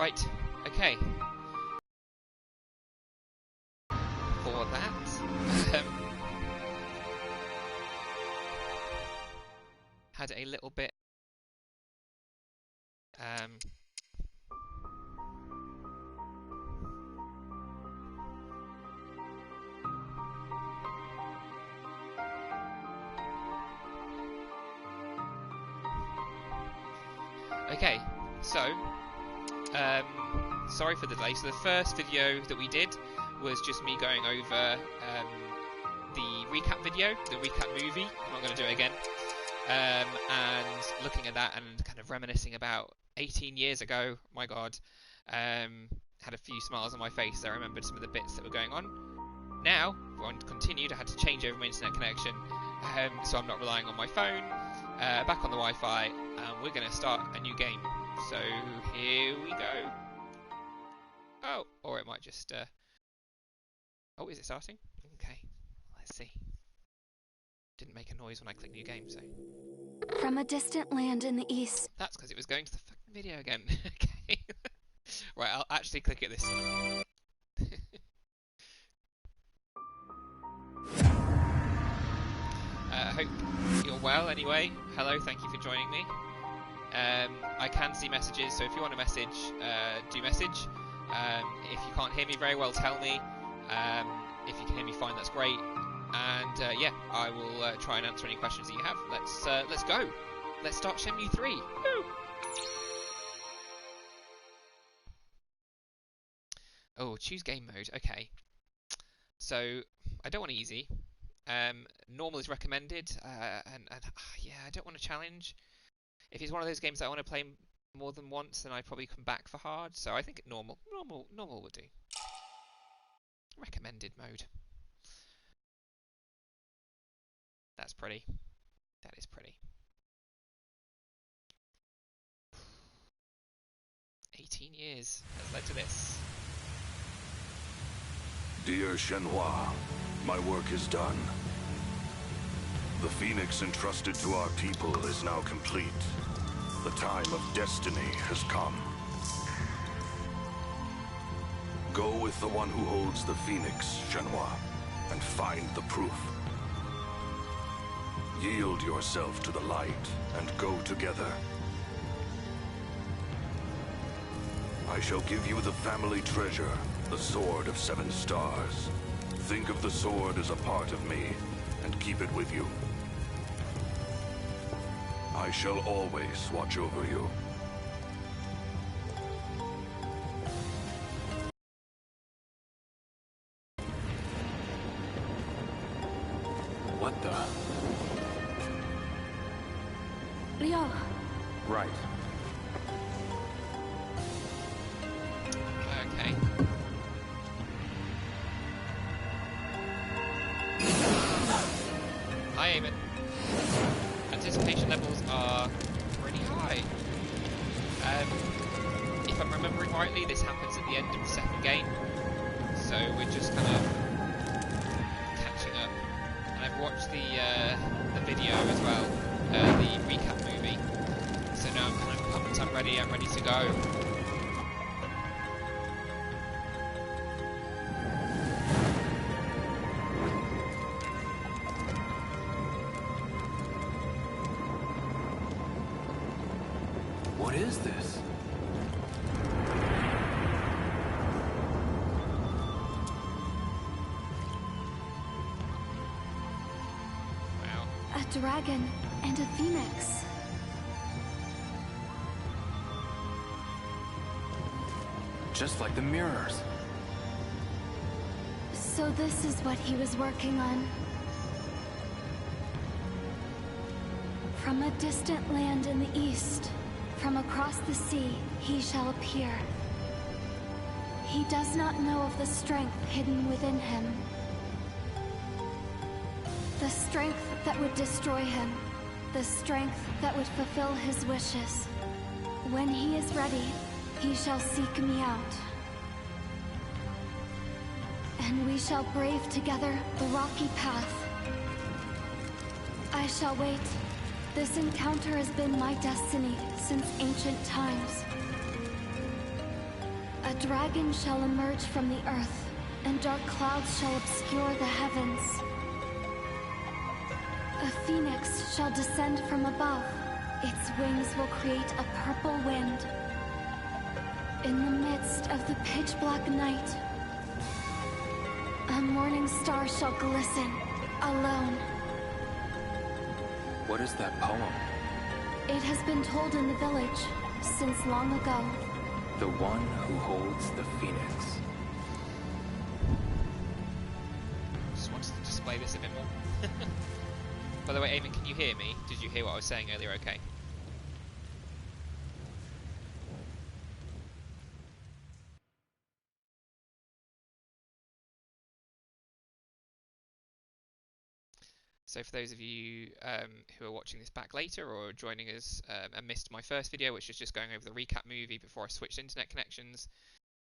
Right, okay. For that, had a little bit okay, so sorry for the delay. So the first video that we did was just me going over the recap video, the recap movie. I'm not going to do it again. And looking at that and kind of reminiscing about 18 years ago. My God, had a few smiles on my face. I remembered some of the bits that were going on. Now, on continued, I had to change over my internet connection, so I'm not relying on my phone. Back on the Wi-Fi, and we're going to start a new game. So here we go. Oh, or it might just. Oh, is it starting? Okay, let's see. Didn't make a noise when I clicked new game, so. From a distant land in the east. That's because it was going to the fucking video again. Okay. Right, I'll actually click it this time. I hope you're well anyway. Hello, thank you for joining me. I can see messages, so if you want to message, do message. If you can't hear me very well, tell me. If you can hear me fine, that's great. And yeah, I will try and answer any questions that you have. Let's go. Let's start Shenmue III. Woo! Oh, choose game mode. Okay. So I don't want easy. Normal is recommended, and yeah, I don't want a challenge. If it's one of those games that I want to play more than once, then I probably come back for hard. So I think normal will do. Recommended mode. That's pretty. That is pretty. 18 years has led to this. Dear Shenhua, my work is done. The Phoenix entrusted to our people is now complete. The time of destiny has come. Go with the one who holds the Phoenix, Shenhua, and find the proof. Yield yourself to the light and go together. I shall give you the family treasure, the Sword of 7 Stars. Think of the sword as a part of me, and keep it with you. I shall always watch over you. What the? Leo. Right. Okay. Hi, Eamon. Anticipation levels are pretty high. If I'm remembering rightly, this happens at the end of the second game, so we're just kind of catching up. And I've watched the video as well, the recap movie. So now I'm kind of pumped. I'm ready to go. What is this? Wow. A dragon and a phoenix. Just like the mirrors. So this is what he was working on. From a distant land in the east, from across the sea, he shall appear. He does not know of the strength hidden within him. The strength that would destroy him. The strength that would fulfill his wishes. When he is ready, he shall seek me out. And we shall brave together the rocky path. I shall wait. This encounter has been my destiny since ancient times. A dragon shall emerge from the earth, and dark clouds shall obscure the heavens. A phoenix shall descend from above. Its wings will create a purple wind. In the midst of the pitch-black night, a morning star shall glisten, alone. What is that poem? It has been told in the village since long ago. The one who holds the phoenix. Just wanted to display this a bit more. By the way, Eamon, can you hear me? Did you hear what I was saying earlier? Okay. So for those of you who are watching this back later or joining us and missed my first video, which is just going over the recap movie before I switched internet connections,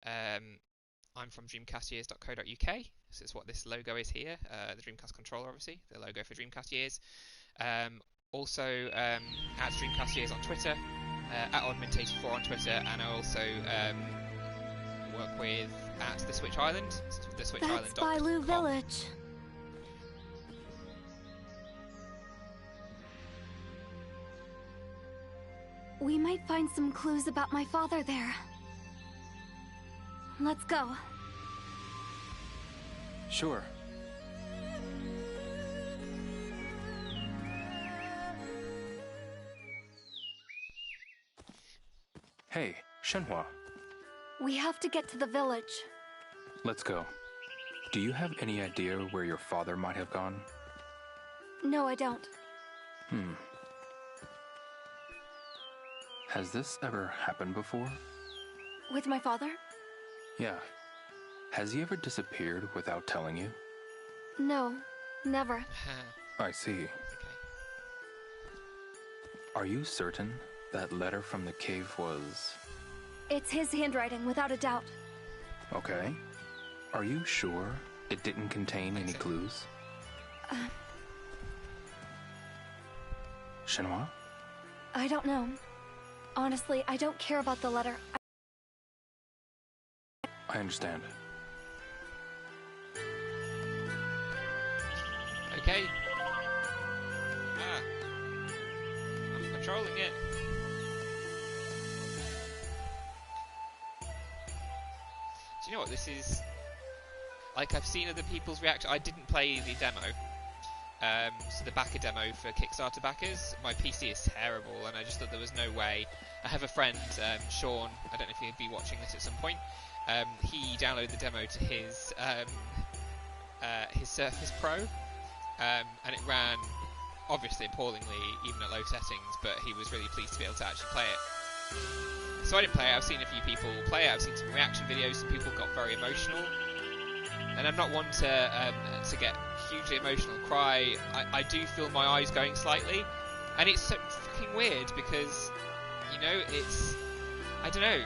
I'm from dreamcastyears.co.uk. This is what this logo is here, the Dreamcast controller obviously, the logo for Dreamcast Years. Also at Dreamcast Years on Twitter, at Oddmint84 on Twitter, and I also work with at the Switch Island, theswitchisland.com. That's Bailu Village. We might find some clues about my father there. Let's go. Sure. Hey, Shenhua. We have to get to the village. Let's go. Do you have any idea where your father might have gone? No, I don't. Has this ever happened before? With my father? Yeah. Has he ever disappeared without telling you? No, never. I see. Okay. Are you certain that letter from the cave was... It's his handwriting, without a doubt. Okay. Are you sure it didn't contain any clues? Shenhua? I don't know. Honestly, I don't care about the letter. I understand. Okay. I'm controlling it. Do you know what this is? Like, I've seen other people's reaction. I didn't play the demo. So the backer demo for Kickstarter backers. My PC is terrible, and I just thought there was no way. I have a friend, Sean. I don't know if he'd be watching this at some point. He downloaded the demo to his Surface Pro, and it ran obviously appallingly, even at low settings. But he was really pleased to be able to actually play it. So I didn't play it. I've seen a few people play it. I've seen some reaction videos. Some people got very emotional. And I'm not one to get hugely emotional, cry. I do feel my eyes going slightly, and it's so fucking weird because, you know, it's, I don't know,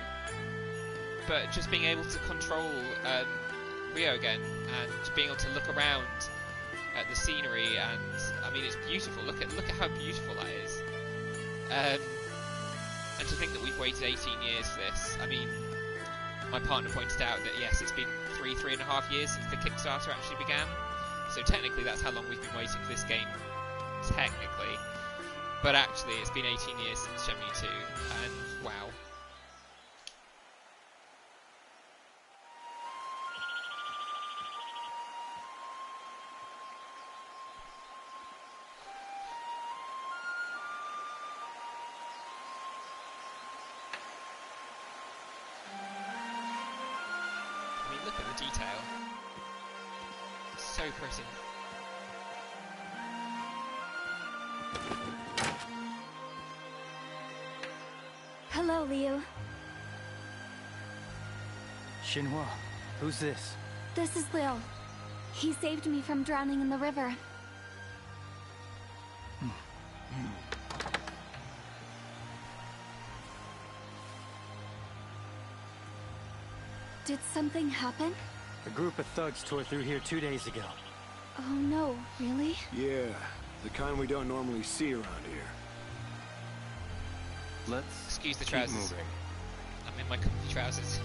but just being able to control Rio again and being able to look around at the scenery, and I mean, it's beautiful. Look at how beautiful that is. And to think that we've waited 18 years for this. I mean, my partner pointed out that yes, it's been 3.5 years since the Kickstarter actually began. So technically that's how long we've been waiting for this game, technically. But actually it's been 18 years since Shenmue 2, and wow. I mean, look at the detail. So pretty. Hello, Liu. Shenhua, who's this? This is Liu. He saved me from drowning in the river. Did something happen? A group of thugs tore through here 2 days ago. Oh no, really? Yeah, the kind we don't normally see around here. Let's Excuse the keep trousers. moving. I'm in my comfy trousers.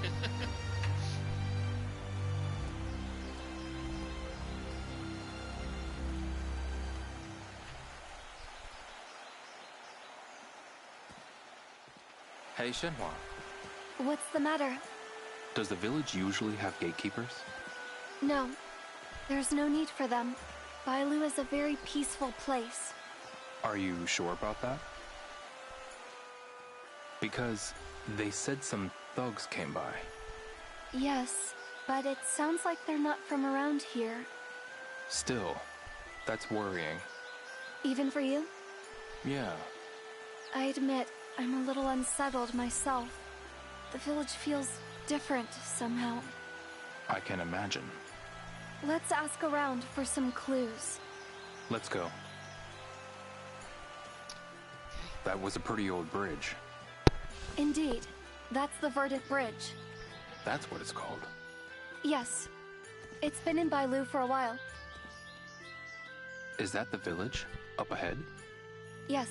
Hey, Shenhua. What's the matter? Does the village usually have gatekeepers? No, there's no need for them. Bailu is a very peaceful place. Are you sure about that? Because they said some thugs came by. Yes, but it sounds like they're not from around here. Still, that's worrying. Even for you? Yeah. I admit, I'm a little unsettled myself. The village feels different somehow. I can imagine. Let's ask around for some clues. Let's go. That was a pretty old bridge. Indeed. That's the Verdant Bridge. That's what it's called. Yes. It's been in Bailu for a while. Is that the village? Up ahead? Yes.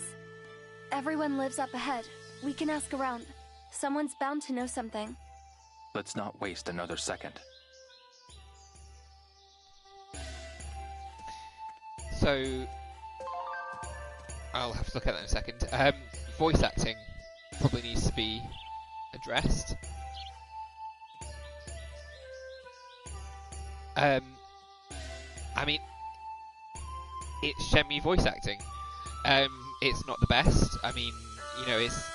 Everyone lives up ahead. We can ask around. Someone's bound to know something. Let's not waste another second. So, I'll have to look at that in a second. Voice acting probably needs to be addressed. I mean, it's Shenmue voice acting. It's not the best. I mean, you know, it's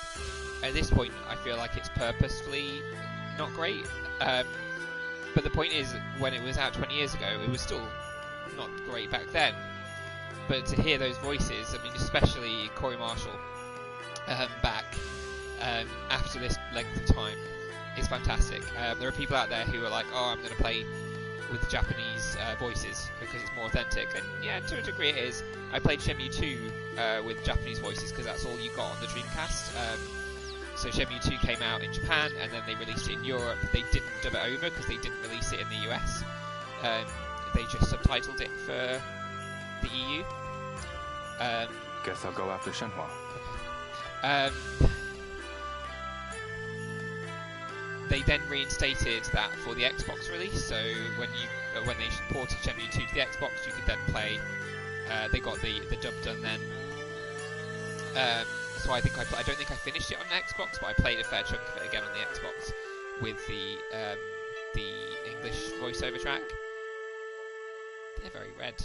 at this point I feel like it's purposefully not great. But the point is, when it was out 20 years ago, it was still not great back then. But to hear those voices, I mean, especially Corey Marshall back after this length of time, is fantastic. There are people out there who are like, oh, I'm going to play with the Japanese voices because it's more authentic, and yeah, to a degree it is. I played Shenmue 2 with Japanese voices because that's all you got on the Dreamcast. So Shenmue 2 came out in Japan, and then they released it in Europe. They didn't dub it over because they didn't release it in the US. They just subtitled it for the EU. Guess I'll go after Shenhua. They then reinstated that for the Xbox release, so when they ported Shenmue 2 to the Xbox, you could then play. They got the dub done then. So I don't think I finished it on the Xbox, but I played a fair chunk of it again on the Xbox with the English voiceover track. They're very red.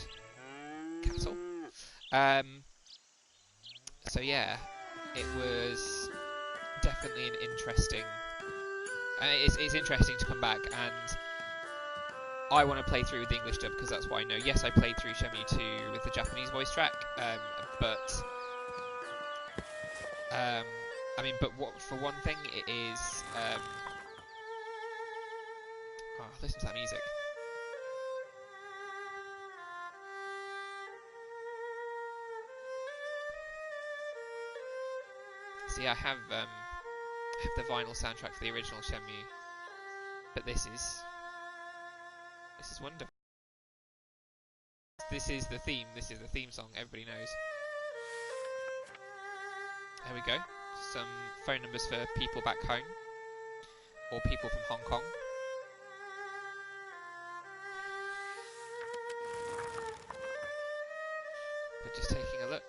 Castle. So yeah, it was definitely an interesting. It's interesting to come back, and I want to play through with the English dub because that's what I know. Yes, I played through Shenmue 2 with the Japanese voice track, but I mean, but for one thing, it is. Listen to that music. See, I have the vinyl soundtrack for the original Shenmue, but this is wonderful. This is the theme. This is the theme song. Everybody knows. There we go. Some phone numbers for people back home or people from Hong Kong. But just taking a look.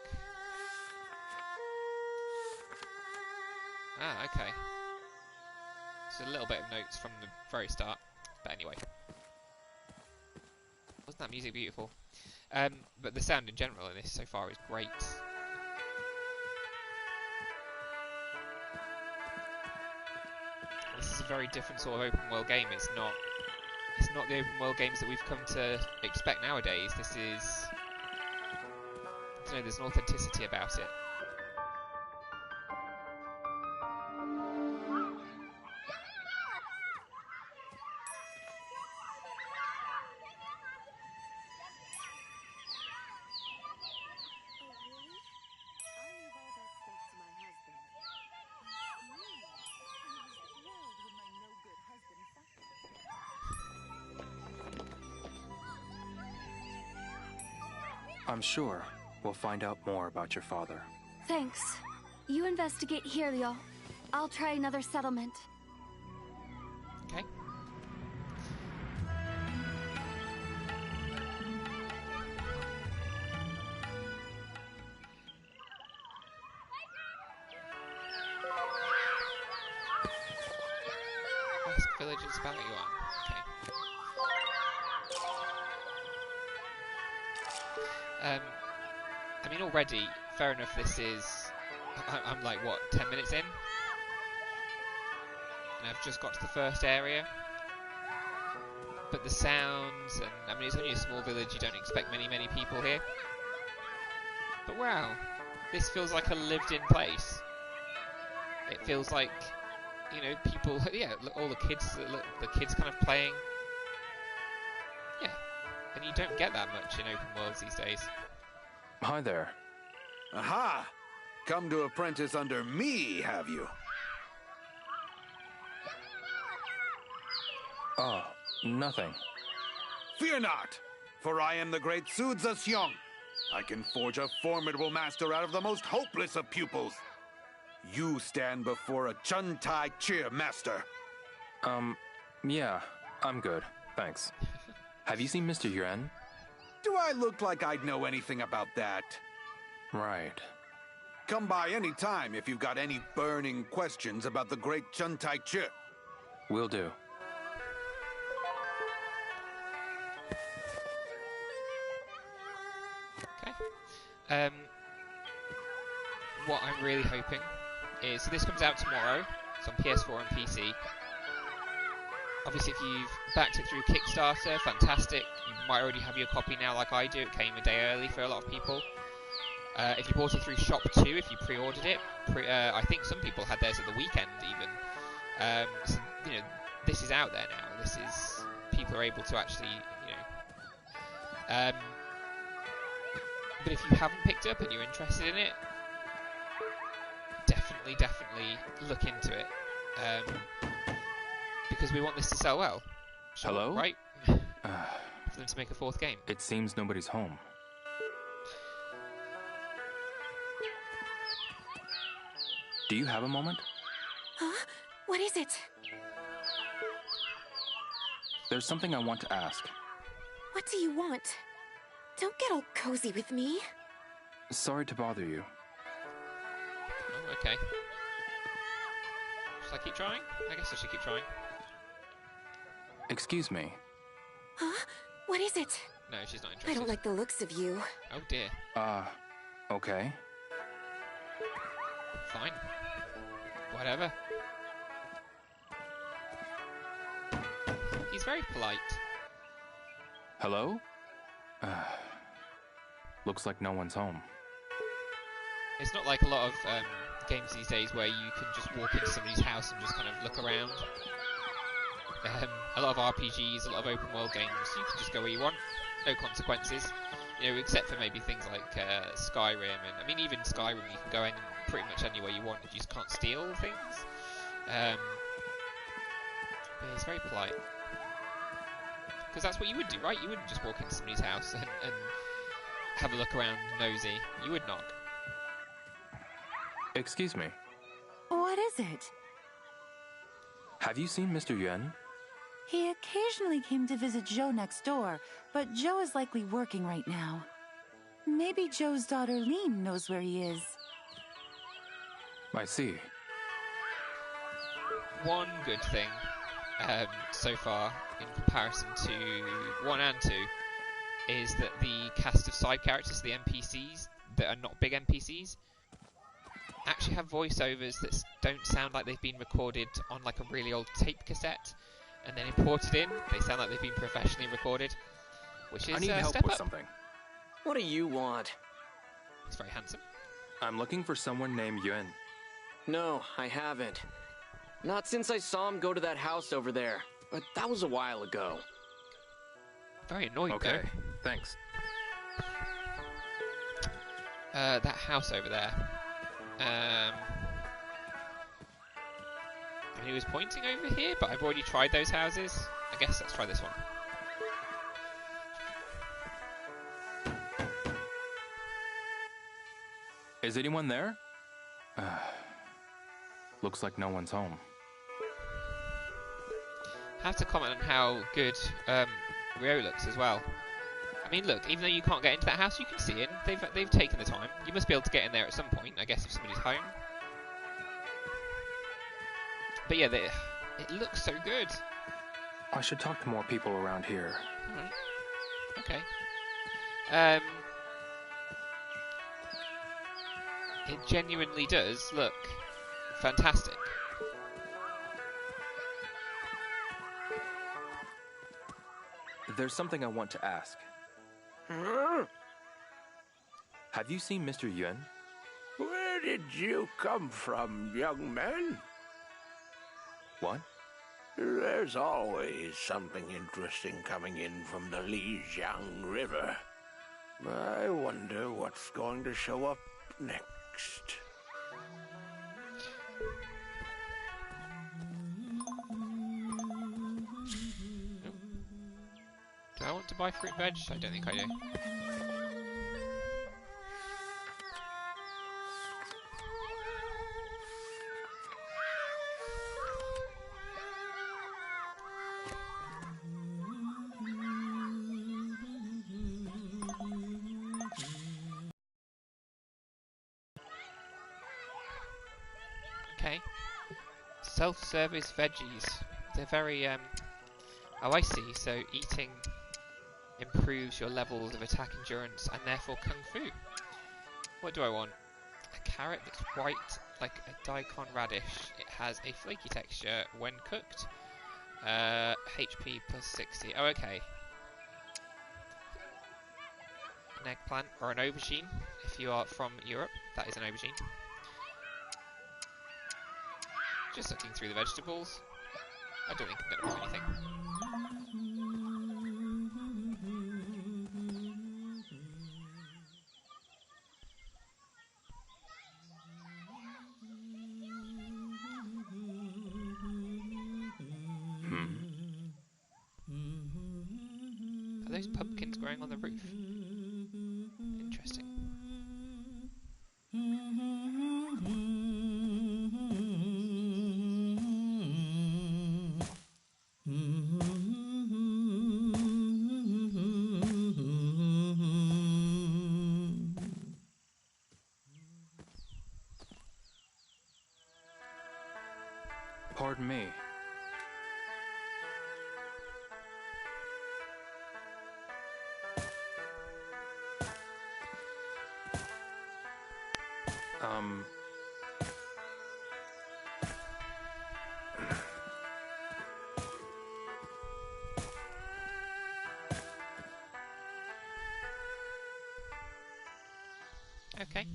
Ah, okay. So a little bit of notes from the very start. But anyway. Wasn't that music beautiful? But the sound in general in this so far is great. This is a very different sort of open world game. It's not the open world games that we've come to expect nowadays. This is, I don't know, there's an authenticity about it. I'm sure we'll find out more about your father. Thanks. You investigate here, Liu. I'll try another settlement. Okay. Ask villagers about you on. Okay. I mean, already, fair enough, this is... I'm like, what, 10 minutes in? And I've just got to the first area. But the sounds, and I mean, it's only a small village, you don't expect many people here. But wow, this feels like a lived-in place. It feels like, you know, people, yeah, all the kids kind of playing. Yeah, and you don't get that much in open worlds these days. Hi there. Aha! Come to apprentice under me, have you? Oh, nothing. Fear not, for I am the great Su Zhexiong. I can forge a formidable master out of the most hopeless of pupils. You stand before a Chun Tai Chi master. Yeah, I'm good, thanks. Have you seen Mr. Yuan? Do I look like I'd know anything about that? Right. Come by any time if you've got any burning questions about the great Chun Tai Chi. Will do. Okay. What I'm really hoping is, so this comes out tomorrow. It's on PS4 and PC. Obviously, if you've backed it through Kickstarter, fantastic. You might already have your copy now, like I do. It came a day early for a lot of people. If you bought it through Shop 2, if you pre-ordered it, I think some people had theirs at the weekend even. So, you know, this is out there now. This is, people are able to actually, you know. But if you haven't picked it up and you're interested in it, definitely look into it. Because we want this to sell well. Sure, hello? Right? For them to make a fourth game. It seems nobody's home. Do you have a moment? Huh? What is it? There's something I want to ask. What do you want? Don't get all cozy with me. Sorry to bother you. Oh, okay. Should I keep trying? I guess I should keep trying. Excuse me. Huh? What is it? No, she's not interested. I don't like the looks of you. Oh dear. Okay. Fine. Whatever. He's very polite. Hello? Looks like no one's home. It's not like a lot of games these days where you can just walk into somebody's house and just kind of look around. A lot of RPGs, a lot of open world games, you can just go where you want, no consequences. You know, except for maybe things like Skyrim, and I mean even Skyrim you can go in pretty much anywhere you want if you just can't steal things. But it's very polite. Because that's what you would do, right? You wouldn't just walk into somebody's house and have a look around nosy. You would knock. Excuse me. What is it? Have you seen Mr. Yuan? He occasionally came to visit Joe next door, but Joe is likely working right now. Maybe Joe's daughter Lean knows where he is. I see. One good thing so far in comparison to 1 and 2 is that the cast of side characters, the NPCs that are not big NPCs, actually have voiceovers that don't sound like they've been recorded on like a really old tape cassette and then imported in. They sound like they've been professionally recorded, which is I need a help step with up. something. What do you want? He's very handsome. I'm looking for someone named Yuan. No, I haven't. Not since I saw him go to that house over there. But that was a while ago. Very annoyed Okay, though. thanks. That house over there. I mean, he was pointing over here, but I've already tried those houses. I guess let's try this one. Is anyone there? Looks like no one's home. have to comment on how good Rio looks as well. I mean, look, even though you can't get into that house, you can see in. They've taken the time. You must be able to get in there at some point, I guess, if somebody's home. But yeah, it looks so good. I should talk to more people around here. Alright. Okay. It genuinely does look fantastic. There's something I want to ask. Have you seen Mr. Yuan? Where did you come from, young man? What? There's always something interesting coming in from the Lijiang River. I wonder what's going to show up next. Do I want to buy fruit veg? I don't think I do. Okay. Self-service veggies. They're very, oh, I see. So eating improves your levels of attack endurance and therefore kung fu. What do I want? A carrot that's white like a daikon radish. It has a flaky texture when cooked. HP plus 60. Oh, okay. An eggplant or an aubergine. If you are from Europe, that is an aubergine. Just looking through the vegetables. I don't think I'm going to do anything. Are those pumpkins growing on the roof? Interesting. Pardon me. Okay.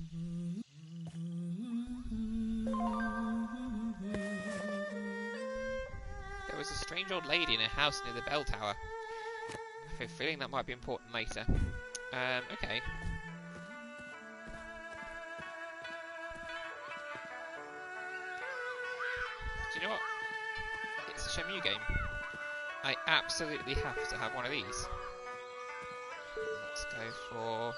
There was a strange old lady in a house near the bell tower. I have a feeling that might be important later. Okay. Do you know what? It's a Shenmue game. I absolutely have to have one of these. Let's go for...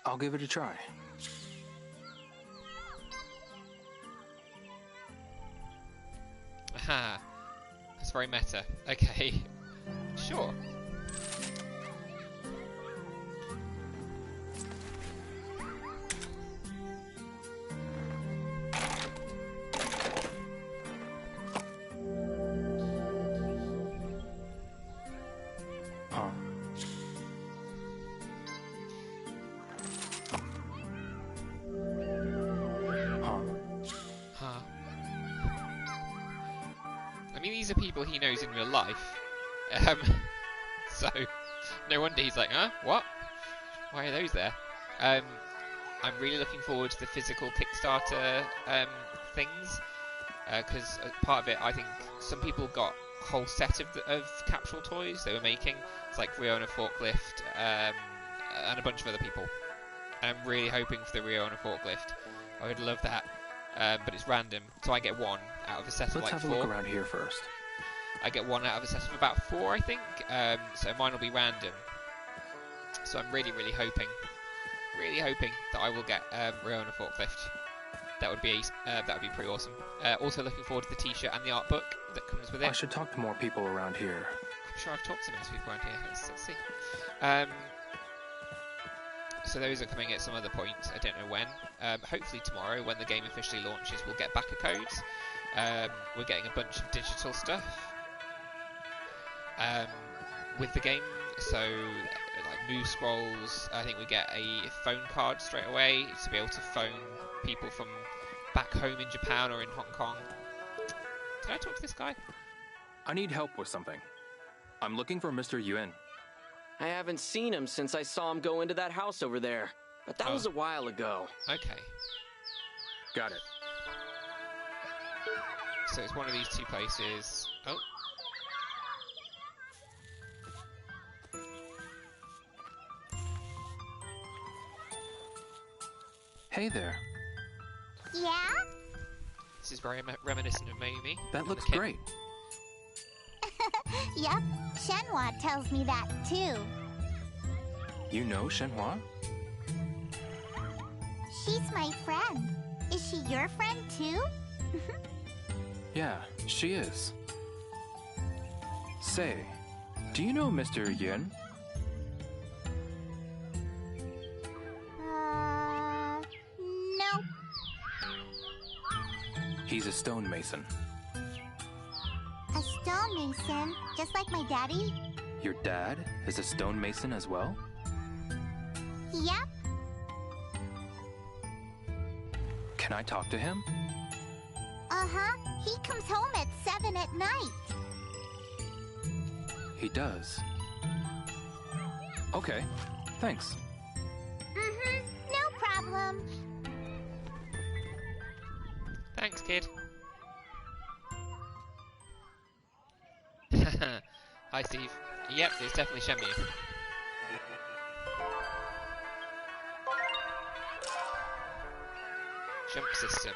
I'll give it a try. Aha. That's very meta. Okay. Sure. People he knows in real life, so no wonder he's like, huh? What? Why are those there? I'm really looking forward to the physical Kickstarter things, because part of it, I think some people got a whole set of capsule toys they were making. It's like Rio on a forklift, and a bunch of other people. And I'm really hoping for the Rio on a forklift. I would love that, but it's random, so I get one out of a set of like 4. Let's have a look around here first. I get one out of a set of about 4, I think, so mine will be random. So I'm really hoping that I will get Rio on a forklift. that would be pretty awesome. Also looking forward to the T-shirt and the art book that comes with it. I should talk to more people around here. I'm sure I've talked to most people around here. Let's see. So those are coming at some other point. I don't know when. Hopefully tomorrow, when the game officially launches, we'll get backer codes. We're getting a bunch of digital stuff with the game. So like move scrolls. I think we get a phone card straight away to be able to phone people from back home in Japan or in Hong Kong. Did I talk to this guy? I need help with something. I'm looking for Mr. Yuan. I haven't seen him since I saw him go into that house over there. But that was a while ago. Okay. Got it. So it's one of these two places. Oh. Hey there. Yeah? This is very reminiscent of Mayumi. That looks great. Yep, Shenhua tells me that too. You know Shenhua? She's my friend. Is she your friend too? Yeah, she is. Say, do you know Mr. Yuan? No. He's a stonemason. A stonemason, just like my daddy? Your dad is a stonemason as well? Yep. Can I talk to him? Uh-huh. He comes home at 7 at night. He does. Okay, thanks. Mm-hmm. No problem. Thanks, kid. Hi, Steve. Yep, it's definitely Shenmue. Jump system.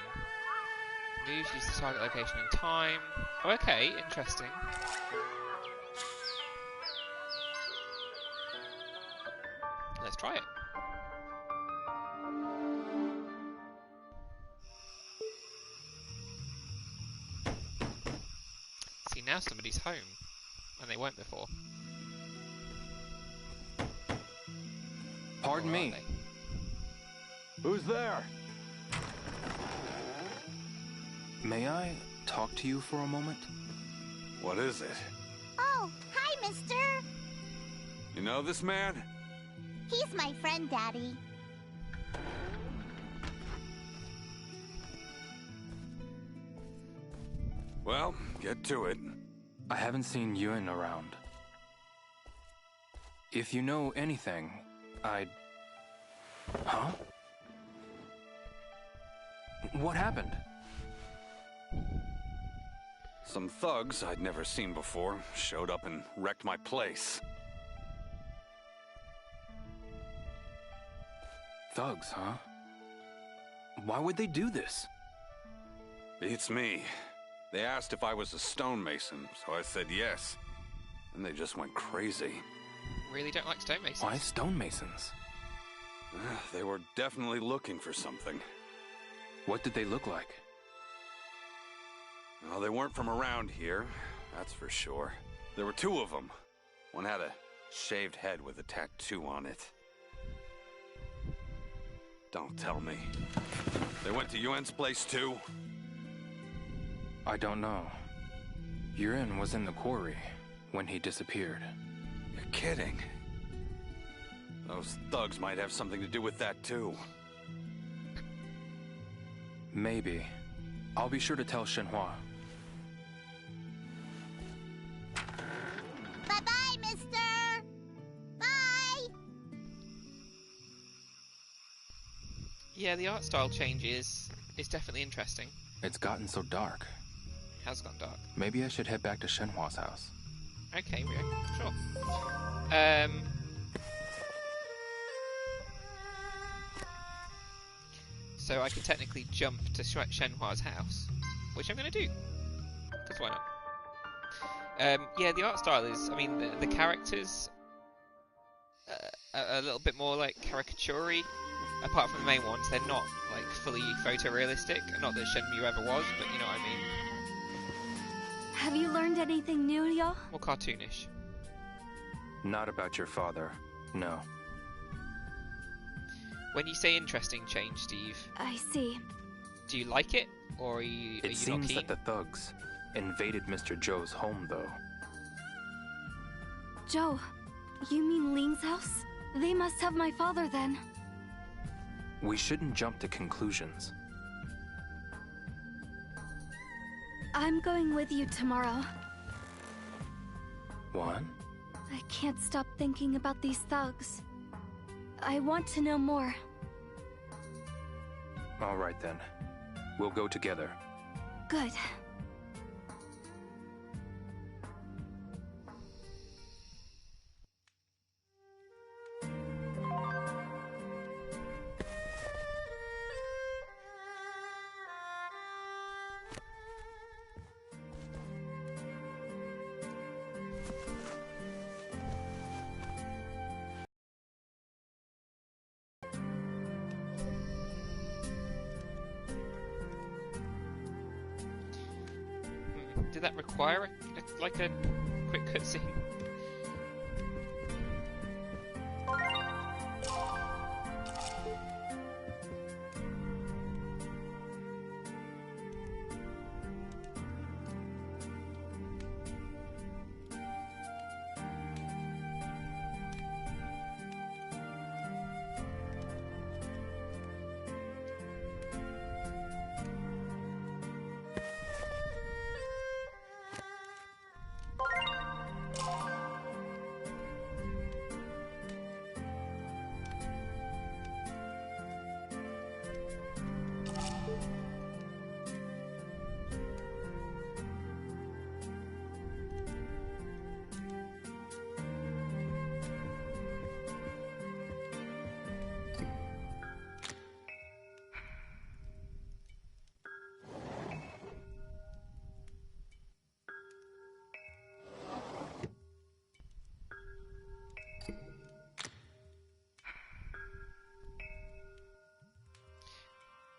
Moves use the target location and time. Oh, okay, interesting. Let's try it. See, now somebody's home, and they weren't before. Pardon me. Who's there? May I talk to you for a moment? What is it? Oh, hi, mister. You know this man? He's my friend, Daddy. Well, get to it. I haven't seen Yuan around. If you know anything, I'd... Huh? What happened? Some thugs I'd never seen before showed up and wrecked my place. Thugs, huh? Why would they do this? Beats me. They asked if I was a stonemason, so I said yes. And they just went crazy. Really don't like stonemasons. Why stonemasons? They were definitely looking for something. What did they look like? Well, they weren't from around here, that's for sure. There were two of them. One had a shaved head with a tattoo on it. Don't tell me. They went to Yuan's place too? I don't know. Yuan was in the quarry when he disappeared. You're kidding. Those thugs might have something to do with that too. Maybe. I'll be sure to tell Shenhua. Bye-bye, mister. Bye. Yeah, the art style changes. It's definitely interesting. It's gotten so dark. It has gone dark. Maybe I should head back to Shenhua's house. Okay, Rio. Sure. So I could technically jump to Shenhua's house, which I'm going to do. Because why not? Yeah, the art style is... I mean, the characters are a little bit more, like, caricature-y. Apart from the main ones, they're not, like, fully photorealistic. Not that Shenmue ever was, but you know what I mean. Have you learned anything new, Yo? More cartoonish. Not about your father, no. When you say interesting change, Steve, I see. do you like it, or are you It not seems keen? that the thugs invaded Mr. Joe's home, though. Joe, you mean Ling's house? They must have my father then. We shouldn't jump to conclusions. I'm going with you tomorrow. What? I can't stop thinking about these thugs. I want to know more. All right then. We'll go together. Good. Did that require like a quick cutscene?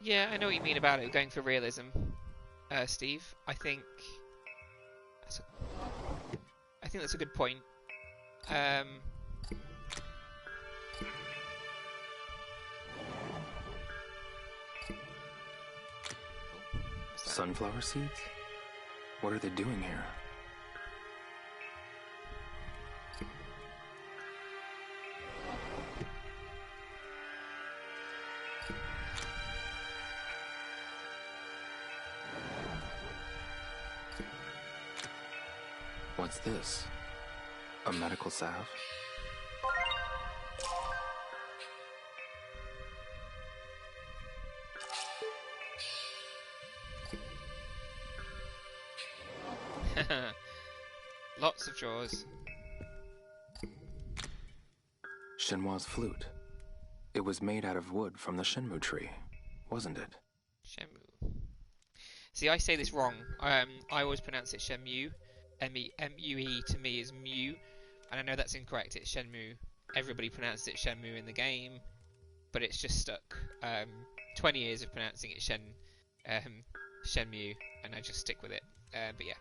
Yeah, I know what you mean about it going for realism, Steve. I think that's a good point. Sunflower seeds? What are they doing here? What's this? A medical salve? Lots of drawers. Shenmue's flute. It was made out of wood from the Shenmue tree, wasn't it? Shenmue. See, I say this wrong. I always pronounce it Shenmue. M-U-E to me is Mew, and I know that's incorrect. It's Shenmue. Everybody pronounces it Shenmue in the game, but it's just stuck. 20 years of pronouncing it Shenmue, and I just stick with it. But yeah.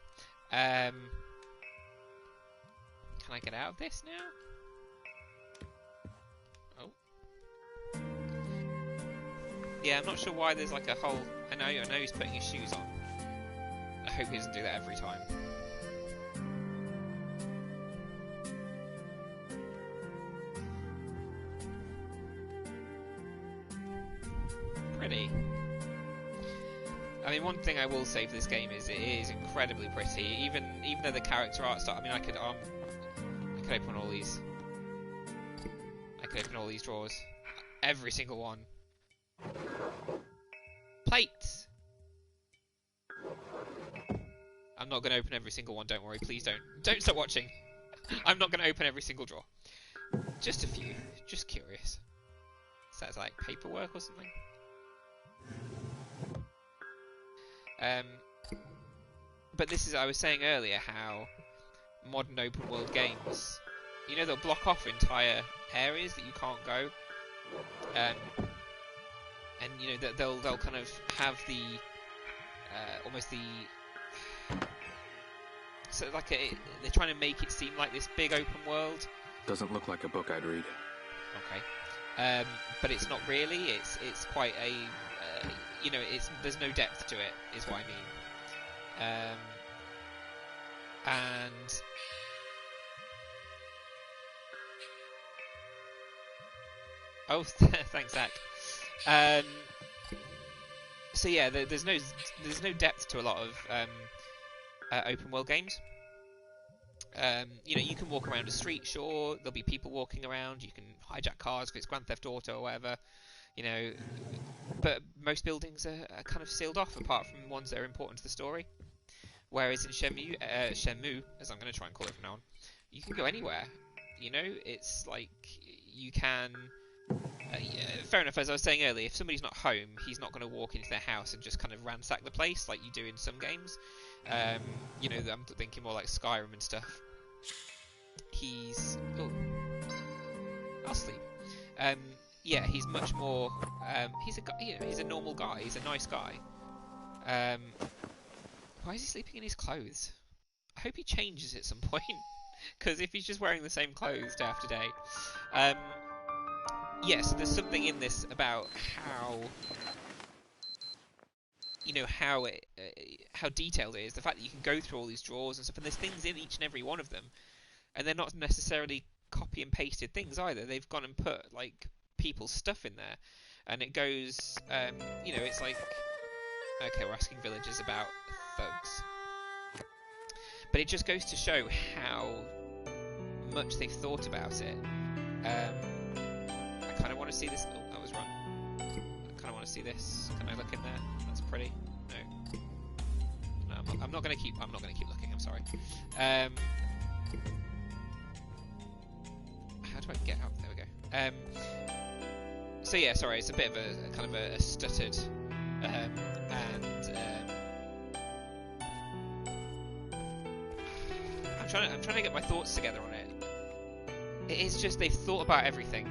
Can I get out of this now? Oh. Yeah, I'm not sure why there's like a whole... I know he's putting his shoes on. I hope he doesn't do that every time. Pretty. I mean, one thing I will say for this game is it is incredibly pretty. Even though the character art style, I mean, I could open all these. I could open all these drawers, every single one. Plates. I'm not going to open every single one. Don't worry, please don't. Don't stop watching. I'm not going to open every single drawer. Just a few. Just curious. So that's like paperwork or something. But this is, I was saying earlier, how modern open world games, you know, they'll block off entire areas that you can't go, and and you know that they'll kind of have the almost the so like they're trying to make it seem like this big open world. Doesn't look like a book I'd read. Okay, but it's not really. It's quite a you know, there's no depth to it, is what I mean. And oh, thanks, Zach. So yeah, there's no depth to a lot of open world games. You know, you can walk around a street, sure. There'll be people walking around. You can hijack cars if it's Grand Theft Auto or whatever. You know, but most buildings are kind of sealed off, apart from ones that are important to the story. Whereas in Shenmue, as I'm going to try and call it from now on, you can go anywhere. You know, it's like you can. Fair enough, as I was saying earlier, if somebody's not home, he's not going to walk into their house and just kind of ransack the place like you do in some games. You know, I'm thinking more like Skyrim and stuff. He's... Oh. I'll sleep. Yeah, he's much more... he's a guy, you know, he's a normal guy. He's a nice guy. Why is he sleeping in his clothes? I hope he changes at some point. Because if he's just wearing the same clothes day after day... yes, there's something in this about how... You know, how detailed it is. The fact that you can go through all these drawers and stuff, and there's things in each and every one of them. And they're not necessarily copy and pasted things either. They've gone and put, like, people's stuff in there. And it goes, you know, it's like... Okay, we're asking villagers about thugs. But it just goes to show how much they've thought about it. I kind of want to see this... Oh, that was wrong. I kind of want to see this. Can I look in there? That's pretty. No. No, I'm not going to keep looking, I'm sorry. How do I get out? There we go. So yeah, sorry, it's a bit of a kind of a stuttered I'm trying to get my thoughts together on it. It is just they've thought about everything.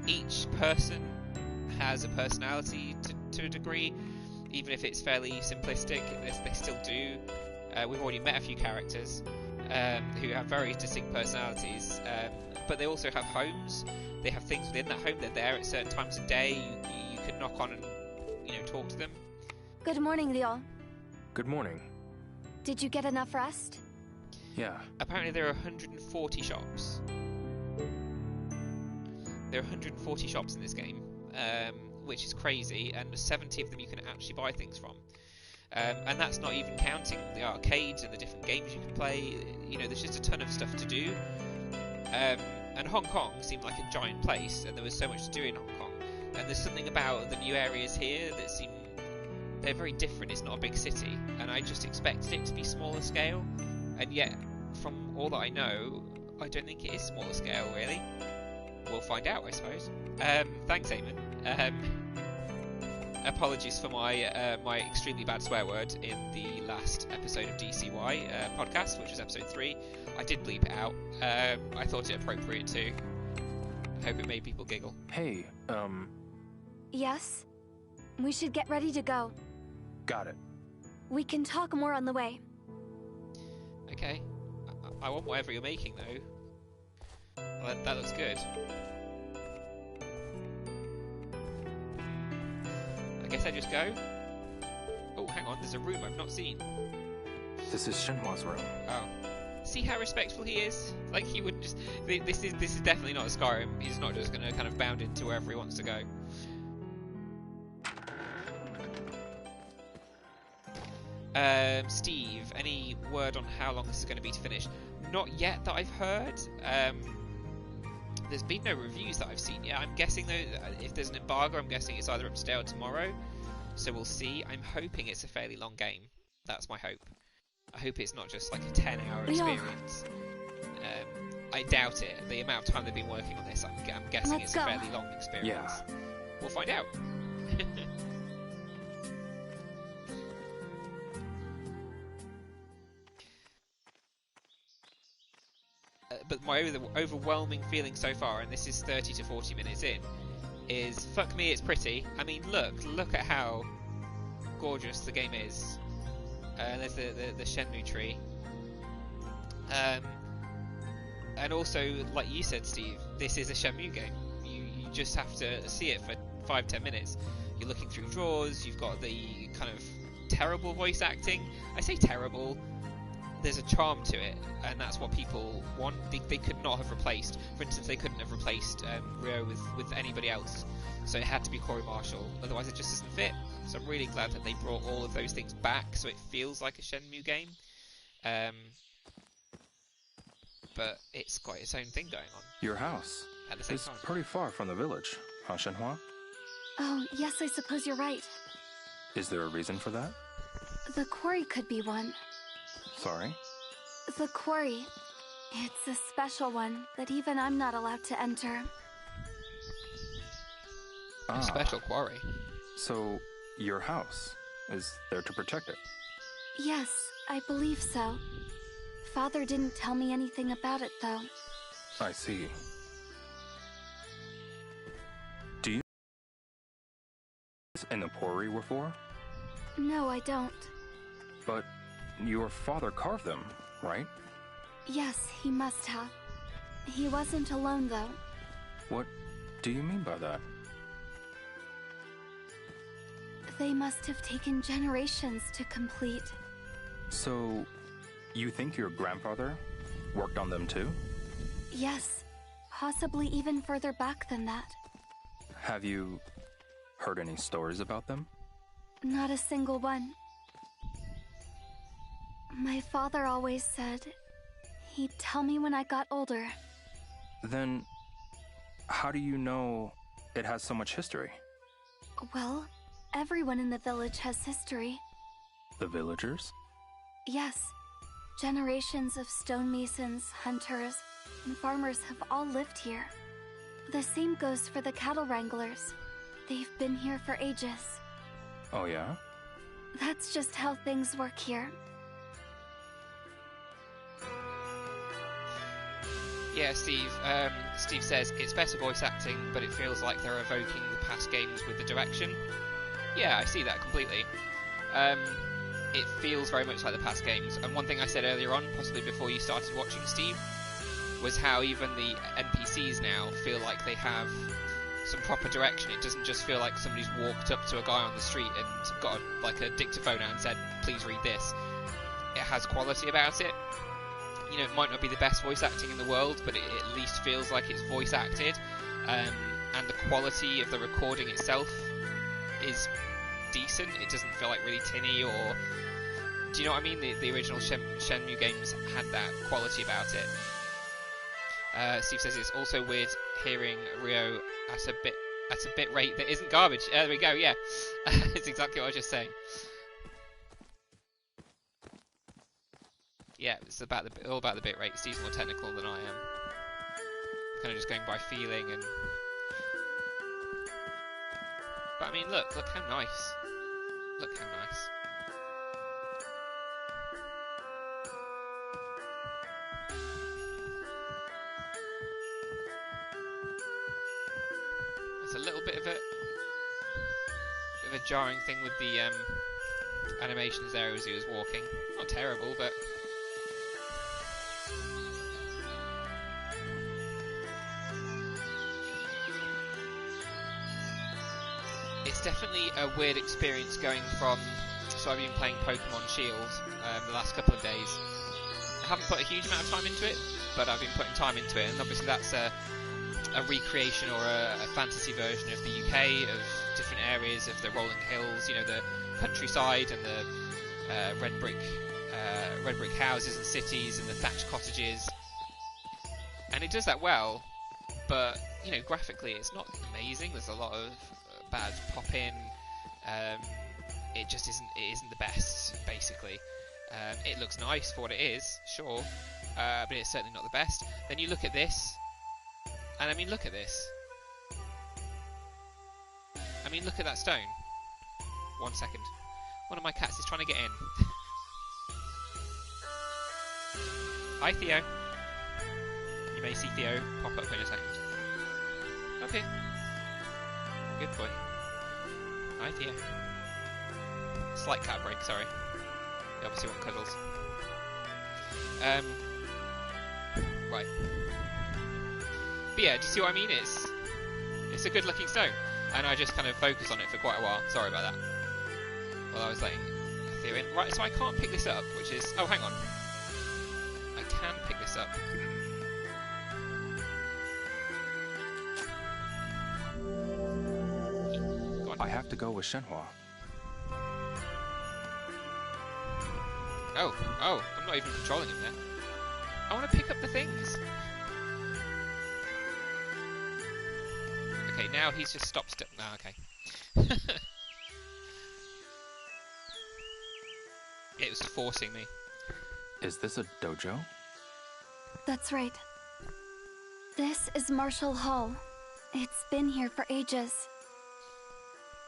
Each person has a personality to a degree, even if it's fairly simplistic. They still do. We've already met a few characters who have very distinct personalities, but they also have homes. They have things within that home. They're there at certain times of day. You can knock on and, you know, talk to them. Good morning, Leon. Good morning. Did you get enough rest? Yeah. Apparently there are 140 shops. There are 140 shops in this game, which is crazy, and 70 of them you can actually buy things from. And that's not even counting the arcades and the different games you can play. You know, there's just a ton of stuff to do. And Hong Kong seemed like a giant place, and there was so much to do in Hong Kong. And there's something about the new areas here that seem... They're very different. It's not a big city, and I just expected it to be smaller scale. And yet, from all that I know, I don't think it is smaller scale, really. We'll find out, I suppose. Thanks, Eamon. Apologies for my my extremely bad swear word in the last episode of DCY podcast, which was episode 3. I did bleep it out. I thought it appropriate too. I hope it made people giggle. Hey, Yes? We should get ready to go. Got it. We can talk more on the way. Okay. I want whatever you're making, though. Well, that looks good. I guess I just go. Oh, hang on, there's a room I've not seen. This is Shenhua's room. Oh. See how respectful he is? Like, he wouldn't just... This is definitely not a Skyrim. He's not just going to kind of bound into wherever he wants to go. Steve, any word on how long this is going to be to finish? Not yet that I've heard. There's been no reviews that I've seen yet. I'm guessing, though, if there's an embargo, I'm guessing it's either up today or tomorrow. So we'll see. I'm hoping it's a fairly long game. That's my hope. I hope it's not just like a 10-hour experience. I doubt it. The amount of time they've been working on this, I'm guessing it's a fairly long experience. Yeah. We'll find out. But my overwhelming feeling so far, and this is 30 to 40 minutes in, is, fuck me, it's pretty. I mean, look at how gorgeous the game is. There's the Shenmue tree. And also, like you said, Steve, this is a Shenmue game. You just have to see it for 5-10 minutes. You're looking through drawers, you've got the kind of terrible voice acting. I say terrible, there's a charm to it, and that's what people want. They could not have replaced, for instance, they couldn't have replaced Ryo with anybody else, so it had to be Corey Marshall, otherwise it just doesn't fit. So I'm really glad that they brought all of those things back so it feels like a Shenmue game. But it's got its own thing going on. Your house at the same is time. pretty far from the village, huh, Shenhua? Oh, yes, I suppose you're right. Is there a reason for that? The quarry could be one. Sorry? The quarry. It's a special one that even I'm not allowed to enter. A special quarry? So, your house is there to protect it? Yes, I believe so. Father didn't tell me anything about it, though. I see. Do you know in the quarry were for? No, I don't. But your father carved them, right? Yes, he must have. He wasn't alone, though. What do you mean by that? They must have taken generations to complete. So, you think your grandfather worked on them too? Yes, possibly even further back than that. Have you heard any stories about them? Not a single one. My father always said he'd tell me when I got older. Then, how do you know it has so much history? Well, everyone in the village has history. The villagers? Yes. Generations of stonemasons, hunters, and farmers have all lived here. The same goes for the cattle wranglers. They've been here for ages. Oh yeah? That's just how things work here. Yeah, Steve. Steve says it's better voice acting, but it feels like they're evoking the past games with the direction. Yeah, I see that completely. It feels very much like the past games. And one thing I said earlier on, possibly before you started watching, Steve, was how even the NPCs now feel like they have some proper direction. It doesn't just feel like somebody's walked up to a guy on the street and got a dictaphone out and said, please read this. It has quality about it. You know, it might not be the best voice acting in the world, but it at least feels like it's voice acted. And the quality of the recording itself is decent. It doesn't feel like really tinny or... Do you know what I mean? The original Shenmue games had that quality about it. Steve says it's also weird hearing Ryo at a bit rate that isn't garbage. There we go, yeah. It's exactly what I was just saying. Yeah, it's all about the bit rate. Steve's more technical than I am. Kind of just going by feeling and... But I mean, look how nice. Look how nice. It's a little bit of a jarring thing with the animations there as he was walking. Not terrible, but it's definitely a weird experience going from... So I've been playing Pokemon Shield the last couple of days. I haven't put a huge amount of time into it, but I've been putting time into it, and obviously that's a recreation or a fantasy version of the UK, of different areas of the rolling hills, you know, the countryside and the red brick houses and cities and the thatched cottages. And it does that well, but, you know, graphically it's not amazing. There's a lot of bad pop-in. It just isn't the best, basically. It looks nice for what it is, sure, but it's certainly not the best. Then you look at this, and I mean, look at this. I mean, look at that stone. 1 second. One of my cats is trying to get in. Hi, Theo. You may see Theo pop up in a second. Okay. Good boy. Idea. Slight cat break, sorry. You obviously want cuddles. Right. But yeah, do you see what I mean? It's a good looking stone. And I just kind of focused on it for quite a while. Sorry about that. While I was letting Theo in. Right, so I can't pick this up, which is... Oh, hang on. I can pick this up. Go on. I have to go with Shenhua. Oh, I'm not even controlling him yet. I want to pick up the things. Okay, now he's just stopped still. Ah, okay. It was forcing me. Is this a dojo? That's right. This is Martial Hall. It's been here for ages.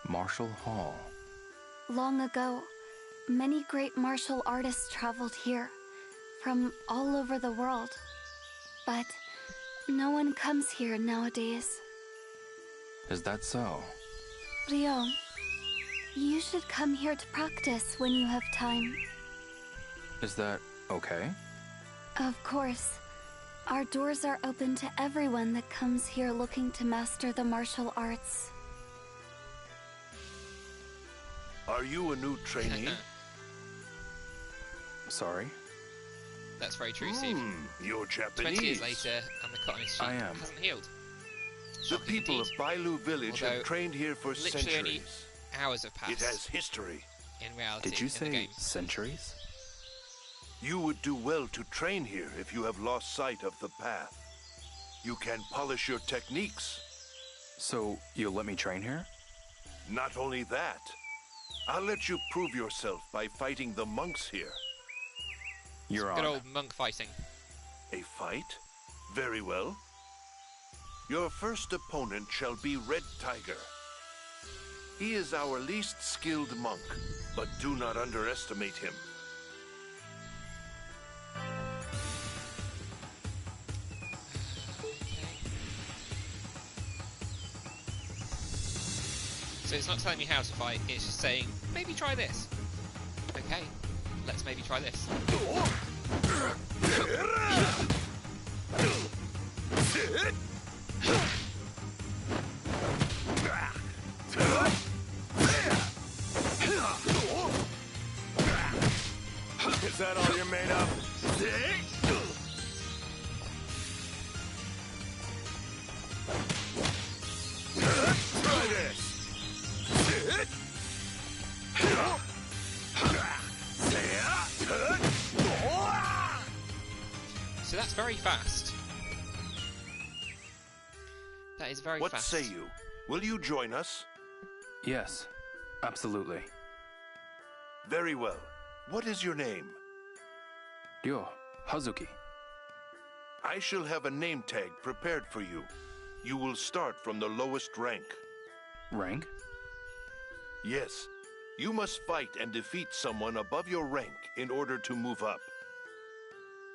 Martial Hall. Long ago, many great martial artists traveled here, from all over the world. But no one comes here nowadays. Is that so? Ryo, you should come here to practice when you have time. Is that okay? Of course. Our doors are open to everyone that comes here looking to master the martial arts. Are you a new trainee? Sorry? That's very true, Steve. You're 20 years Japanese. later, and the cut on his cheek I am. hasn't healed. The Shocking people indeed. of Bailu Village Although, have trained here for literally only centuries. hours have passed. It has history. In reality, Did you in the say game. centuries? You would do well to train here if you have lost sight of the path. You can polish your techniques. So, you'll let me train here? Not only that, I'll let you prove yourself by fighting the monks here. You're Good on. old monk fighting. A fight? Very well. Your first opponent shall be Red Tiger. He is our least skilled monk, but do not underestimate him. So it's not telling me how to fight, it's just saying, maybe try this. Okay, let's maybe try this. Is that all you're made of? Try this. So that's very fast. That is very What fast. say you? Will you join us? Yes, absolutely. Very well. What is your name? Ryo, Hazuki. I shall have a name tag prepared for you. You will start from the lowest rank. Rank? Yes. You must fight and defeat someone above your rank in order to move up.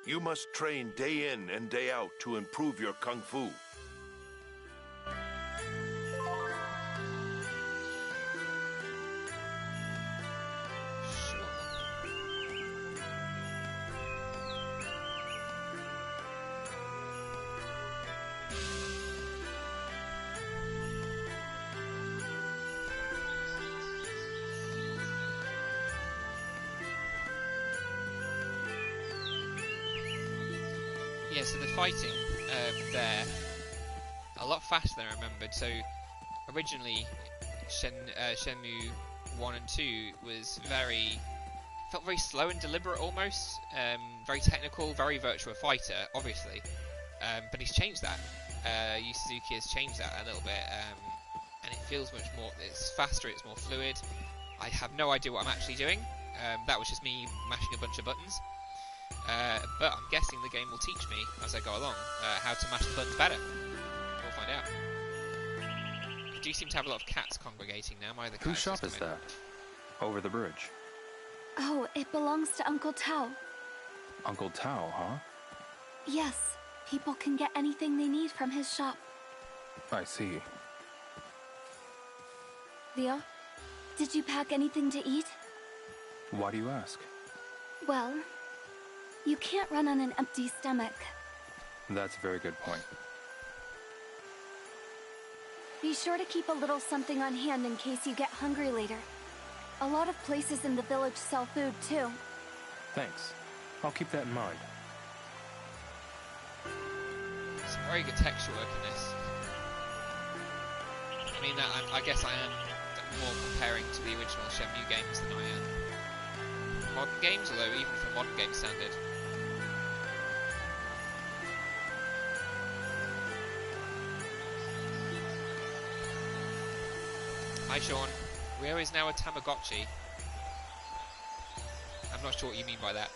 You must train day in and day out to improve your kung fu. Sure. Yeah, so the fighting there, a lot faster than I remembered. So originally, Shenmue 1 and 2 was felt very slow and deliberate almost, very technical, very Virtua Fighter, obviously. But he's changed that. Yu Suzuki has changed that a little bit, and it feels much more, it's faster, it's more fluid. I have no idea what I'm actually doing. That was just me mashing a bunch of buttons. But I'm guessing the game will teach me as I go along how to mash the buttons better. We'll find out. I do seem to have a lot of cats congregating now. My other Whose cat shop has is come in. that? Over the bridge. Oh, it belongs to Uncle Tao. Uncle Tao, huh? Yes, people can get anything they need from his shop. I see. Leo, did you pack anything to eat? Why do you ask? Well, you can't run on an empty stomach. That's a very good point. Be sure to keep a little something on hand in case you get hungry later. A lot of places in the village sell food, too. Thanks. I'll keep that in mind. Some very good texture work in this. I mean, I guess I am more comparing to the original Shenmue games than I am modern games, although even for modern game standard. Hi Sean, Rio is now a Tamagotchi. I'm not sure what you mean by that.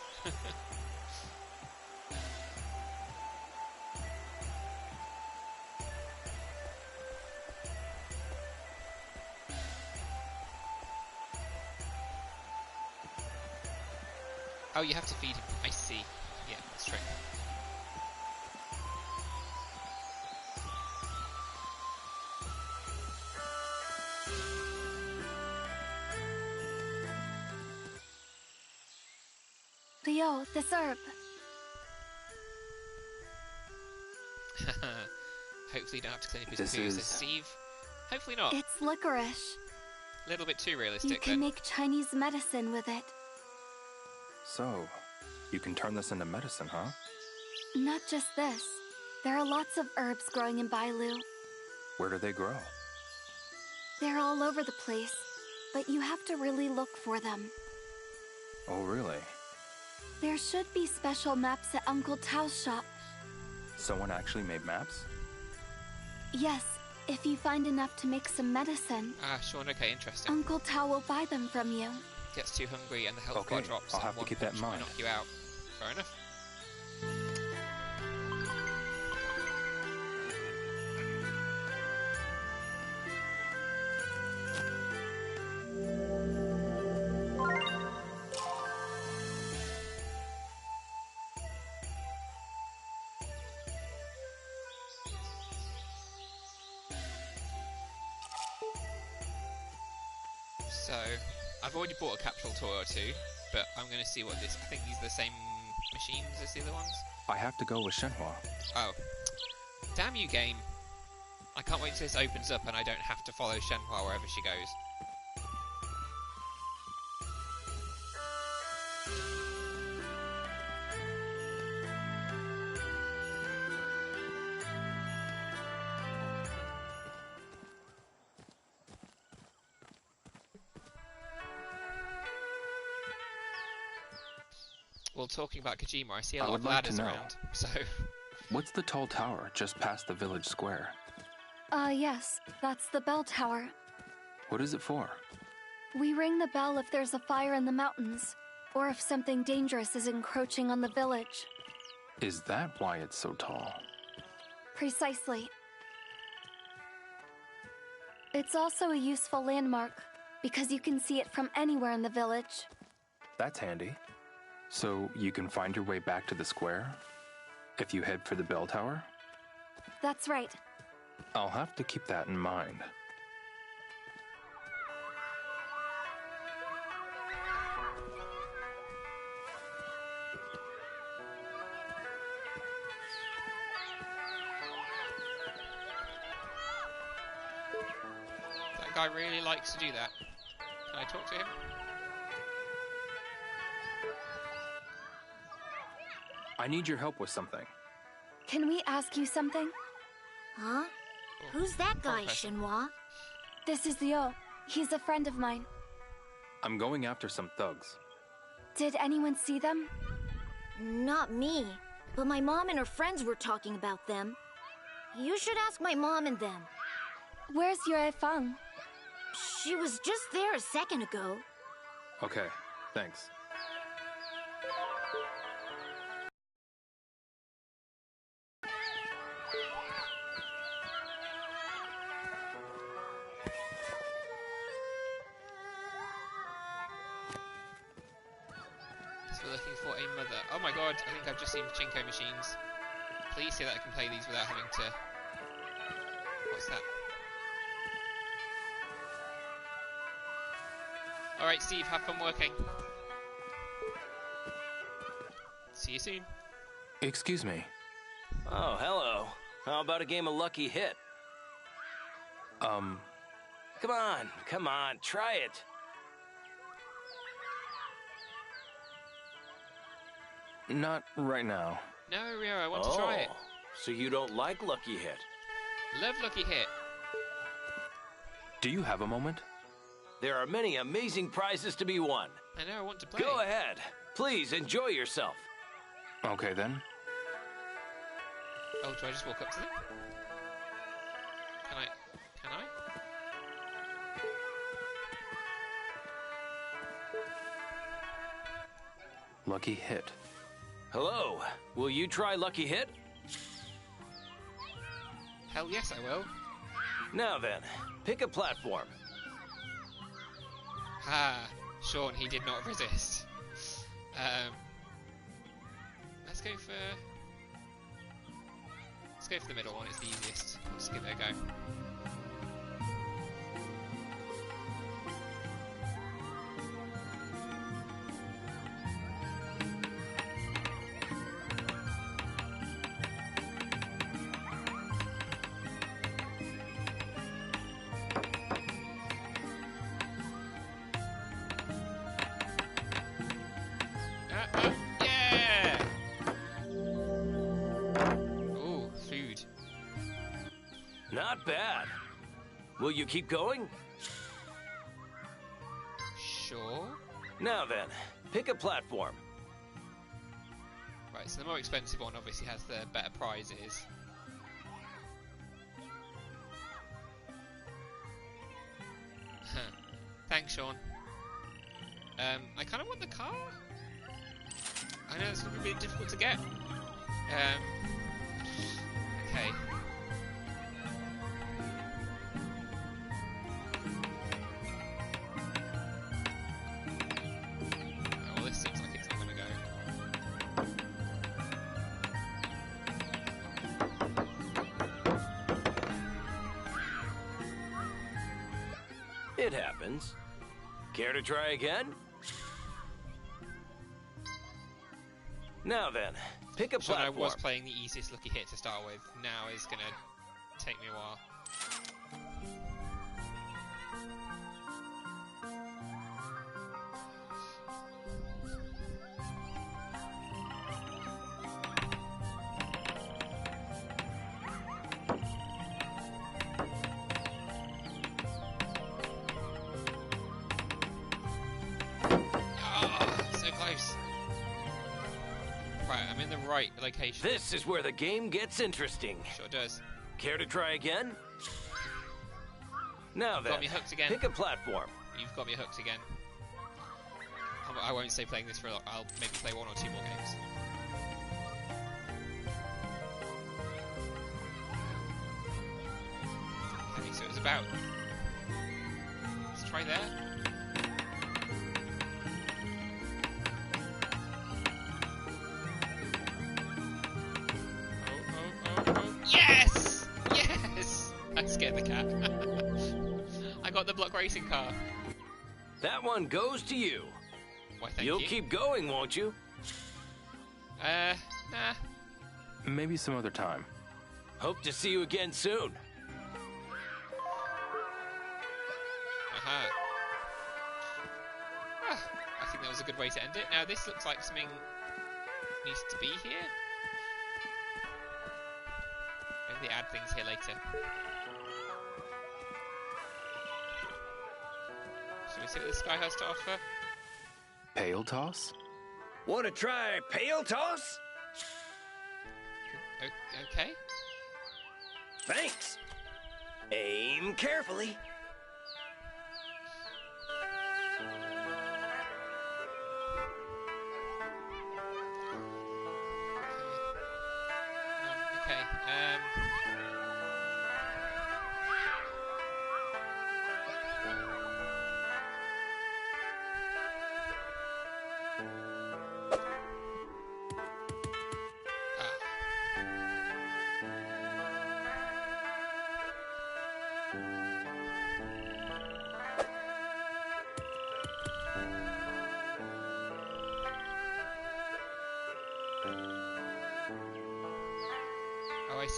Oh, you have to feed him. I see. Yeah, that's true. Leo, this herb. Hopefully you don't have to clean up his poo, says Steve. Hopefully not. It's licorice. A little bit too realistic, You can make Chinese medicine with it. So, you can turn this into medicine, huh? Not just this. There are lots of herbs growing in Bailu. Where do they grow? They're all over the place, but you have to really look for them. Oh, really? There should be special maps at Uncle Tao's shop. Someone actually made maps? Yes, if you find enough to make some medicine. Ah, Sean, okay, interesting. Uncle Tao will buy them from you. Gets too hungry and the health bar drops. I'll have to keep that in mind. Knock you out. Fair enough. So, I've already bought a capsule toy or two, but I'm going to see what this... I think these are the same machines as the other ones. I have to go with Shenhua. Oh. Damn you, game. I can't wait till this opens up and I don't have to follow Shenhua wherever she goes. Well, talking about Kojima, I see a lot of ladders around, so... What's the tall tower just past the village square? Yes, that's the bell tower. What is it for? We ring the bell if there's a fire in the mountains, or if something dangerous is encroaching on the village. Is that why it's so tall? Precisely. It's also a useful landmark, because you can see it from anywhere in the village. That's handy. So you can find your way back to the square if you head for the bell tower? That's right. I'll have to keep that in mind. That guy really likes to do that. Can I talk to him? I need your help with something. Can we ask you something? Huh? Who's that guy, Shenhua? This is Leo. He's a friend of mine. I'm going after some thugs. Did anyone see them? Not me, but my mom and her friends were talking about them. You should ask my mom and them. Where's Yue Feng? She was just there a second ago. Okay, thanks. We're looking for a mother. Oh my god, I think I've just seen Pachinko machines. Please say that I can play these without having to... What's that? Alright, Steve, have fun working. See you soon. Excuse me. Oh, hello. How about a game of Lucky Hit? Come on, try it. Not right now. No, Rio, I want to try it. So you don't like Lucky Hit? Love Lucky Hit. Do you have a moment? There are many amazing prizes to be won. I know, I want to play. Go ahead. Please enjoy yourself. Okay, then. Oh, do I just walk up to them? Can I? Lucky Hit. Hello. Will you try Lucky Hit? Hell yes, I will. Now then, pick a platform. Ha! Sean, he did not resist. Let's go for the middle one. It's the easiest. Just give it a go. Yeah! Ooh, food. Not bad. Will you keep going? Sure. Now then, pick a platform. Right, so the more expensive one obviously has the better prizes. Thanks, Sean. I kind of want the car. I know it's going to be a bit difficult to get. Okay. Oh, well, this seems like it's not going to go. It happens. Care to try again? Now then, pick a platform. I was playing the easiest Lucky Hit to start with. Now is going to take me a while. So close. Right, I'm in the right location. This is where the game gets interesting. Sure does. Care to try again? Now then, got me hooked again. Pick a platform. You've got me hooked again. I won't stay playing this for a lot. I'll maybe play 1 or 2 more games. Okay, so it was about... Let's try there. Oh. Yes! Yes! I scared the cat. I got the block racing car. That one goes to you. Why, thank You'll you. keep going, won't you? Nah. Maybe some other time. Hope to see you again soon. Aha. I think that was a good way to end it. Now, this looks like something needs to be here. Maybe they add things here later. Shall we see what this guy has to offer? Pail toss? Want to try pail toss? Okay. Thanks. Aim carefully. Okay.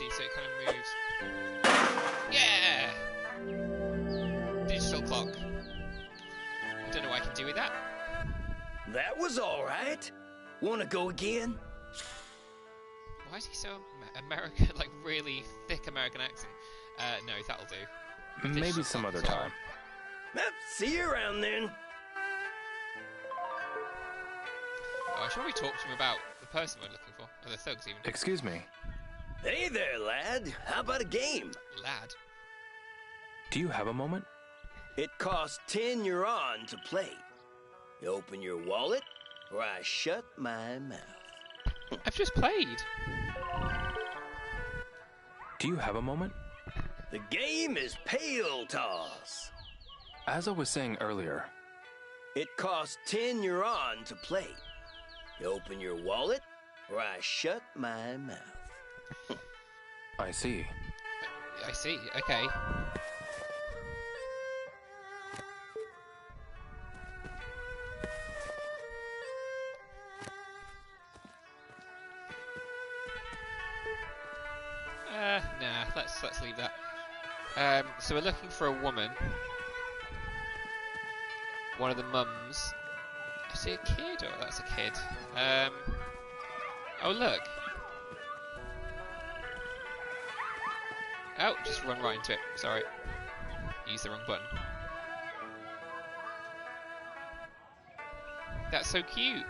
see, so it kind of moves. Yeah! Digital clock. I don't know what I can do with that. That was all right. Wanna go again? Why is he so American, like really thick American accent? No, that'll do. Maybe some other time. See you around then. Oh, I should probably talk to him about the person we're looking for, or the thugs even. Excuse me. Hey there, lad. How about a game? Lad? Do you have a moment? It costs 10 yuan to play. You open your wallet, or I shut my mouth. I've just played. Do you have a moment? The game is Pail Toss. As I was saying earlier, it costs 10 yuan to play. You open your wallet, or I shut my mouth. I see. I see, okay. Nah, let's leave that. So we're looking for a woman. One of the mums. Is it a kid? Oh, that's a kid. Oh, look. Oh, just run right into it. Sorry. Used the wrong button. That's so cute.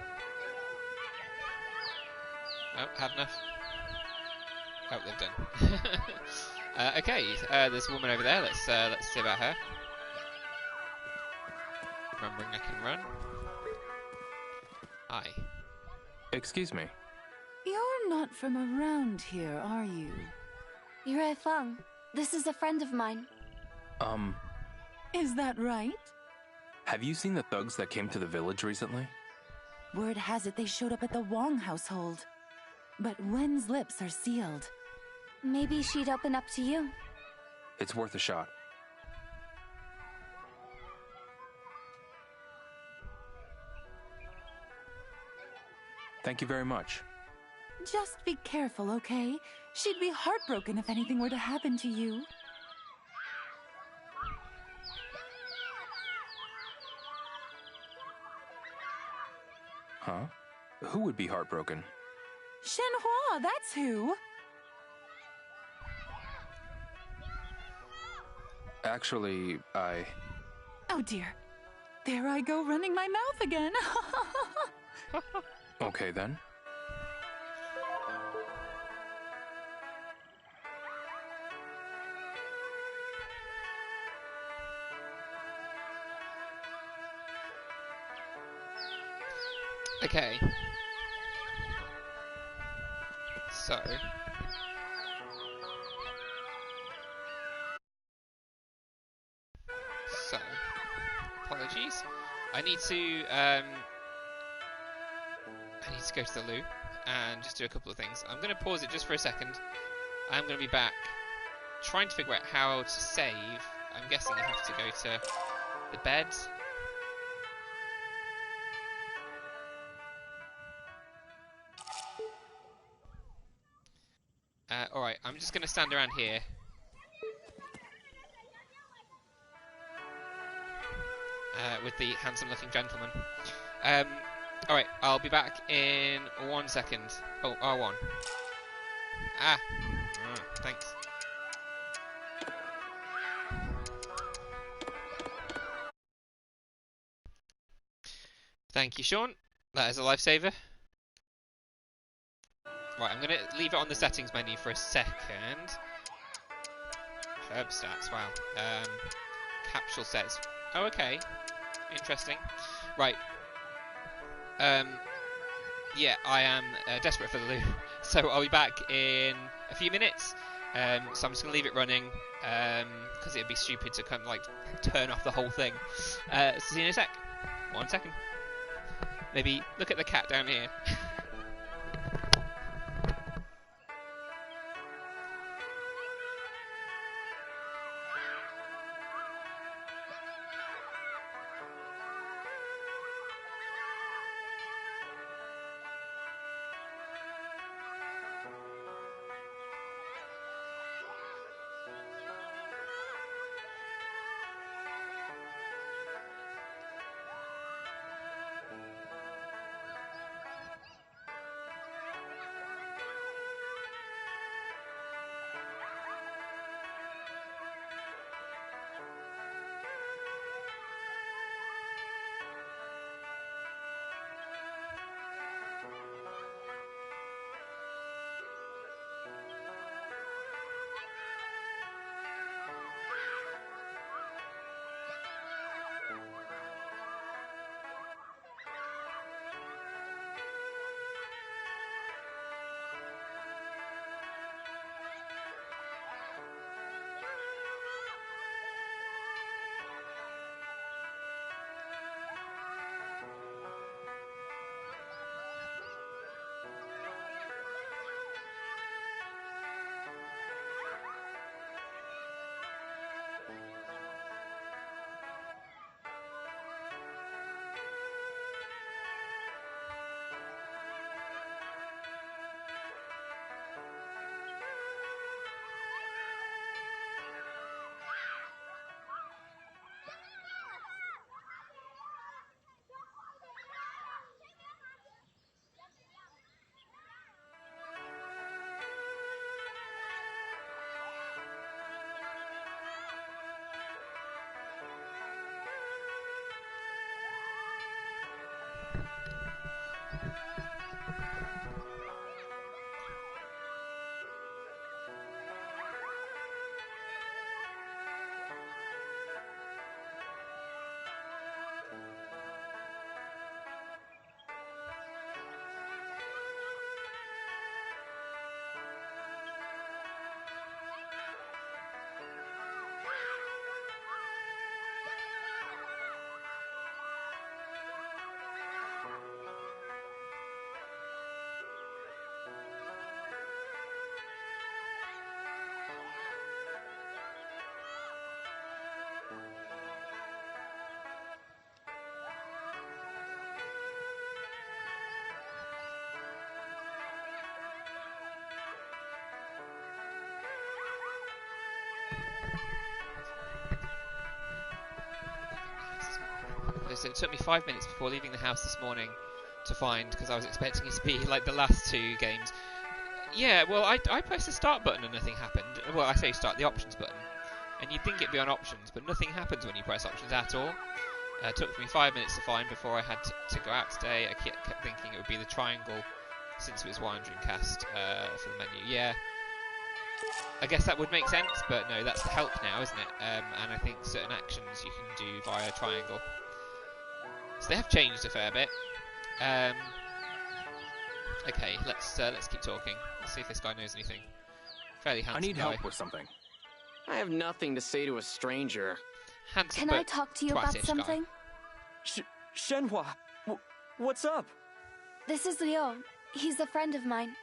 Oh, had enough. Oh, they've done. Okay, there's a woman over there. Let's see about her. Remembering I can run. Hi. Excuse me. You're not from around here, are you? Yue Feng. This is a friend of mine. Is that right? Have you seen the thugs that came to the village recently? Word has it they showed up at the Wong household. But Wen's lips are sealed. Maybe she'd open up to you. It's worth a shot. Thank you very much. Just be careful, okay? She'd be heartbroken if anything were to happen to you. Huh? Who would be heartbroken? Shenhua, that's who! Actually, Oh dear. There I go running my mouth again. Okay then. Okay. So. Apologies. I need to go to the loo and just do a couple of things. I'm going to pause it just for a second. I'm going to be back trying to figure out how to save. I'm guessing I have to go to the bed. Alright, I'm just going to stand around here. With the handsome-looking gentleman. Alright, I'll be back in 1 second. Oh, R1. Thanks. Thank you, Sean. That is a lifesaver. Right, I'm going to leave it on the settings menu for a second. Herb stats, wow. Capsule sets. Oh, okay. Interesting. Right. Yeah, I am desperate for the loo. So I'll be back in a few minutes. So I'm just going to leave it running. Because it would be stupid to kind of like turn off the whole thing. See you in a sec. 1 second. Maybe look at the cat down here. So it took me 5 minutes before leaving the house this morning to find, because I was expecting it to be like the last 2 games. Yeah, well, I pressed the start button and nothing happened. Well, I say start, the options button. And you'd think it'd be on options, but nothing happens when you press options at all. It took me 5 minutes to find before I had to go out today. I kept thinking it would be the triangle, since it was one Dreamcast for the menu. Yeah, I guess that would make sense, but no, that's the help now, isn't it? And I think certain actions you can do via triangle. So they have changed a fair bit. Okay, let's keep talking. Let's see if this guy knows anything. Fairly handsome I need guy. help with something. I have nothing to say to a stranger. Handsome, Can I talk to you about twattish something? Shenhua, what's up? This is Leo. He's a friend of mine.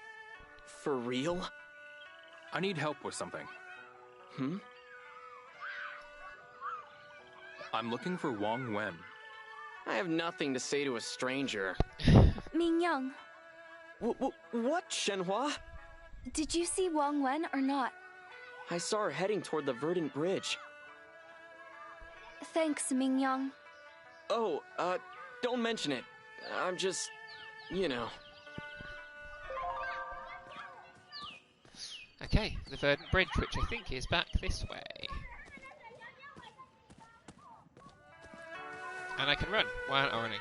For real? I need help with something. I'm looking for Wong Wen. I have nothing to say to a stranger. Ming Yang, What, Shenhua? did you see Wong Wen or not? I saw her heading toward the Verdant Bridge. Thanks, Ming Yang. Oh, don't mention it. I'm just, you know. Okay, the Verdant Bridge, which I think is back this way. And I can run. Why aren't I running?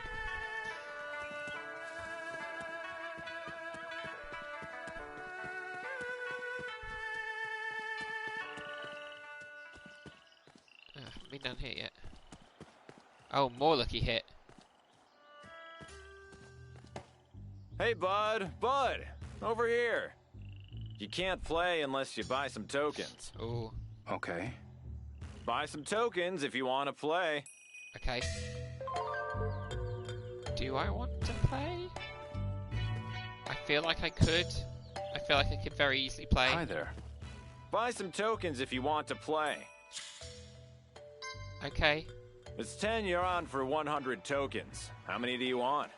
I haven't been down here yet. Oh, more lucky hit. Hey, Bud, over here. You can't play unless you buy some tokens. Ooh. Okay. Buy some tokens if you want to play. Okay. Do I want to play? I feel like I could. I feel like I could very easily play. Hi there. Buy some tokens if you want to play. Okay. It's 10 yuan for 100 tokens. How many do you want?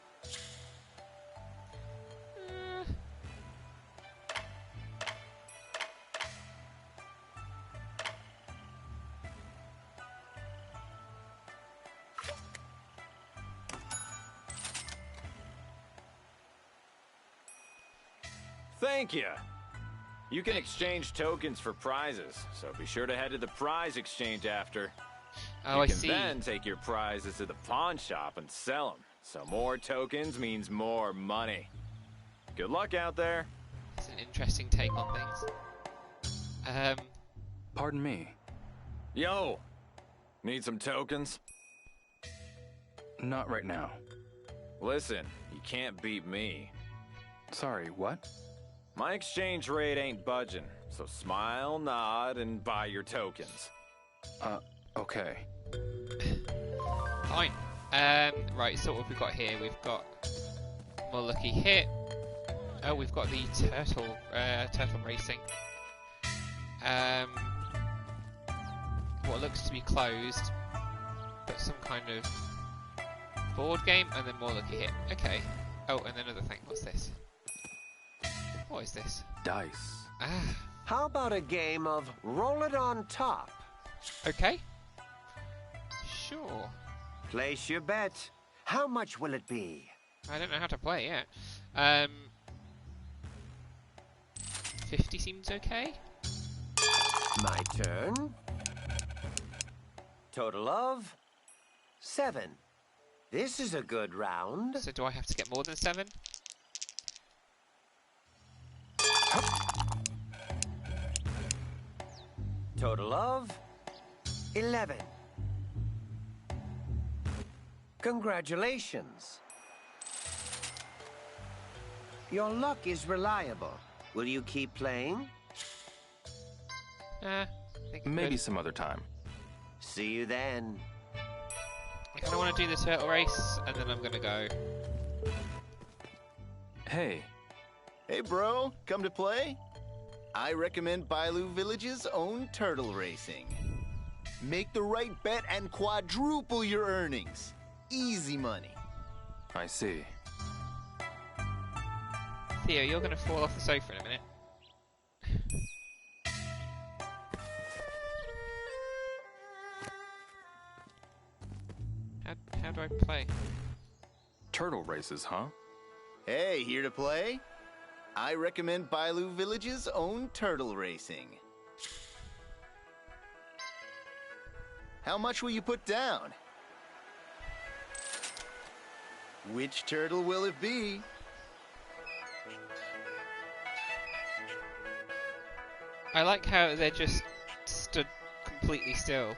Thank you. You can exchange tokens for prizes, so be sure to head to the prize exchange after. Oh, I see. You can then take your prizes to the pawn shop and sell them. So more tokens means more money. Good luck out there. It's an interesting take on things. Pardon me. Yo, need some tokens? Not right now. Listen, you can't beat me. Sorry, what? My exchange rate ain't budging, so smile, nod, and buy your tokens. Okay. Fine. Right, so what have we got here? We've got more lucky hit. Oh, we've got the turtle racing. What looks to be closed, but some kind of board game, and then more lucky hit. Okay. Oh, and then another thing. What's this? What is this? Dice. Ah. How about a game of roll it on top? Okay. Sure. Place your bet. How much will it be? I don't know how to play yet. 50 seems okay. My turn. Total of 7. This is a good round. So do I have to get more than 7? Total of 11. Congratulations. Your luck is reliable. Will you keep playing? Maybe some other time. See you then. I kind of want to do the turtle race, and then I'm going to go. Hey. Hey, bro. Come to play? I recommend Bailu Village's own turtle racing. Make the right bet and quadruple your earnings. Easy money. I see. Theo, you're going to fall off the sofa in a minute. How do I play? Turtle races, huh? Hey, here to play? I recommend Bailu Village's own turtle racing. How much will you put down? Which turtle will it be? I like how they're just stood completely still.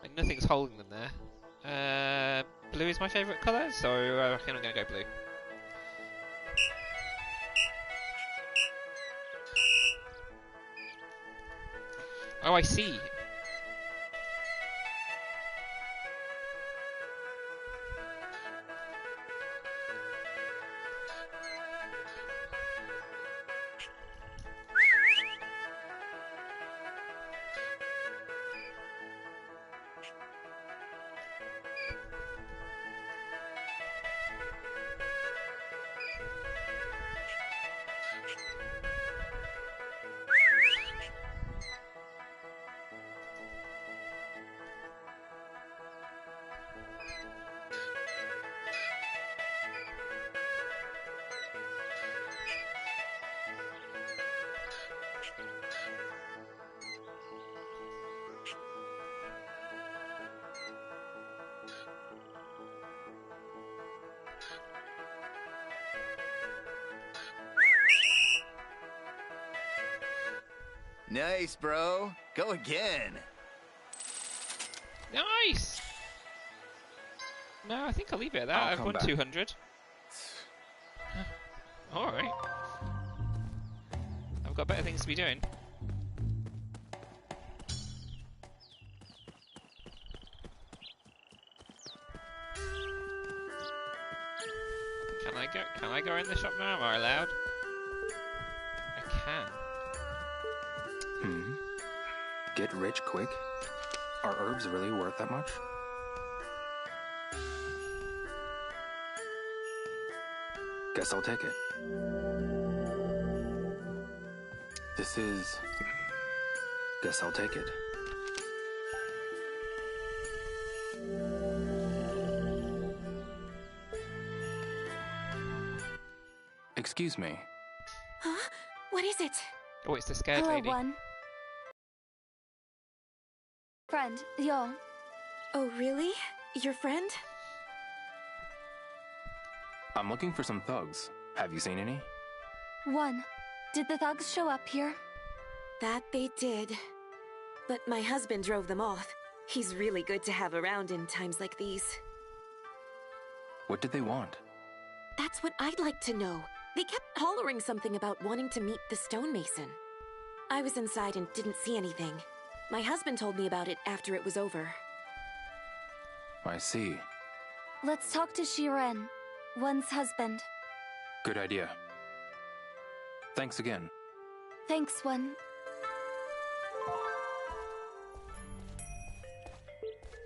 Like nothing's holding them there. Blue is my favourite colour, so I reckon I'm going to go blue. Oh, I see. Nice, bro. Go again. Nice! No, I think I'll leave it at that. I've won 200. Alright. I've got better things to be doing. Can I go in the shop now? Am I allowed? I can. Get rich quick? Are herbs really worth that much? Guess I'll take it. This is... Guess I'll take it. Excuse me. Huh? What is it? Oh, it's the scared Hello, lady. one. Friend, Yo. Oh, really? Your friend? I'm looking for some thugs. Have you seen any? One. Did the thugs show up here? That they did. But my husband drove them off. He's really good to have around in times like these. What did they want? That's what I'd like to know. They kept hollering something about wanting to meet the stonemason. I was inside and didn't see anything. My husband told me about it after it was over. I see. Let's talk to Shiren, One's husband. Good idea. Thanks again. Thanks, One.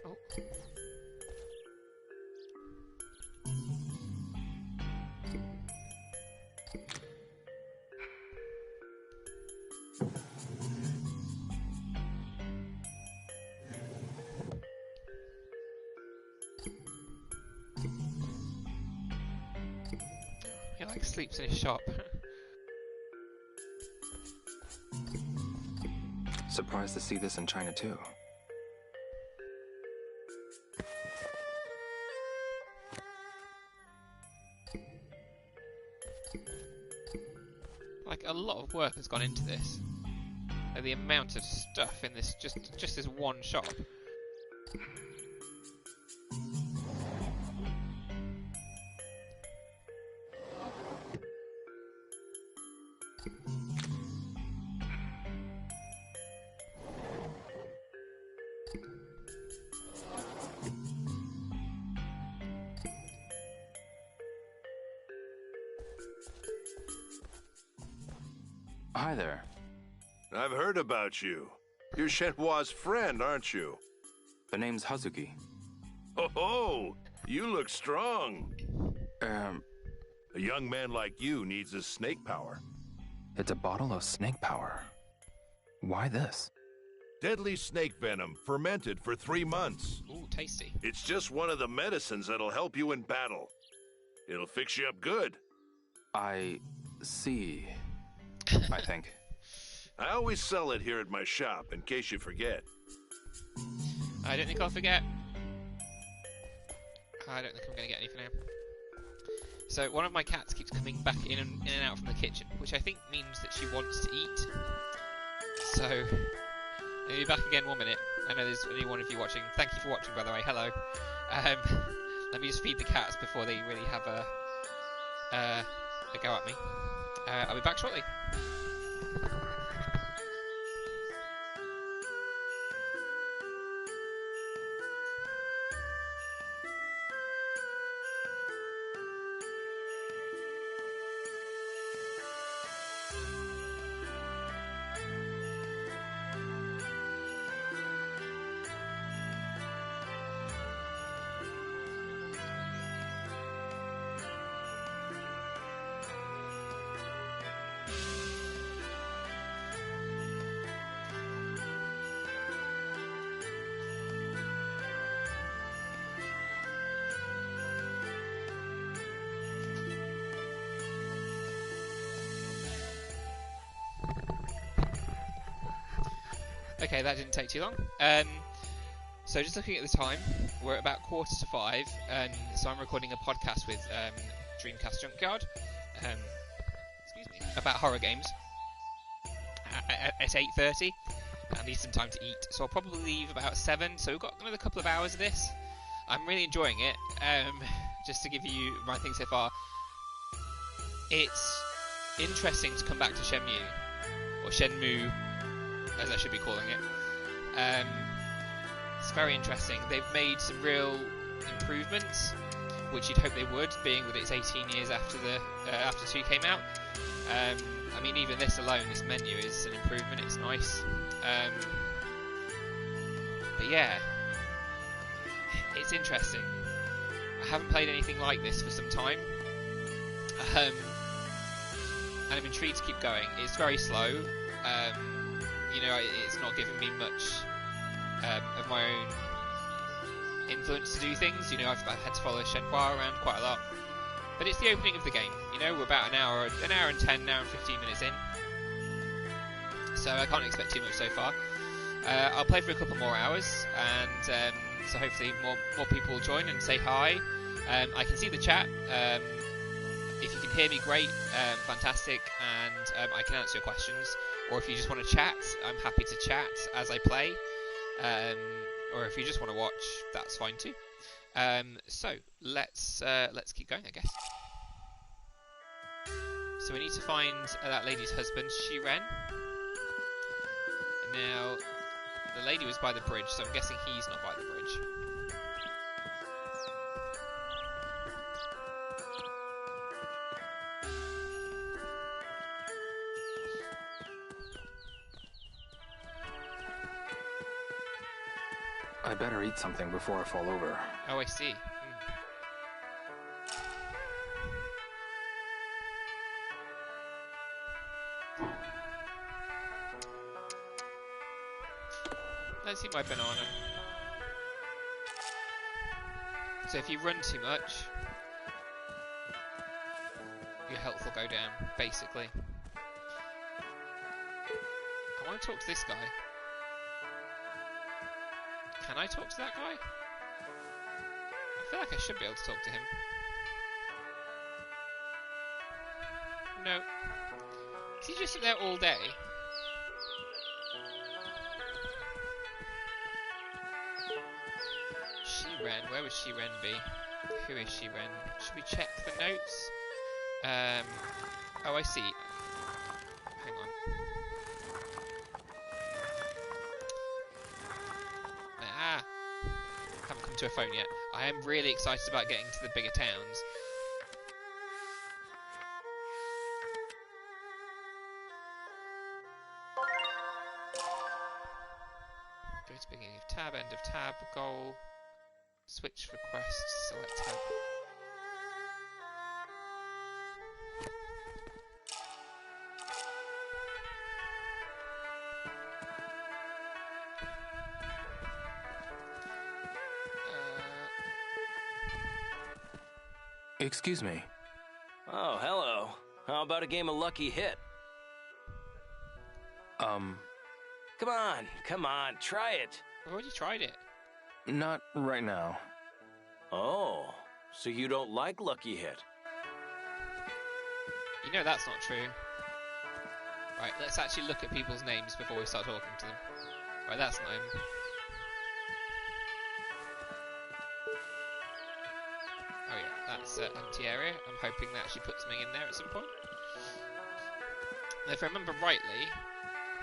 Oh. He like sleeps in his shop. Surprised to see this in China too. Like a lot of work has gone into this. Like the amount of stuff in this just this one shop. Hi there. I've heard about you. You're Shenhua's friend, aren't you? The name's Hazuki. Oh ho! You look strong. A young man like you needs his snake power. It's a bottle of snake power. Why this? Deadly snake venom, fermented for 3 months. Ooh, tasty. It's just one of the medicines that'll help you in battle. It'll fix you up good. I see, I think. I always sell it here at my shop, in case you forget. I don't think I'll forget. I don't think I'm going to get any for now. So, one of my cats keeps coming back in and out from the kitchen, which I think means that she wants to eat. So, I'll be back again 1 minute. I know there's only one of you watching. Thank you for watching, by the way. Hello. Let me just feed the cats before they really have a go at me. I'll be back shortly. Okay, that didn't take too long. So just looking at the time, we're at about 4:45, so I'm recording a podcast with Dreamcast Junkyard, excuse me, about horror games at 8:30. I need some time to eat, so I'll probably leave about 7, so we've got another couple of hours of this. I'm really enjoying it. Just to give you my thing so far, it's interesting to come back to Shenmue, or Shenmue, as I should be calling it. It's very interesting. They've made some real improvements, which you'd hope they would, being that it's 18 years after after 2 came out. I mean, even this alone, this menu is an improvement. It's nice. But yeah, it's interesting. I haven't played anything like this for some time, and I'm intrigued to keep going. It's very slow. You know, it's not giving me much of my own influence to do things. You know, I've had to follow Shenhua around quite a lot. But it's the opening of the game. You know, we're about an hour and 10, an hour and 15 minutes in. So I can't expect too much so far. I'll play for a couple more hours, and so hopefully more people will join and say hi. I can see the chat. If you can hear me, great, fantastic, and I can answer your questions. Or if you just want to chat, I'm happy to chat as I play. Or if you just want to watch, that's fine too. So let's keep going, I guess. So we need to find that lady's husband, Shiren. Now, the lady was by the bridge, so I'm guessing he's not by the bridge. I better eat something before I fall over. Oh, I see. Let's eat my banana. So if you run too much, your health will go down, basically. I want to talk to this guy. Can I talk to that guy? I feel like I should be able to talk to him. No. Is he just sit there all day? Shiren, where would Shiren be? Who is Shiren? Should we check the notes? Oh, I see. Hang on. Haven't come to a phone yet. I am really excited about getting to the bigger towns. Go to beginning of tab, end of tab, goal, switch request, select tab. Excuse me. Oh, hello. How about a game of Lucky Hit? Come on, try it. I've already tried it. Not right now. Oh, so you don't like Lucky Hit? You know that's not true. Right, let's actually look at people's names before we start talking to them. Right, that's not him. Oh yeah, that's an empty area. I'm hoping that actually puts something in there at some point. If I remember rightly,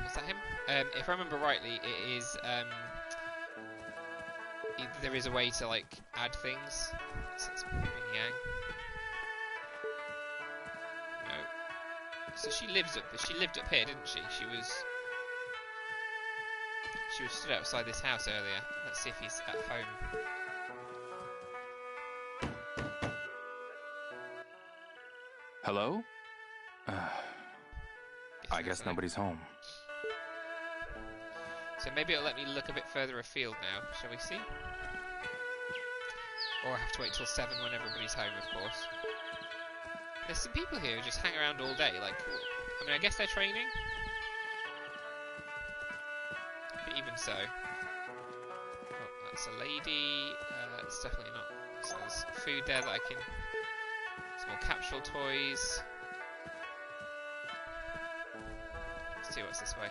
is that him? If I remember rightly, it is there is a way to like add things. So it's Yang. No. So she lived up here, didn't she? She was stood outside this house earlier. Let's see if he's at home. Hello? I guess nobody's home. So maybe it'll let me look a bit further afield now, shall we see? Or I have to wait till 7 when everybody's home, of course. There's some people here who just hang around all day, like, I mean, I guess they're training? But even so. Oh, that's a lady, it's definitely not. So there's food there that I can... Some more capsule toys. Let's see what's this way.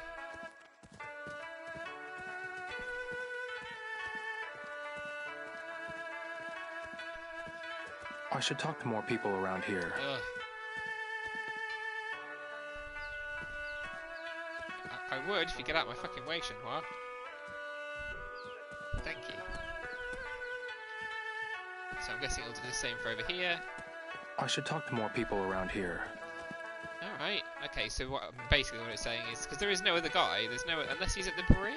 I should talk to more people around here. Ugh. I would if you get out of my fucking way, Shenhua. Thank you. So I'm guessing it'll do the same for over here. I should talk to more people around here. Alright, okay, so basically what it's saying is, because there is no other guy, there's no, unless he's at the bridge?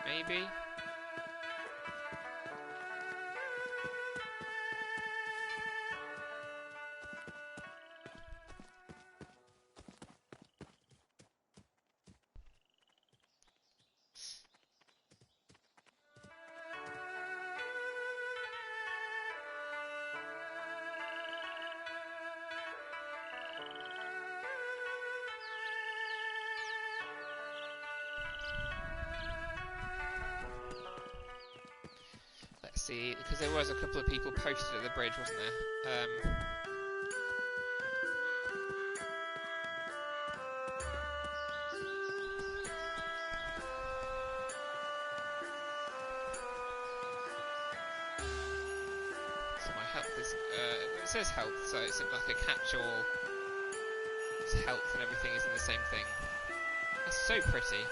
Maybe? See, because there was a couple of people posted at the bridge, wasn't there? So my health is, it says health, so it's like a catch-all. It's health and everything is in the same thing. That's so pretty.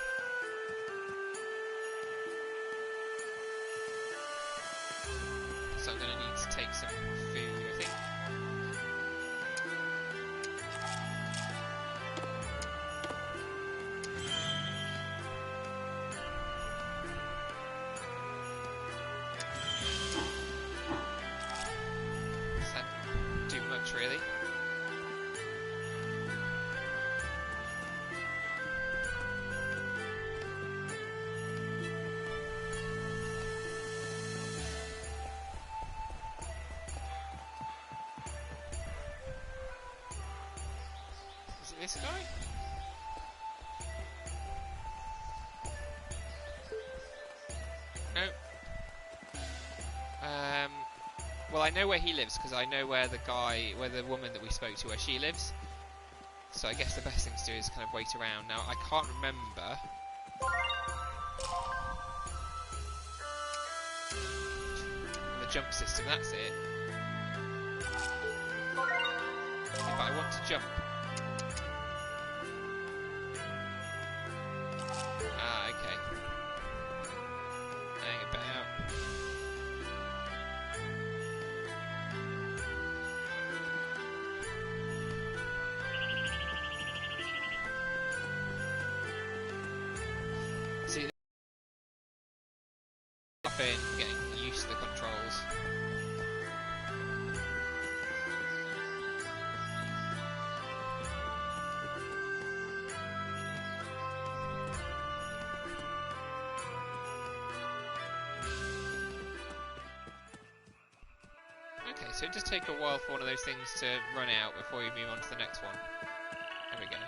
So I'm going to need to take some food, I think. Does that do much, really? This guy? No. Well, I know where he lives because I know where the woman that we spoke to, where she lives. So I guess the best thing to do is kind of wait around. Now I can't remember. The jump system. That's it. But I want to jump. Ah, okay. Hang about. See, up in getting used to the controls. so it does take a while for one of those things to run out before you move on to the next one. There we go.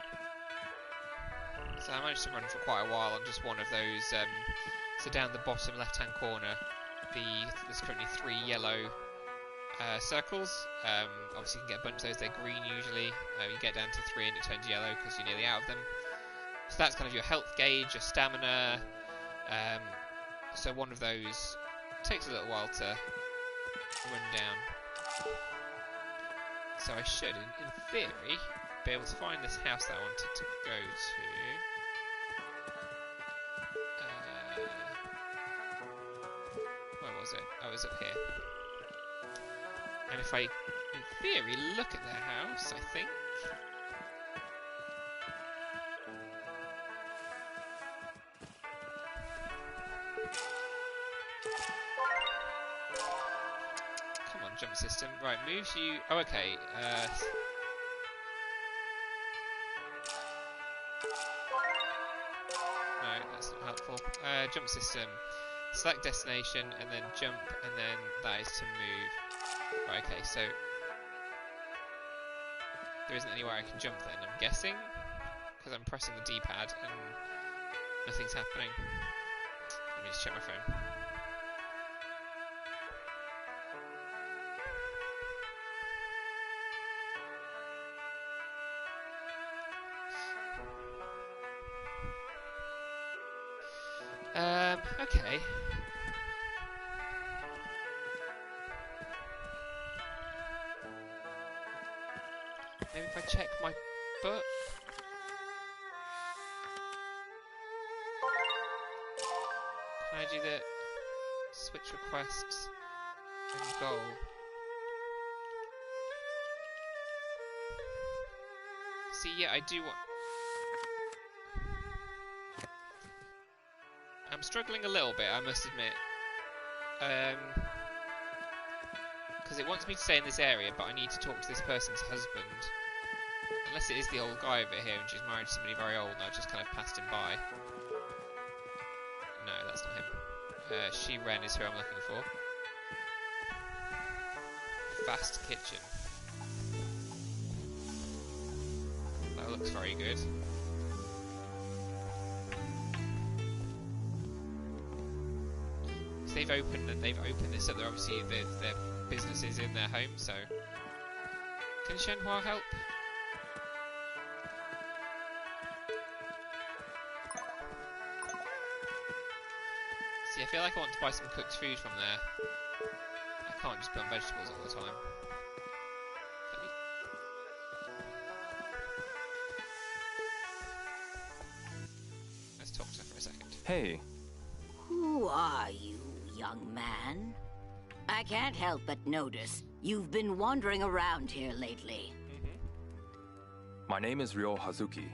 So I managed to run for quite a while on just one of those. So down the bottom left-hand corner, there's currently 3 yellow circles. Obviously you can get a bunch of those, they're green usually. You get down to 3 and it turns yellow because you're nearly out of them. So that's kind of your health gauge, your stamina. So one of those takes a little while to run down. So I should, in theory, be able to find this house that I wanted to go to. Where was it? Oh, it was up here. And if I, in theory, look at their house, I think... Come on, jump system. Right, moves you... Oh, okay. No, that's not helpful. Jump system. Select destination, and then jump, and then that is to move. Right, okay, so... There isn't anywhere I can jump then, I'm guessing? Because I'm pressing the D-pad, and nothing's happening. Let me just check my phone. Okay. Maybe if I check my book. Can I do the switch requests and goal? See, yeah, I do want... I'm struggling a little bit, I must admit. Because it wants me to stay in this area, but I need to talk to this person's husband. Unless it is the old guy over here and she's married to somebody very old and I just kind of passed him by. No, that's not him. She-Ren is who I'm looking for. Fast kitchen. That looks very good. So they've opened this up. They're obviously their business is in their home. So can Shenhua help? See, I feel like I want to buy some cooked food from there. I can't just put on vegetables all the time. Let's talk to her for a second. Hey. Who are you, young man? I can't help but notice you've been wandering around here lately. My name is Ryo Hazuki.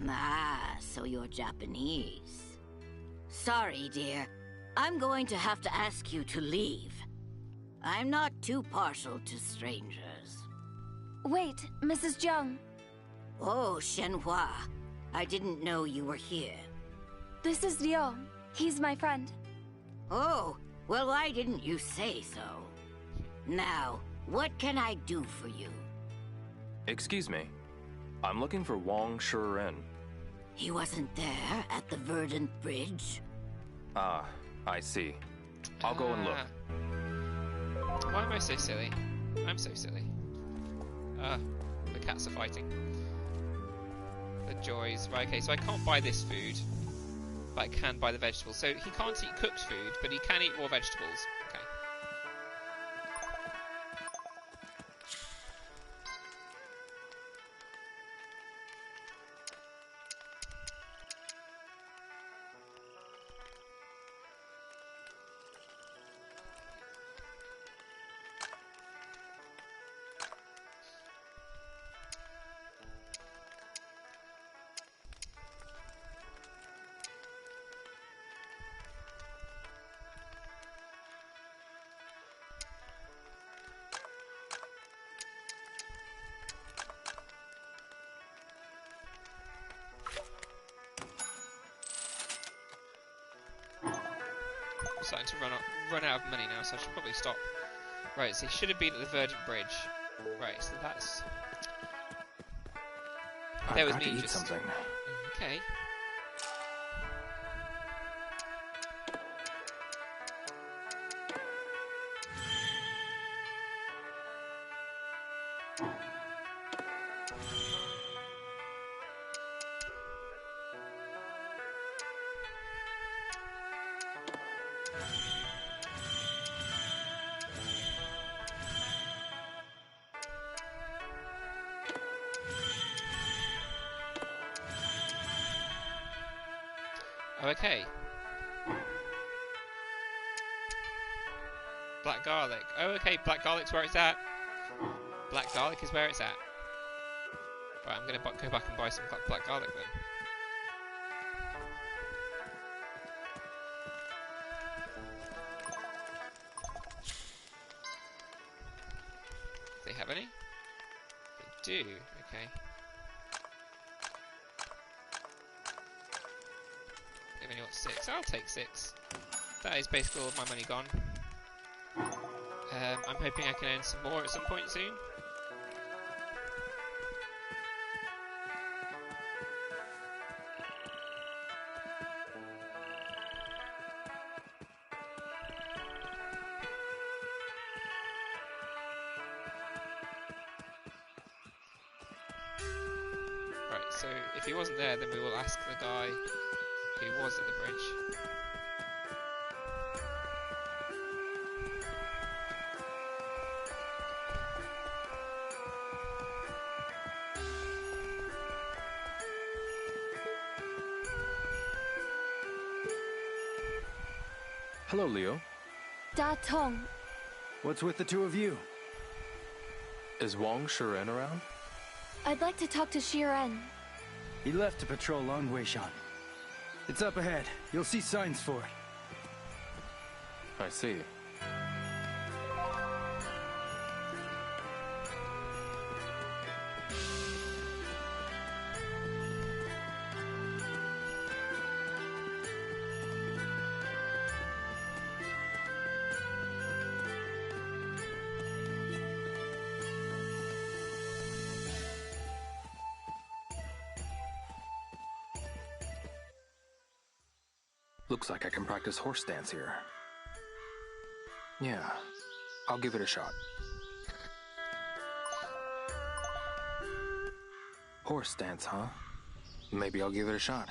Ah, so you're Japanese. Sorry, dear. I'm going to have to ask you to leave. I'm not too partial to strangers. Wait, Mrs. Jung. Oh, Shenhua. I didn't know you were here. This is Ryo. He's my friend. Oh, well, why didn't you say so? Now, what can I do for you? Excuse me. I'm looking for Wong Shi-Ren. He wasn't there at the Verdant Bridge? Ah, I see. I'll go and look. Why am I so silly? I'm so silly. The cats are fighting. The joys. Right, okay, so I can't buy this food, but I can buy the vegetables. So he can't eat cooked food, but he can eat raw vegetables. Okay. Starting to run out of money now, so I should probably stop Right, so he should have been at the Verdant Bridge. Right, so that's... There was I've got me to eat just... something. Okay. Okay. Black garlic. Oh, okay, black garlic's where it's at. Black garlic is where it's at. Right, I'm gonna go back and buy some black garlic then. Do they have any? They do, okay. They've only got 6. I'll take 6. That is basically all of my money gone. I'm hoping I can earn some more at some point soon. Right, so if he wasn't there, then we will ask the guy who was at the bridge. Hello, Leo. Da Tong. What's with the two of you? Is Wang Shiren around? I'd like to talk to Shiren. He left to patrol Longweishan. It's up ahead. You'll see signs for it. I see. Looks like I can practice horse dance here. Yeah, I'll give it a shot. Horse dance, huh? Maybe I'll give it a shot.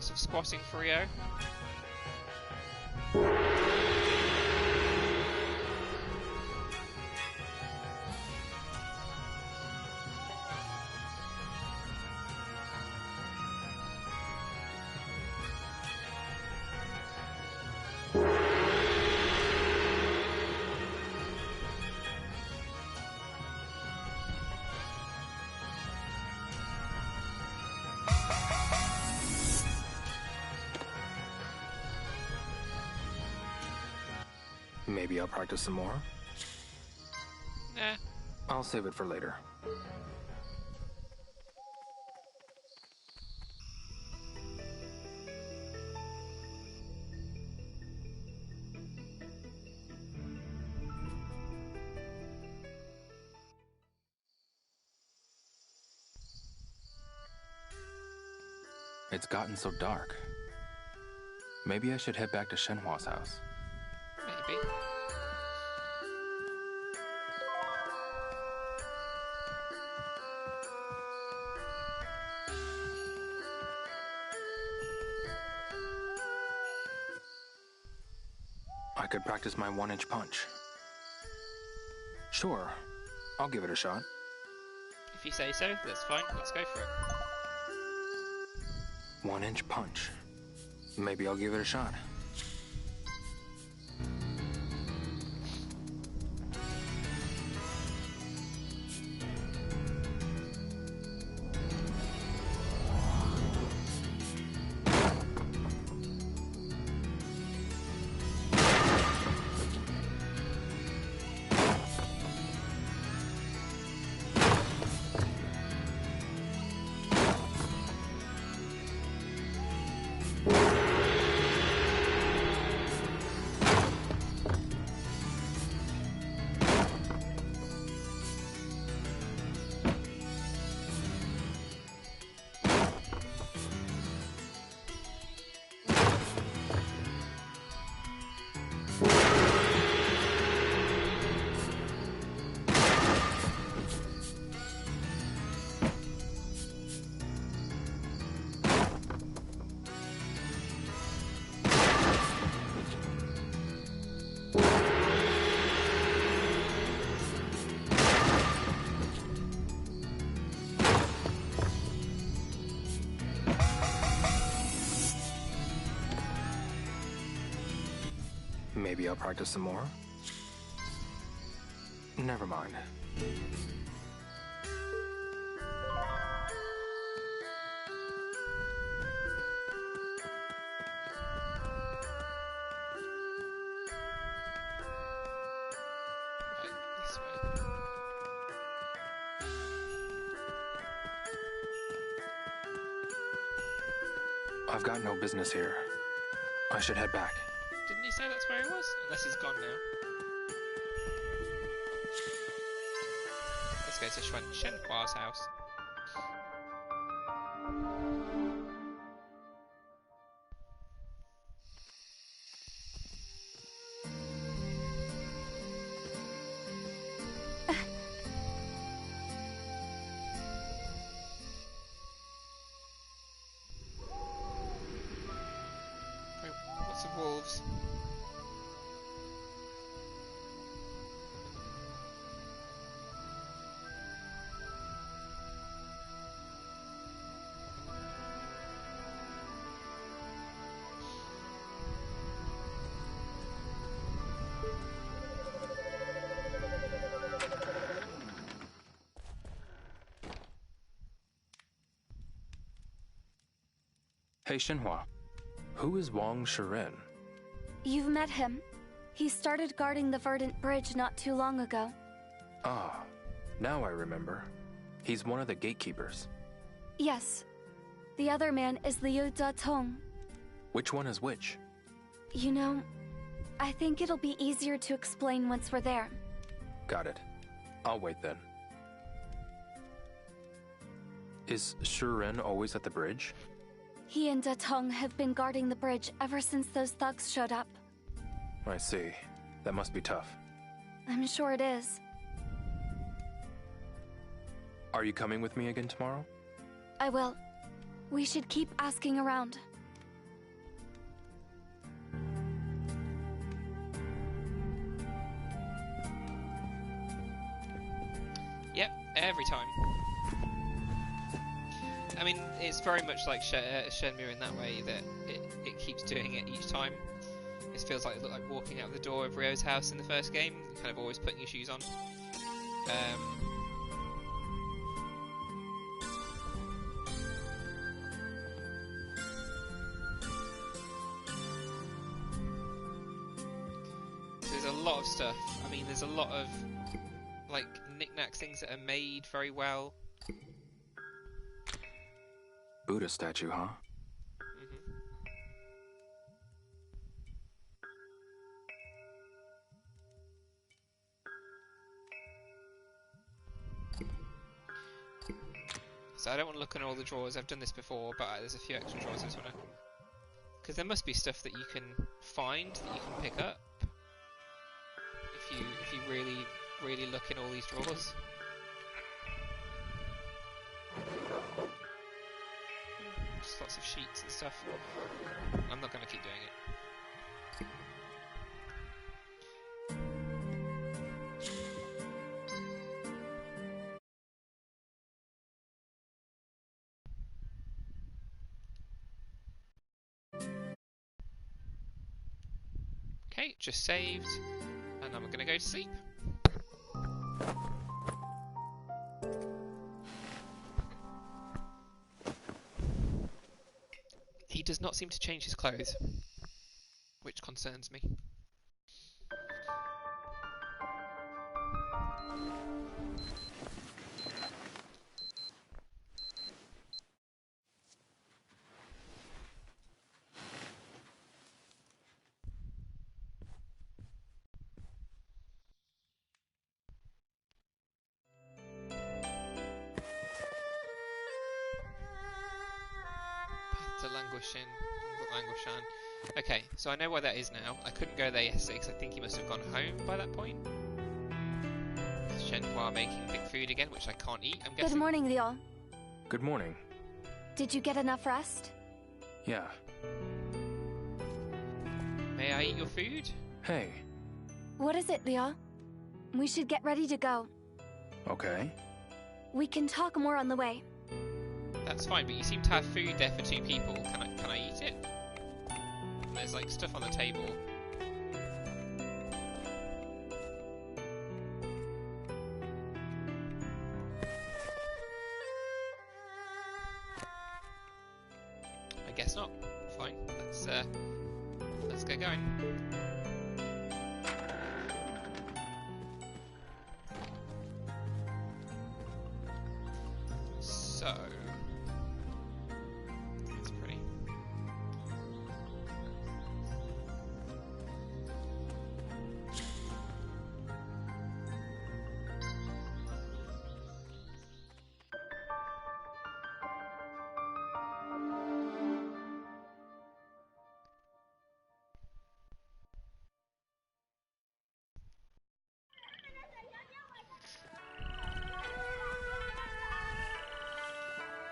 Lots of squatting for Rio. Maybe I'll practice some more. Nah. I'll save it for later. It's gotten so dark. Maybe I should head back to Shenhua's house. Maybe. I could practice my 1-inch punch. Sure. I'll give it a shot. If you say so, that's fine. Let's go for it. 1-inch punch. Maybe I'll give it a shot. Maybe I'll practice some more? Never mind. This way. I've got no business here. I should head back. Didn't he say that's where he was? Unless he's gone now. Let's go to Shenhua's house. Lots of wolves. Hey Shenhua, who is Wang Shiren? You've met him. He started guarding the Verdant Bridge not too long ago. Ah, now I remember. He's one of the gatekeepers. Yes. The other man is Liu Datong. Which one is which? You know, I think it'll be easier to explain once we're there. Got it. I'll wait then. Is Shiren always at the bridge? He and Datong have been guarding the bridge ever since those thugs showed up. I see. That must be tough. I'm sure it is. Are you coming with me again tomorrow? I will. We should keep asking around. Yep, every time. I mean, it's very much like Shenmue in that way, that it keeps doing it each time. It feels like walking out the door of Ryo's house in the first game, kind of always putting your shoes on. So there's a lot of stuff. I mean, there's a lot of like knick-knack things that are made very well. Buddha statue, huh? So I don't want to look in all the drawers. I've done this before, but there's a few extra drawers I just want to... Because there must be stuff that you can find, that you can pick up. If you really look in all these drawers. Just lots of sheets and stuff. I'm not going to keep doing it. Okay, just saved, and I'm gonna go to sleep. He does not seem to change his clothes, which concerns me. To Languishan. Okay, so I know where that is now. I couldn't go there yesterday because I think he must have gone home by that point. Shenhua making big food again, which I can't eat, I'm guessing. Good morning, Leon. Good morning. Did you get enough rest? Yeah. May I eat your food? Hey. What is it, Leon? We should get ready to go. Okay. We can talk more on the way. That's fine, but you seem to have food there for 2 people. Can I eat it? There's like stuff on the table. I guess not. Fine. Let's get going. So that's pretty.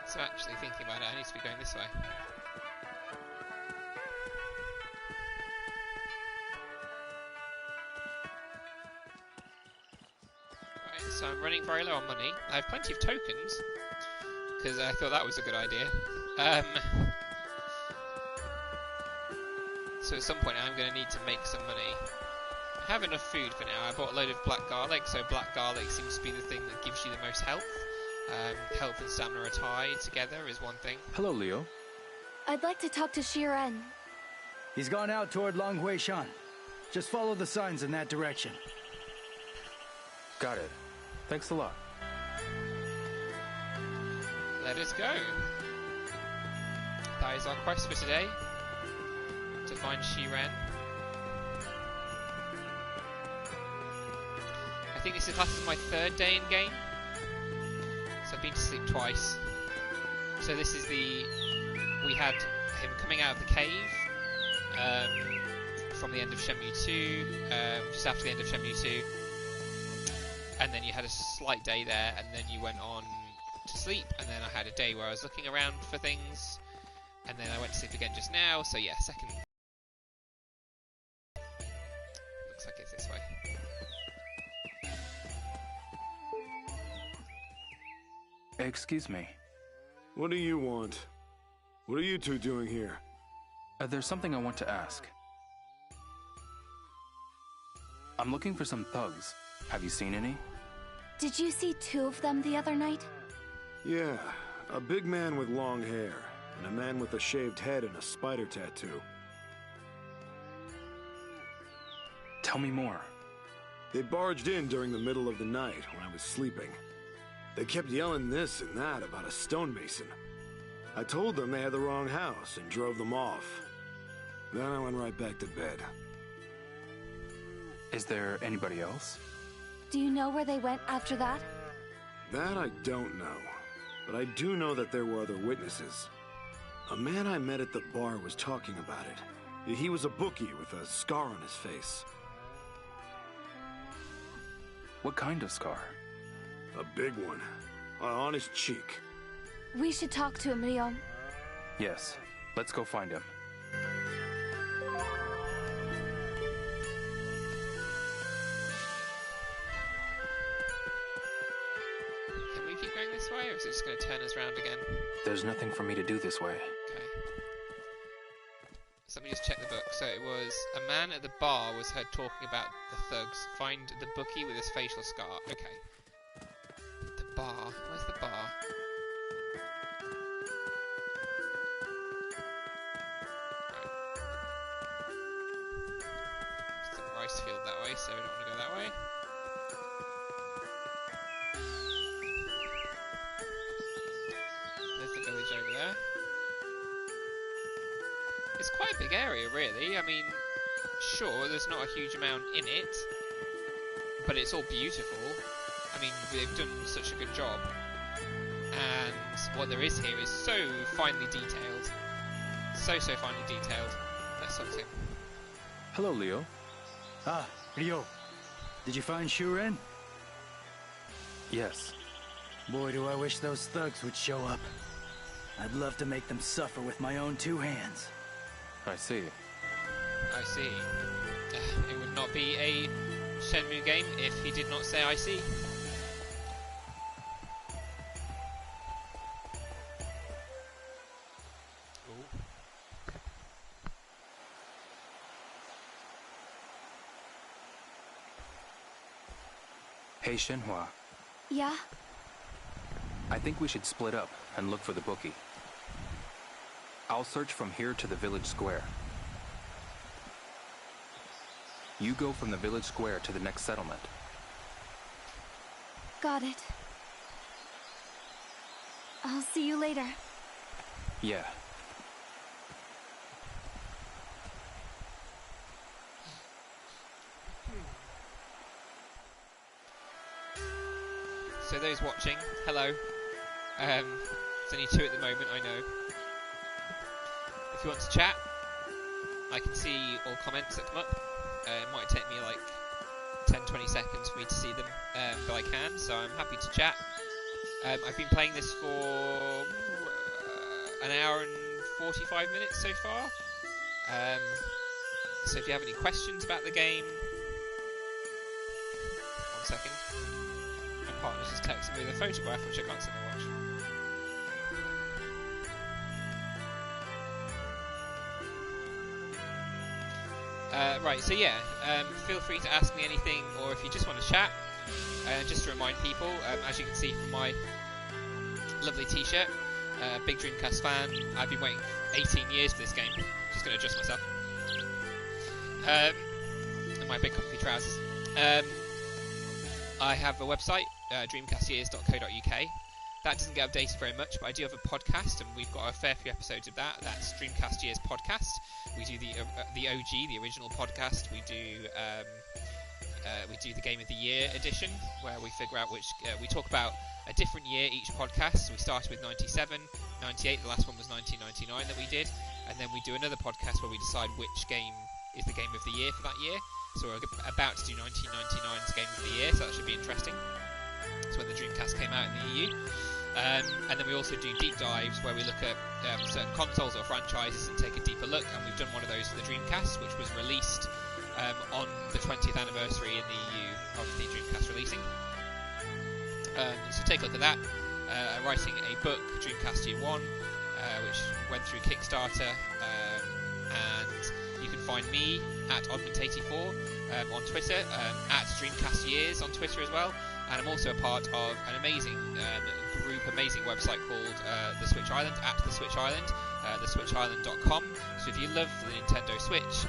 So actually thinking about it, I need to be going this way. Right, so I'm running very low on money. I have plenty of tokens, because I thought that was a good idea. So at some point I'm going to need to make some money. I have enough food for now. I bought a load of black garlic, so black garlic seems to be the thing that gives you the most health. Health and stamina are tied together is one thing. Hello, Leo. I'd like to talk to Shiren. He's gone out toward Langhuishan. Just follow the signs in that direction. Got it. Thanks a lot. Let us go. That is our quest for today. To find Shiren. I think this is classed as my 3rd day in game. So I've been to sleep twice. So this is we had him coming out of the cave from the end of Shenmue 2, just after the end of Shenmue 2. And then you had a slight day there, and then you went on to sleep, and then I had a day where I was looking around for things, and then I went to sleep again just now, so yeah, second. Looks like it's this way. Excuse me. What do you want? What are you two doing here? There's something I want to ask. I'm looking for some thugs. Have you seen any? Did you see 2 of them the other night? Yeah, a big man with long hair, and a man with a shaved head and a spider tattoo. Tell me more. They barged in during the middle of the night when I was sleeping. They kept yelling this and that about a stonemason. I told them they had the wrong house and drove them off. Then I went right back to bed. Is there anybody else? Do you know where they went after that? That I don't know, but I do know that there were other witnesses. A man I met at the bar was talking about it. He was a bookie with a scar on his face. What kind of scar? A big one. On his cheek. We should talk to him, Leon. Yes. Let's go find him. Can we keep going this way, or is it just going to turn us around again? There's nothing for me to do this way. Okay. So I'm me just check the book. So it was a man at the bar was heard talking about the thugs. Find the bookie with his facial scar. Okay. The bar. Where's the bar? It's the rice field that way, so we don't want to go that way. There's the village over there. It's quite a big area, really. I mean, sure, there's not a huge amount in it, but it's all beautiful. I mean, they've done such a good job. And what there is here is so finely detailed. So finely detailed. Let's talk to him. Hello, Leo. Ah, Ryo. Did you find Shuren? Yes. Boy, do I wish those thugs would show up. I'd love to make them suffer with my own two hands. I see. I see. It would not be a Shenmue game if he did not say I see. Hey, Shenhua. Yeah? I think we should split up and look for the bookie. I'll search from here to the village square. You go from the village square to the next settlement. Got it. I'll see you later. Yeah. So those watching, hello. There's only 2 at the moment, I know. If you want to chat, I can see all comments that come up. It might take me like 10-20 seconds for me to see them, but I can, so I'm happy to chat. I've been playing this for an hour and 45 minutes so far. So if you have any questions about the game... One second. My partner's just texting me with a photograph which I can't sit and watch. Right, so yeah, feel free to ask me anything, or if you just want to chat. Just to remind people, as you can see from my lovely t-shirt, big Dreamcast fan. I've been waiting 18 years for this game. Just going to adjust myself. And my big comfy trousers. I have a website, dreamcastyears.co.uk. That doesn't get updated very much, but I do have a podcast, and we've got a fair few episodes of that. That's Dreamcast Years Podcast. We do the OG, the original podcast. We do the Game of the Year edition, where we figure out which we talk about a different year each podcast. So we started with 97, 98. The last one was 1999 that we did, and then we do another podcast where we decide which game is the game of the year for that year. So we're about to do 1999's Game of the Year, so that should be interesting. It's when the Dreamcast came out in the EU. And then we also do deep dives where we look at certain consoles or franchises and take a deeper look, and we've done one of those for the Dreamcast, which was released on the 20th anniversary in the EU of the Dreamcast releasing. So take a look at that. I'm writing a book, Dreamcast Year 1, which went through Kickstarter, and you can find me at Oddment84 on Twitter, at Dreamcast Years on Twitter as well. And I'm also a part of an amazing group, amazing website called The Switch Island, at The Switch Island, theswitchisland.com. So if you love the Nintendo Switch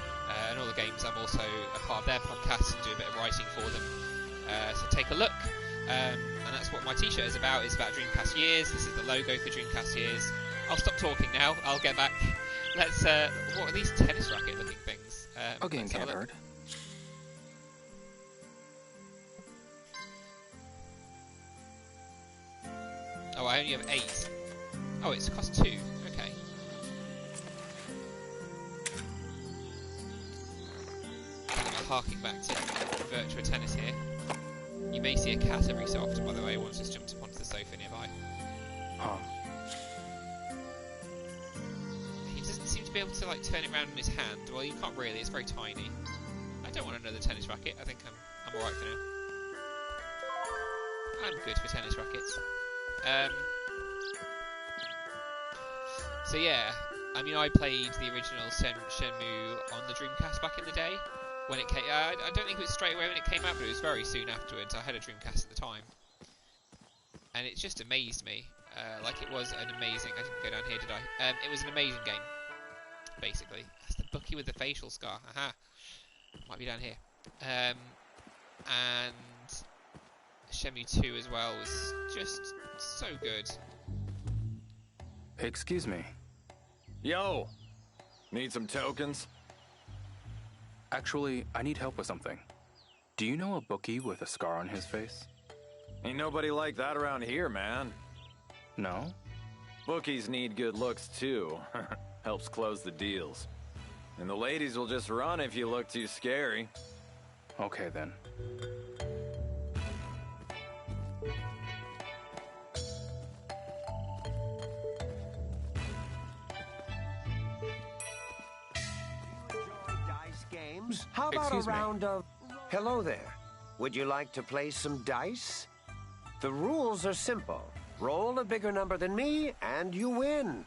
and all the games, I'm also a part of their podcast and do a bit of writing for them. So take a look. And that's what my t-shirt is about. It's about Dreamcast Years. This is the logo for Dreamcast Years. I'll stop talking now. I'll get back. Let's, what are these tennis racket looking things? Okay, can't hurt. Oh, I only have 8. Oh, it's cost 2. Okay. I'm harking back to Virtua Tennis here. You may see a cat every so often, by the way, once it's jumped up onto the sofa nearby. Huh. He doesn't seem to be able to, like, turn it around in his hand. Well, you can't really. It's very tiny. I don't want another tennis racket. I think I'm alright for now. I'm good for tennis rackets. So yeah, I mean, I played the original Shenmue on the Dreamcast back in the day when it came. I don't think it was straight away when it came out, but it was very soon afterwards. I had a Dreamcast at the time, and it just amazed me. Like, it was an amazing. I didn't go down here, did I? It was an amazing game. Basically, that's the bookie with the facial scar. Aha, might be down here. And Shenmue 2 as well was just so good. Excuse me. Yo! Need some tokens? Actually, I need help with something. Do you know a bookie with a scar on his face? Ain't nobody like that around here, man. No? Bookies need good looks, too. Helps close the deals. And the ladies will just run if you look too scary. Okay, then. Games? How about Excuse a me. round of... Hello there. Would you like to play some dice? The rules are simple. Roll a bigger number than me, and you win.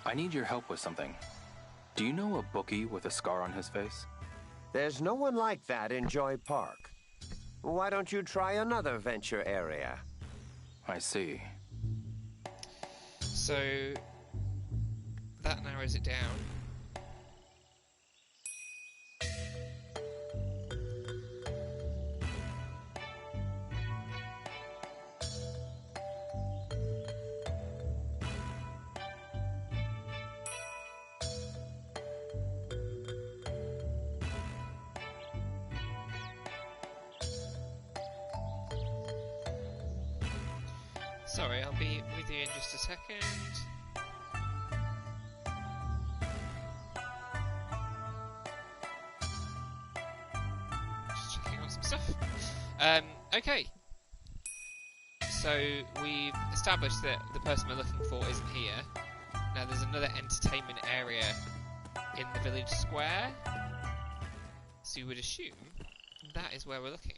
I need your help with something. Do you know a bookie with a scar on his face? There's no one like that in Joy Park. Why don't you try another venture area? I see. So that narrows it down. Sorry, I'll be with you in just a second. Just checking on some stuff. Okay. So we've established that the person we're looking for isn't here. Now there's another entertainment area in the village square. So you would assume that is where we're looking.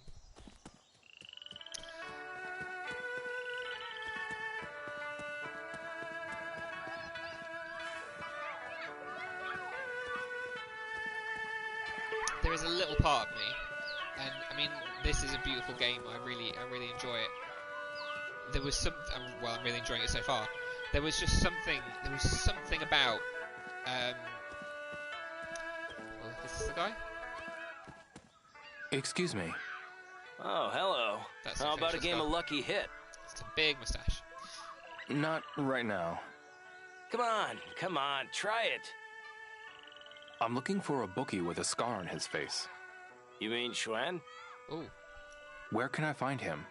There is a little part of me, and I mean, this is a beautiful game. I really enjoy it. There was some, well, I'm really enjoying it so far. There was something about, well, is this the guy? Excuse me. Oh, hello. That's How about a game of Lucky Hit? It's a big moustache. Not right now. Come on, try it. I'm looking for a bookie with a scar on his face. You mean Xuan? Ooh. Where can I find him?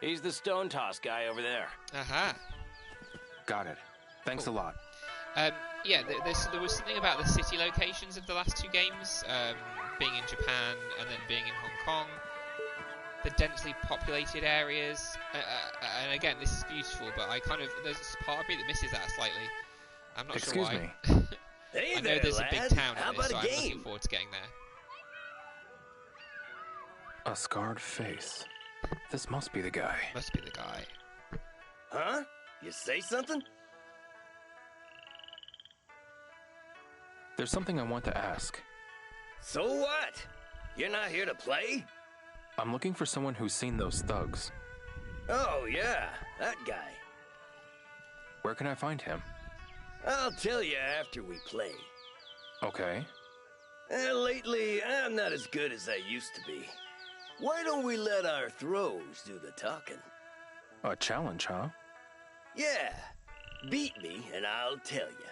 He's the stone toss guy over there. Aha. Got it. Thanks a lot. Yeah, there was something about the city locations of the last two games, being in Japan and then being in Hong Kong. The densely populated areas, and again, this is beautiful, but there's part of me that misses that slightly. I'm not sure why. Excuse me. Hey I know there, there's lad. a big town How in this, about so a I'm looking game? forward to getting there. A scarred face. This must be the guy. Must be the guy. Huh? You say something? There's something I want to ask. So what? You're not here to play? I'm looking for someone who's seen those thugs. Oh, yeah, that guy. Where can I find him? I'll tell you after we play. Okay. Lately, I'm not as good as I used to be. Why don't we let our throws do the talking? A challenge, huh? Yeah. Beat me, and I'll tell you.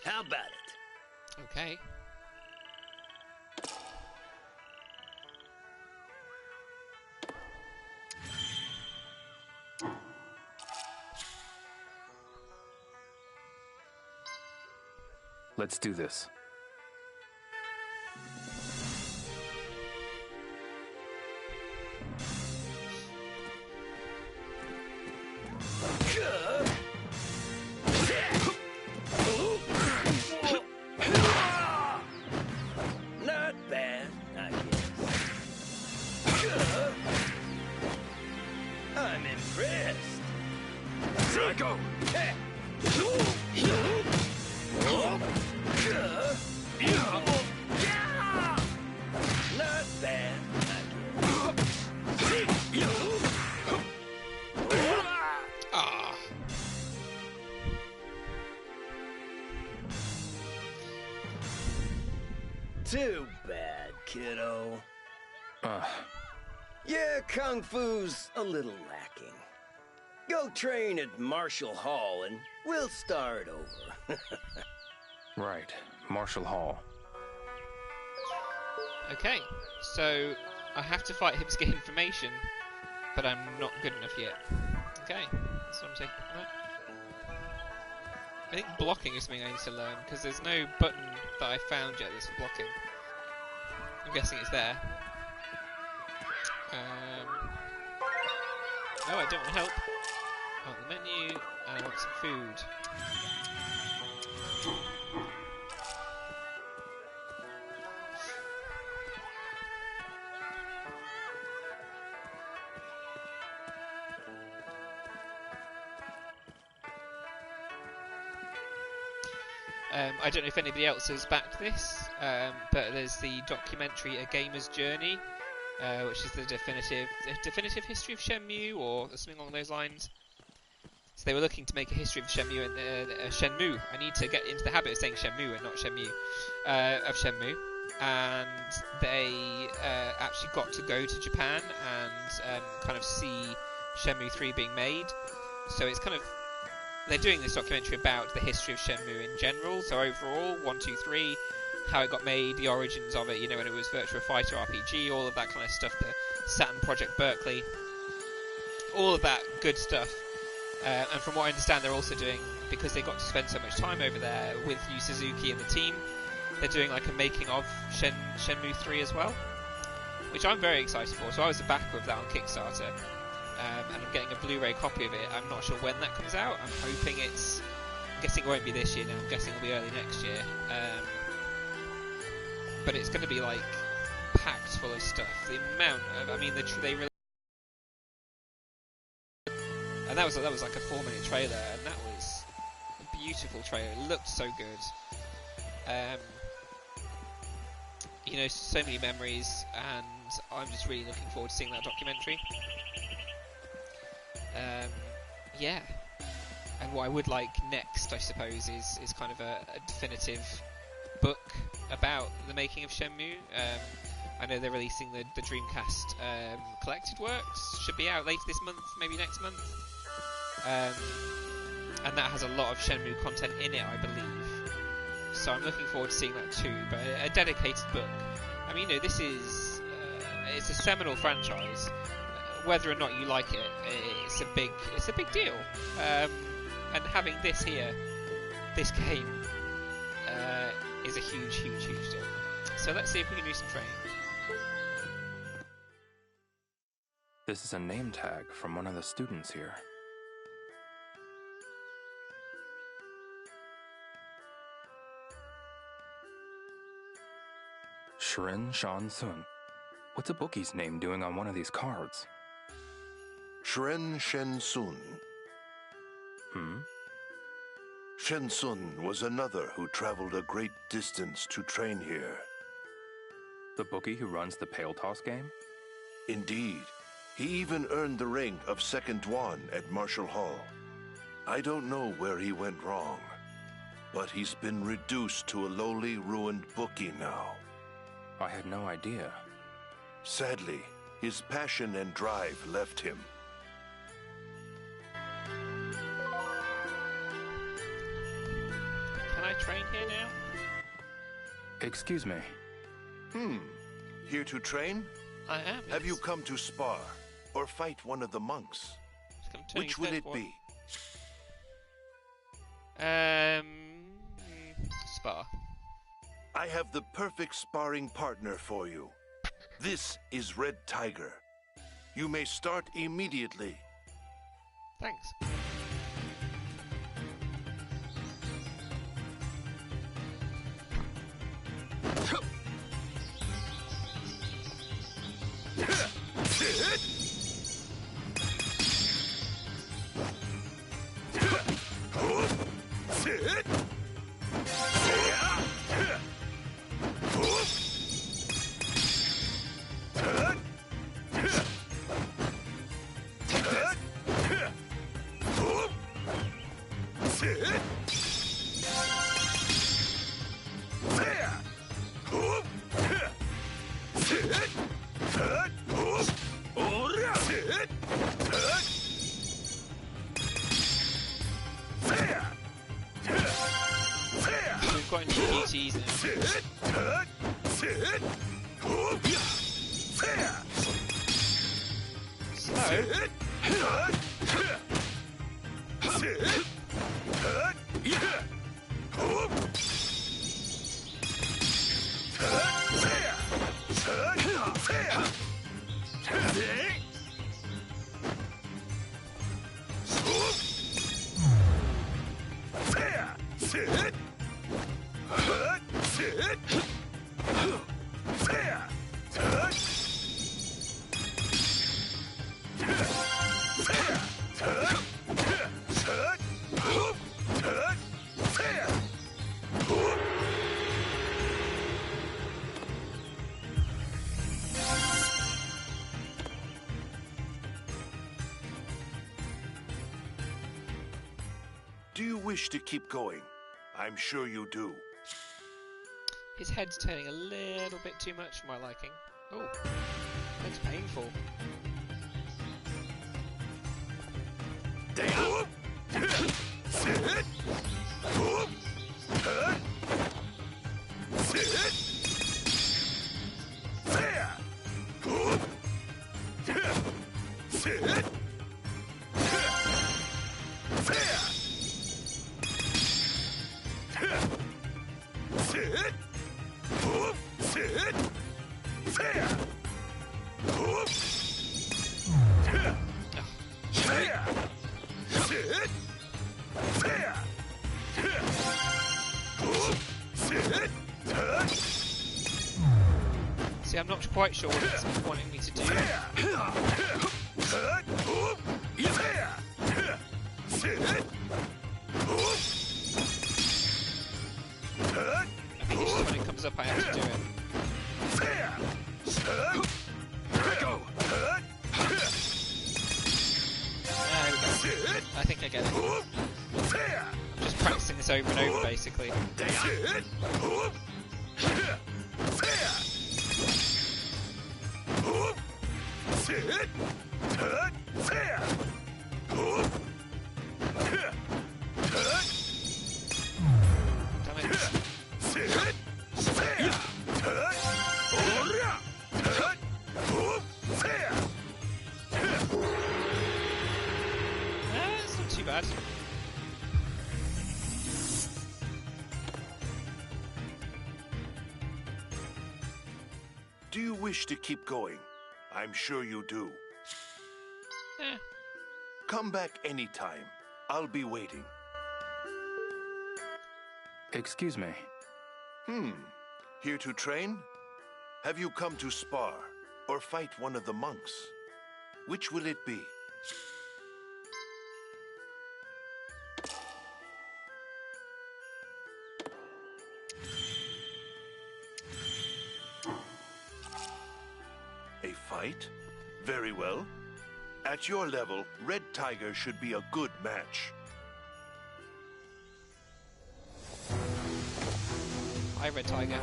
How about it? Okay. Let's do this. Not bad, I guess. I'm impressed. Go! Not bad. Ah. Too bad, kiddo. Yeah, Kung Fu's a little lacking. Go train at Marshall Hall and we'll start over. Right, Marshall Hall. Okay, so I have to fight him to get information, but I'm not good enough yet. Okay, that's what I'm taking from that. I think blocking is something I need to learn, because there's no button that I found yet that's for blocking. I'm guessing it's there. No, I don't want help. I want the menu, and I want some food. I don't know if anybody else has backed this, but there's the documentary A Gamer's Journey, which is the definitive history of Shenmue, or something along those lines. So they were looking to make a history of Shenmue and Shenmue. I need to get into the habit of saying Shenmue and not Shenmue, of Shenmue. And they actually got to go to Japan and kind of see Shenmue 3 being made. So it's kind of, they're doing this documentary about the history of Shenmue in general. So overall, 1, 2, 3, how it got made, the origins of it, you know, when it was Virtua Fighter RPG, all of that kind of stuff, the Saturn Project Berkeley, all of that good stuff. And from what I understand, they're also doing, because they got to spend so much time over there with Yu Suzuki and the team, they're doing like a making of Shenmue 3 as well, which I'm very excited for. So I was a backer of that on Kickstarter, and I'm getting a Blu-ray copy of it. I'm not sure when that comes out. I'm hoping I'm guessing it won't be this year now. I'm guessing it'll be early next year. But it's going to be like packed full of stuff. The amount of, I mean, they really, and that was like a 4-minute trailer, and that was a beautiful trailer. It looked so good. You know, so many memories, and I'm just really looking forward to seeing that documentary. Yeah. And what I would like next, I suppose, is kind of a definitive book about the making of Shenmue. I know they're releasing the Dreamcast collected works. Should be out later this month, maybe next month. And that has a lot of Shenmue content in it, I believe. So I'm looking forward to seeing that too. But a dedicated book. I mean, you know, this is it's a seminal franchise. Whether or not you like it, it's a big deal. And having this here, this game, is a huge deal. So let's see if we can do some training. This is a name tag from one of the students here. Shrin Shan Sun. What's a bookie's name doing on one of these cards? Shren Shen Sun. Shen Sun was another who traveled a great distance to train here. The bookie who runs the Pale Toss game? Indeed. He even earned the rank of Second Dwan at Marshall Hall. I don't know where he went wrong, but he's been reduced to a lowly, ruined bookie now. I had no idea. Sadly, his passion and drive left him. Can I train here now? Excuse me. Here to train? I am. Have you come to spar or fight one of the monks? Which will it be? Spar. I have the perfect sparring partner for you. This is Red Tiger. You may start immediately. Thanks. teasing him. Do you wish to keep going? I'm sure you do. His head's turning a little bit too much for my liking. Oh, that's painful. See, I'm not quite sure what it's wanting me to do. I think it's just when it comes up I have to do it. There we go. I think I get it. I'm just practicing this over and over, basically. It's not too bad. Do you wish to keep going? I'm sure you do. Come back anytime. I'll be waiting. Excuse me. Here to train? Have you come to spar or fight one of the monks? Which will it be? A fight? Very well. At your level, Red Tiger should be a good match. Hi, Red Tiger.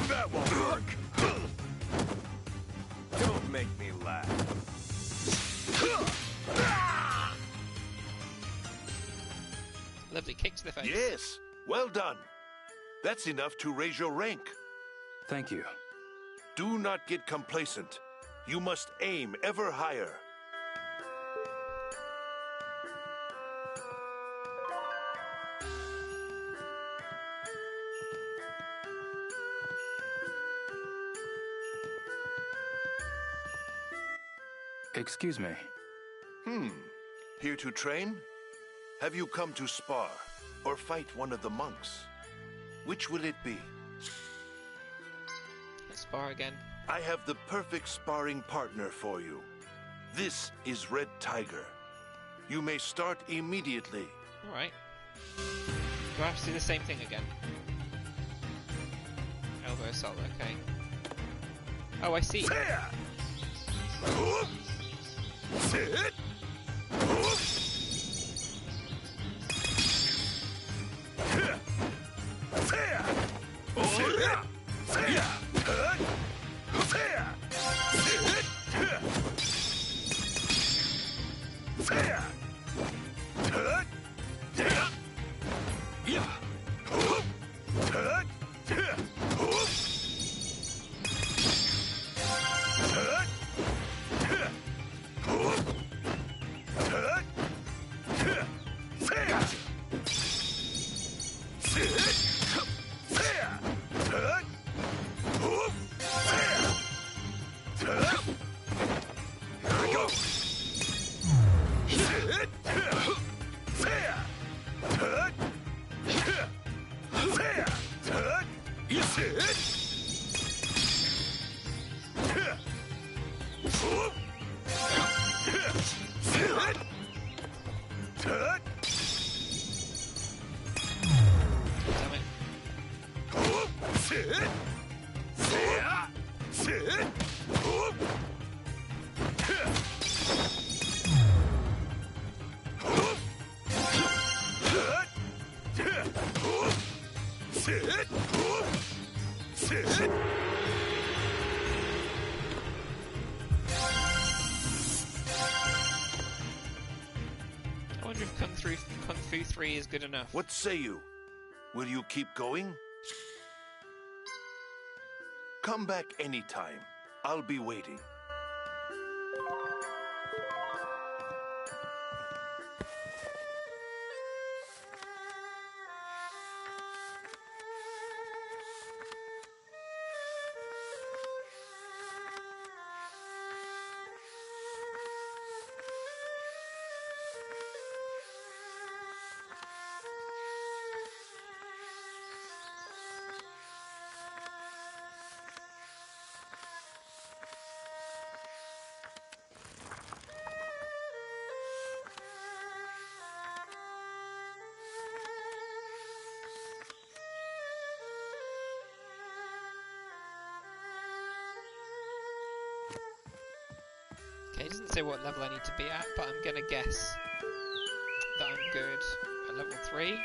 That won't work. Don't make me laugh. Lovely kick to the face. Yes, well done. That's enough to raise your rank. Thank you. Do not get complacent. You must aim ever higher. Excuse me. Here to train? Have you come to spar or fight one of the monks? Which will it be? Let's spar again. I have the perfect sparring partner for you. This is Red Tiger. You may start immediately. Alright. Do I have to do the same thing again? Elbow assault, okay. Oh, I see. I wonder if Kung Fu 3 is good enough. What say you? Will you keep going? Come back anytime. I'll be waiting. Okay, it doesn't say what level I need to be at, but I'm gonna guess that I'm good at level 3.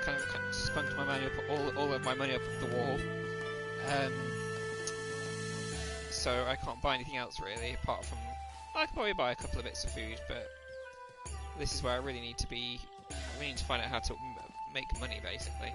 Kind of spunked my money up, all of my money up the wall. So I can't buy anything else really, apart from I could probably buy a couple of bits of food, but this is where I really need to be. I really need to find out how to make money, basically.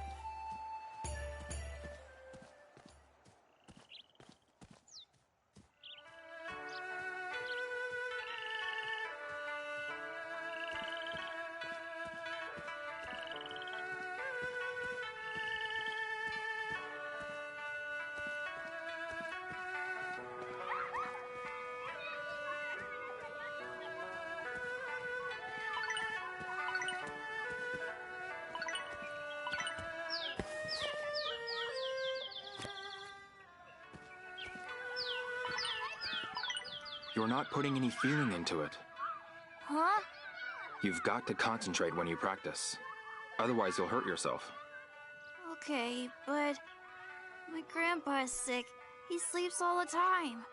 You're not putting any feeling into it. Huh? You've got to concentrate when you practice. Otherwise, you'll hurt yourself. Okay, but my grandpa is sick. He sleeps all the time.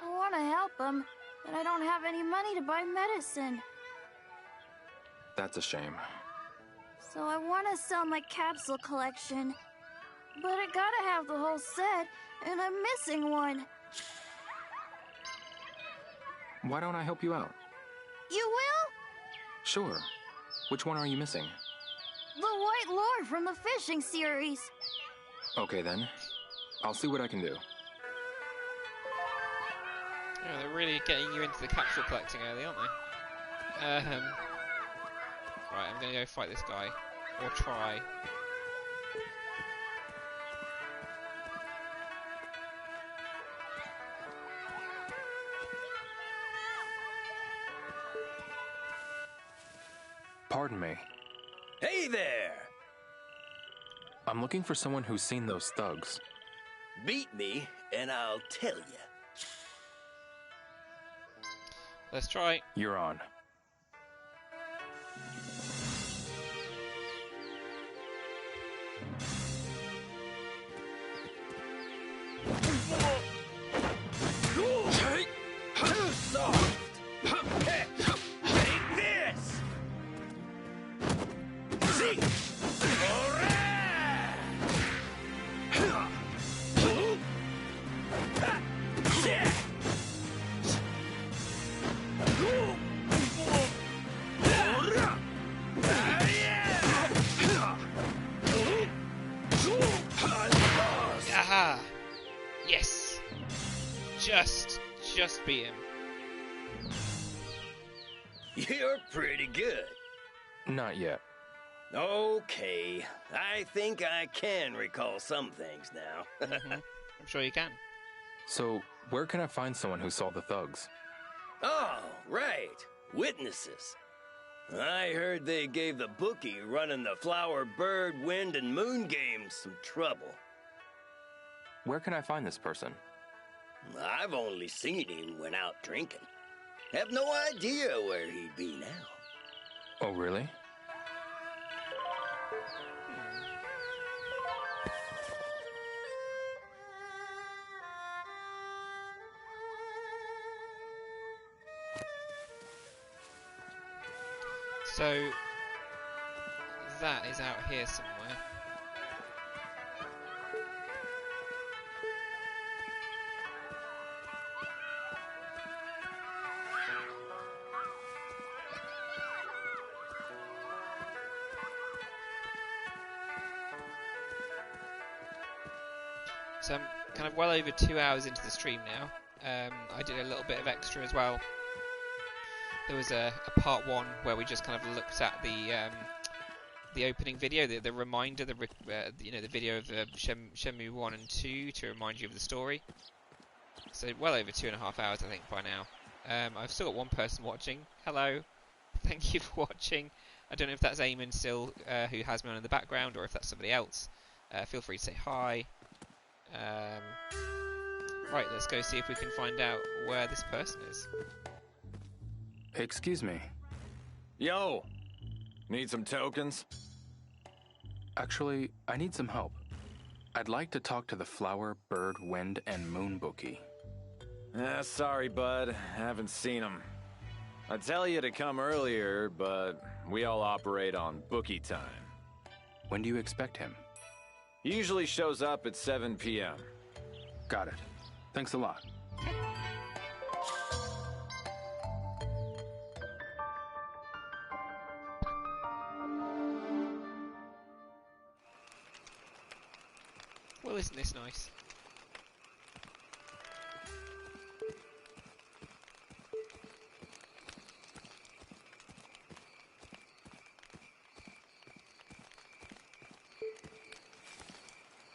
I want to help him, but I don't have any money to buy medicine. That's a shame. So I want to sell my capsule collection. But I gotta have the whole set, and I'm missing one. Why don't I help you out? You will? Sure. Which one are you missing? The White Lord from the fishing series. Okay then. I'll see what I can do. Oh, they're really getting you into the capsule collecting early, aren't they? Right, I'm gonna go fight this guy. Or try. Pardon me. Hey there! I'm looking for someone who's seen those thugs. Beat me, and I'll tell you. Let's try. You're on. Too soft! Take this! See? Aha! Yes! Just beat him. You're pretty good. Not yet. Okay, I think I can recall some things now. I'm sure you can. So, where can I find someone who saw the thugs? Oh, right. Witnesses. I heard they gave the bookie running the Flower, Bird, Wind, and Moon games some trouble. Where can I find this person? I've only seen him when out drinking. Have no idea where he'd be now. Oh, really? So, that is out here somewhere. So I'm kind of well over 2 hours into the stream now. I did a little bit of extra as well. There was a part 1 where we just kind of looked at the opening video, the reminder, the video of Shenmue 1 and 2 to remind you of the story. So well over 2.5 hours, I think, by now. I've still got one person watching. Hello, thank you for watching. I don't know if that's Eamon still, who has me on in the background, or if that's somebody else. Feel free to say hi. Right, let's go see if we can find out where this person is. Excuse me. Yo! Need some tokens? Actually, I need some help. I'd like to talk to the Flower, Bird, Wind, and Moon bookie. Sorry, bud. Haven't seen him. I'd tell you to come earlier, but we all operate on bookie time. When do you expect him? He usually shows up at 7 p.m. Got it. Thanks a lot. Well, isn't this nice?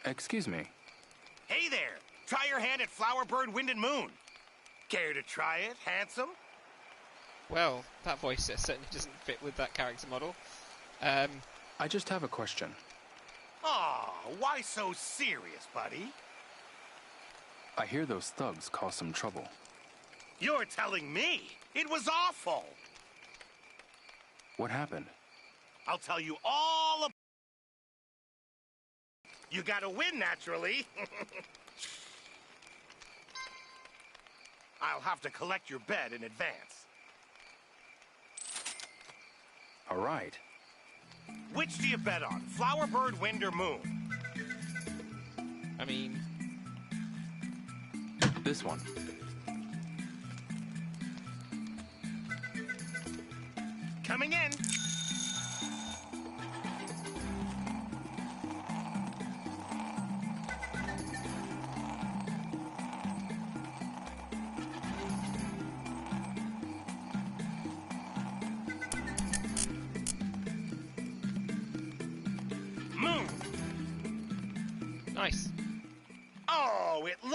Excuse me. Hey there! Try your hand at Flower, Bird, Wind, and Moon. Care to try it, handsome? Well, that voice certainly doesn't fit with that character model. I just have a question. Aw, why so serious, buddy? I hear those thugs cause some trouble. You're telling me? It was awful! What happened? I'll tell you all about... You gotta win, naturally. I'll have to collect your bet in advance. All right. Which do you bet on? Flower, Bird, Wind, or Moon? I mean... This one. Coming in.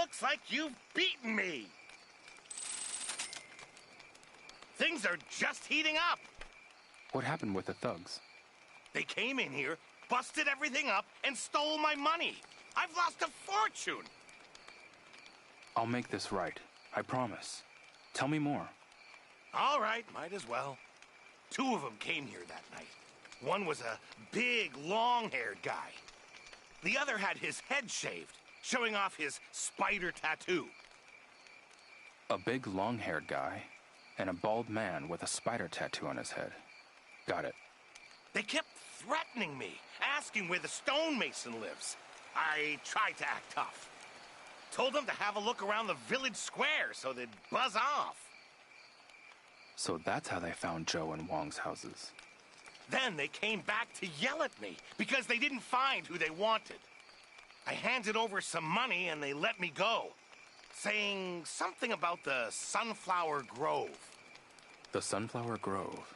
Looks like you've beaten me. Things are just heating up. What happened with the thugs? They came in here, busted everything up, and stole my money. I've lost a fortune. I'll make this right. I promise. Tell me more. All right, might as well. 2 of them came here that night. One was a big, long-haired guy. The other had his head shaved, showing off his spider tattoo. A big, long-haired guy and a bald man with a spider tattoo on his head. Got it. They kept threatening me, asking where the stonemason lives. I tried to act tough. Told them to have a look around the village square so they'd buzz off. So that's how they found Joe and Wong's houses. Then they came back to yell at me because they didn't find who they wanted. I handed over some money and they let me go, saying something about the Sunflower Grove. The Sunflower Grove.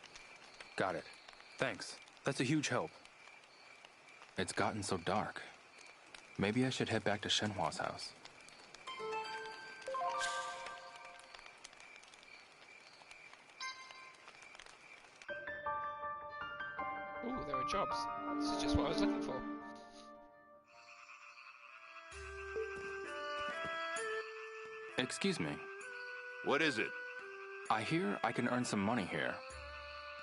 Got it. Thanks. That's a huge help. It's gotten so dark. Maybe I should head back to Shenhua's house. Ooh, there are jobs. This is just what I was looking for. Excuse me. What is it? I hear I can earn some money here.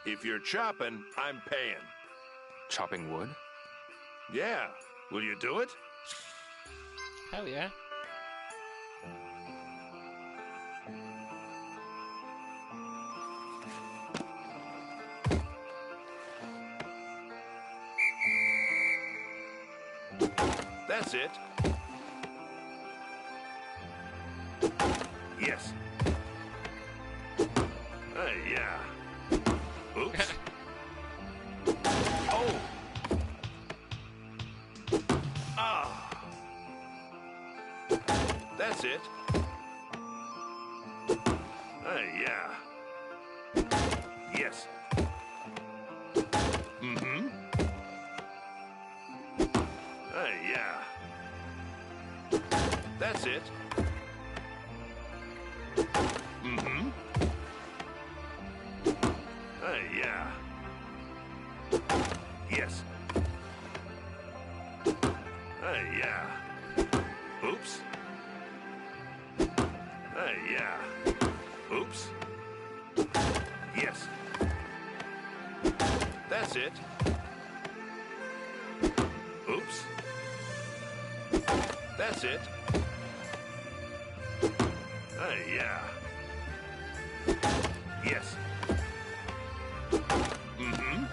If you're chopping, I'm paying. Chopping wood? Yeah. Will you do it? Hell yeah. That's it. Yes. Yeah. Oops. Oh. Ah. That's it. Yeah. Yes. Mm-hmm. Yeah. That's it. Mm-hmm. Yeah. Yes. Yeah. Oops. Yeah. Oops. Yes. That's it. Oops. That's it. Yeah. Yes. Mm-hmm.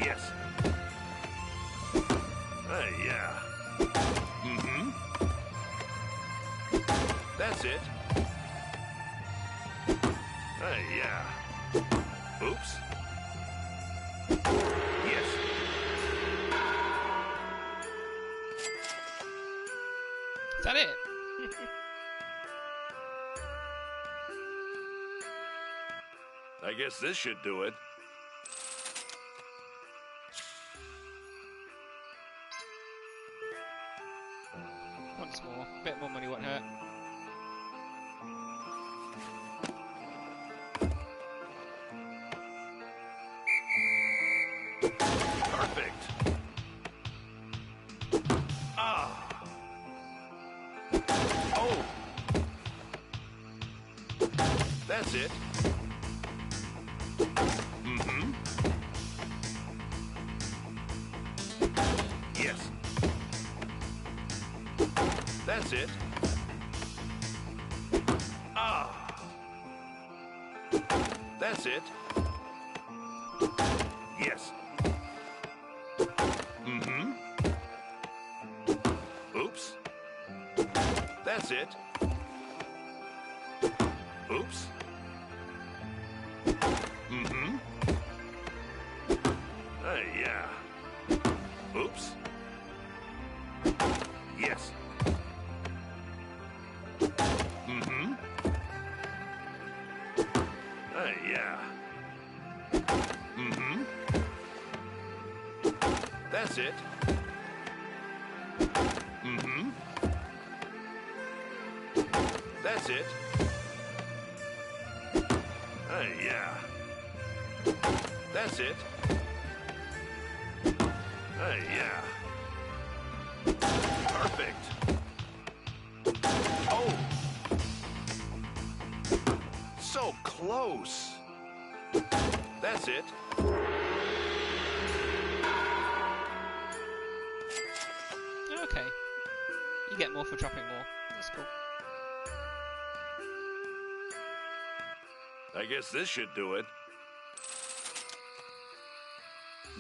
Yes. Yeah. Mm-hmm. That's it. Yeah. Oops. Yes. Is that it? I guess this should do it. Once more. A bit more money won't hurt. Perfect. Ah. Oh. That's it. Mm-hmm. Yes. That's it. Ah. That's it. Yes. Mm-hmm. Oops. That's it. Oops. Mm-hmm. Yeah. Oops. Yes. Mm-hmm. Yeah. Mm-hmm. That's it. Mm-hmm. That's it. Yeah. That's it. Yeah. Perfect. Oh! So close. That's it. Okay. You get more for dropping more. That's cool. I guess this should do it.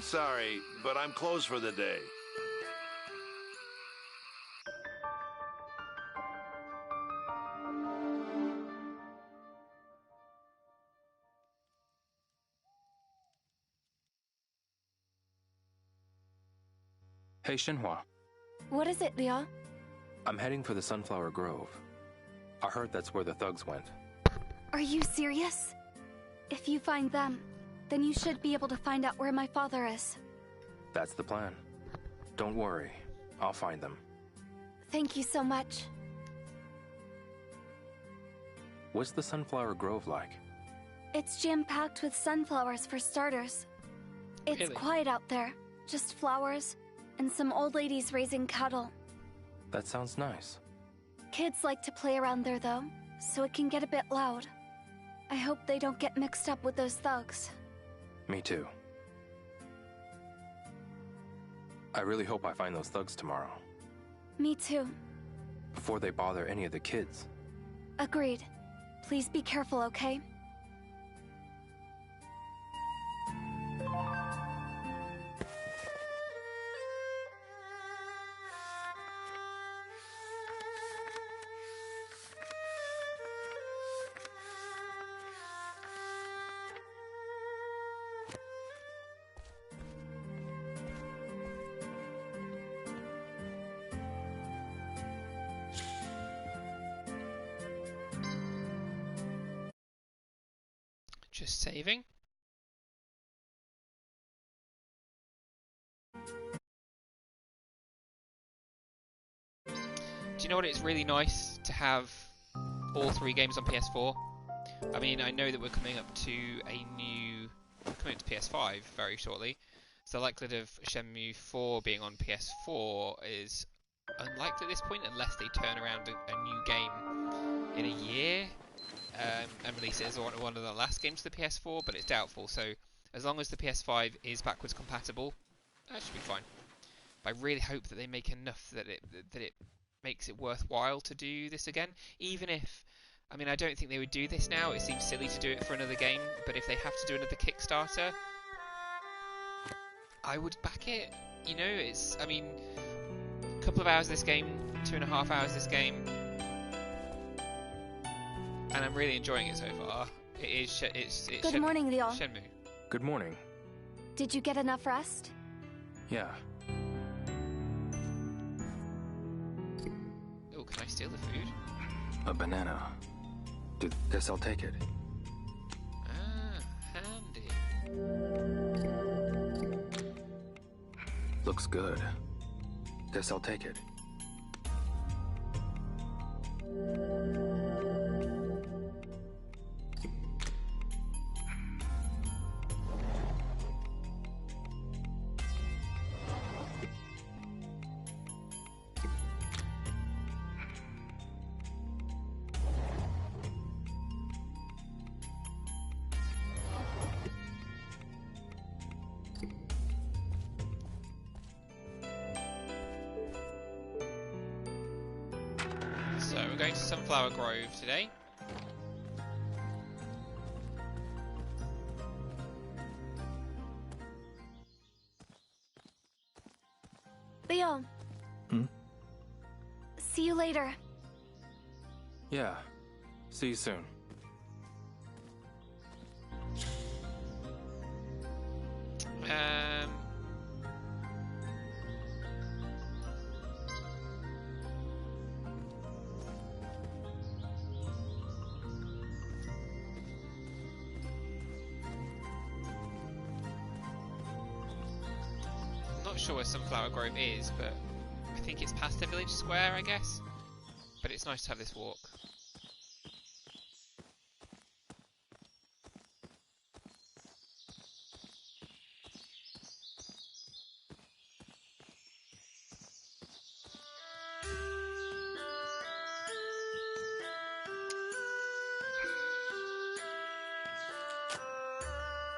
Sorry, but I'm closed for the day. Hey, Shenhua. What is it, Liao? I'm heading for the Sunflower Grove. I heard that's where the thugs went. Are you serious? If you find them, then you should be able to find out where my father is. That's the plan. Don't worry. I'll find them. Thank you so much. What's the Sunflower Grove like? It's jam-packed with sunflowers for starters. It's Really? quiet out there. Just flowers and some old ladies raising cattle. That sounds nice. Kids like to play around there though, so it can get a bit loud. I hope they don't get mixed up with those thugs. Me too. I really hope I find those thugs tomorrow. Me too. Before they bother any of the kids. Agreed. Please be careful, okay? Just saving. Do you know what? It's really nice to have all 3 games on PS4. I mean, I know that we're coming up to coming to PS5 very shortly. So the likelihood of Shenmue 4 being on PS4 is unlikely at this point, unless they turn around a new game in a year. And release it as one of the last games to the PS4, but it's doubtful. So as long as the PS5 is backwards compatible, that should be fine. But I really hope that they make enough that it makes it worthwhile to do this again. Even if, I mean, I don't think they would do this now. It seems silly to do it for another game. But if they have to do another Kickstarter, I would back it. You know, it's, I mean, a couple of hours this game, 2.5 hours this game. And I'm really enjoying it so far. It's Good morning, Leon. Shenmue. Good morning. Did you get enough rest? Yeah. Oh, can I steal the food? A banana. Guess I'll take it. Ah, handy. Looks good. Guess I'll take it. So we're going to Sunflower Grove today. Leon. See you later. Yeah. See you soon. Not sure where Sunflower Grove is, but I think it's past the village square, I guess. But it's nice to have this walk.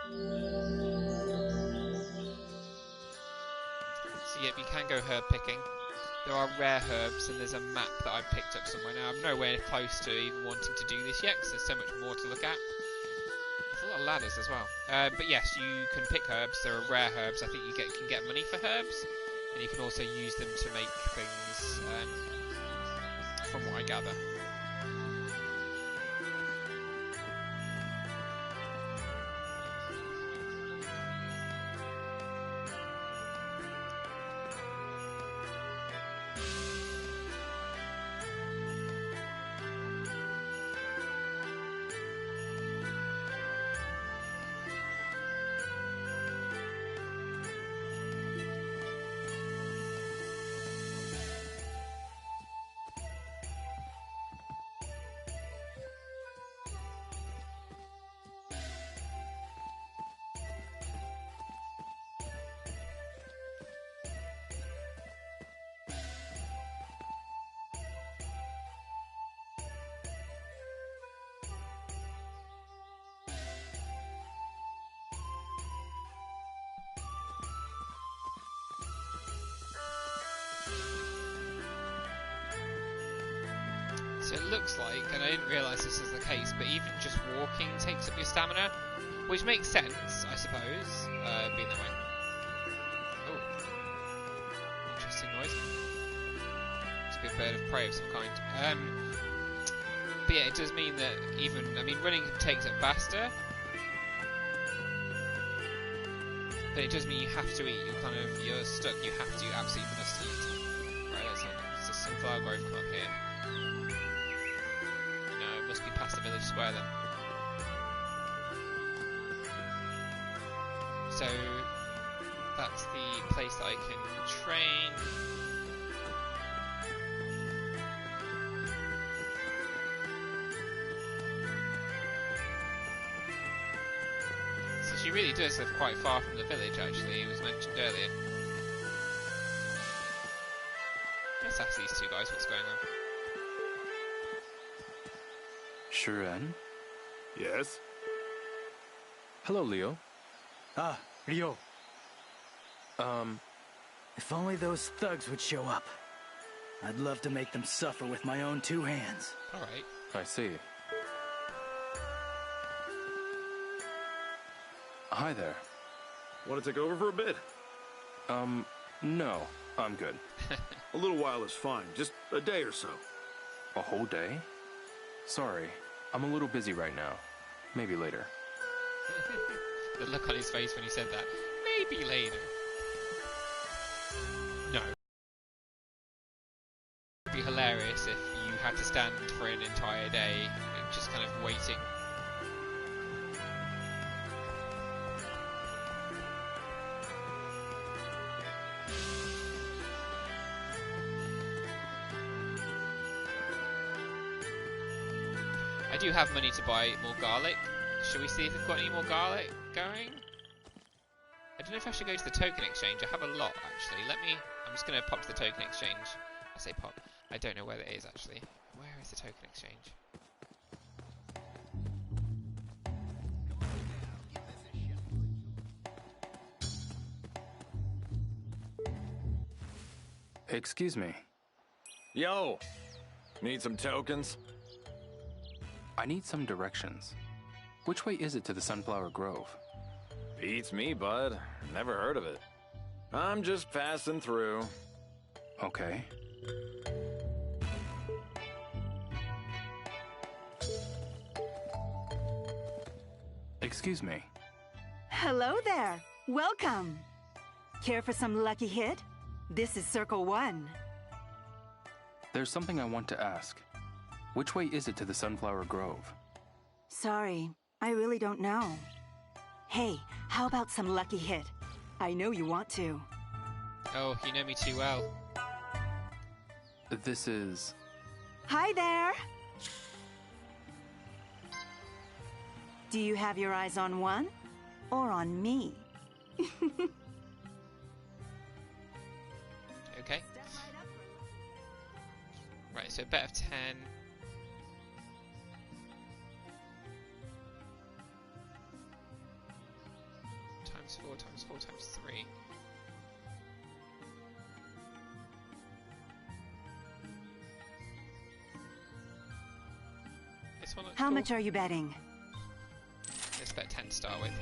So yep, you can go herb picking. There are rare herbs, and there's a map that I've picked up somewhere. Now, I'm nowhere close to even wanting to do this yet, because there's so much more to look at. There's a lot of ladders as well. But yes, you can pick herbs. There are rare herbs. I think you can get money for herbs, and you can also use them to make things, from what I gather. So it looks like, and I didn't realise this is the case, but even just walking takes up your stamina, which makes sense, I suppose, being that way. Oh, interesting noise. It's a good bird of prey of some kind. But yeah, it does mean that even, I mean, running takes up faster, but it does mean you have to eat. You're stuck. You absolutely must eat. Right, it's a sunflower grove come up here. Must be past the village square then. So that's the place that I can train. So she really does live quite far from the village, actually. It was mentioned earlier. Let's ask these two guys what's going on. Shuren? Yes? Hello, Leo. Ah, Ryo. If only those thugs would show up. I'd love to make them suffer with my own two hands. Alright. I see. Hi there. Want to take over for a bit? No. I'm good. A little while is fine. Just a day or so. A whole day? Sorry. I'm a little busy right now. Maybe later. The look on his face when he said that. Maybe later. No. It would be hilarious if you had to stand for an entire day just kind of waiting. I do have money to buy more garlic. Should we see if we've got any more garlic going? I don't know if I should go to the token exchange. I have a lot, actually. I'm just going to pop to the token exchange. I say pop. I don't know where it is, actually. Where is the token exchange? Excuse me. Yo! Need some tokens? I need some directions. Which way is it to the Sunflower Grove? Beats me, bud. Never heard of it. I'm just passing through. Okay. Excuse me. Hello there. Welcome. Care for some lucky hit? This is Circle 1. There's something I want to ask. Which way is it to the Sunflower Grove? Sorry, I really don't know. Hey, how about some lucky hit? I know you want to. Oh, you know me too well. This is... Hi there! Do you have your eyes on one? Or on me? Okay. Right, so bet of 10. times 4 times 4 times 3. This one looks How cool. much are you betting? Let's bet 10 to start with.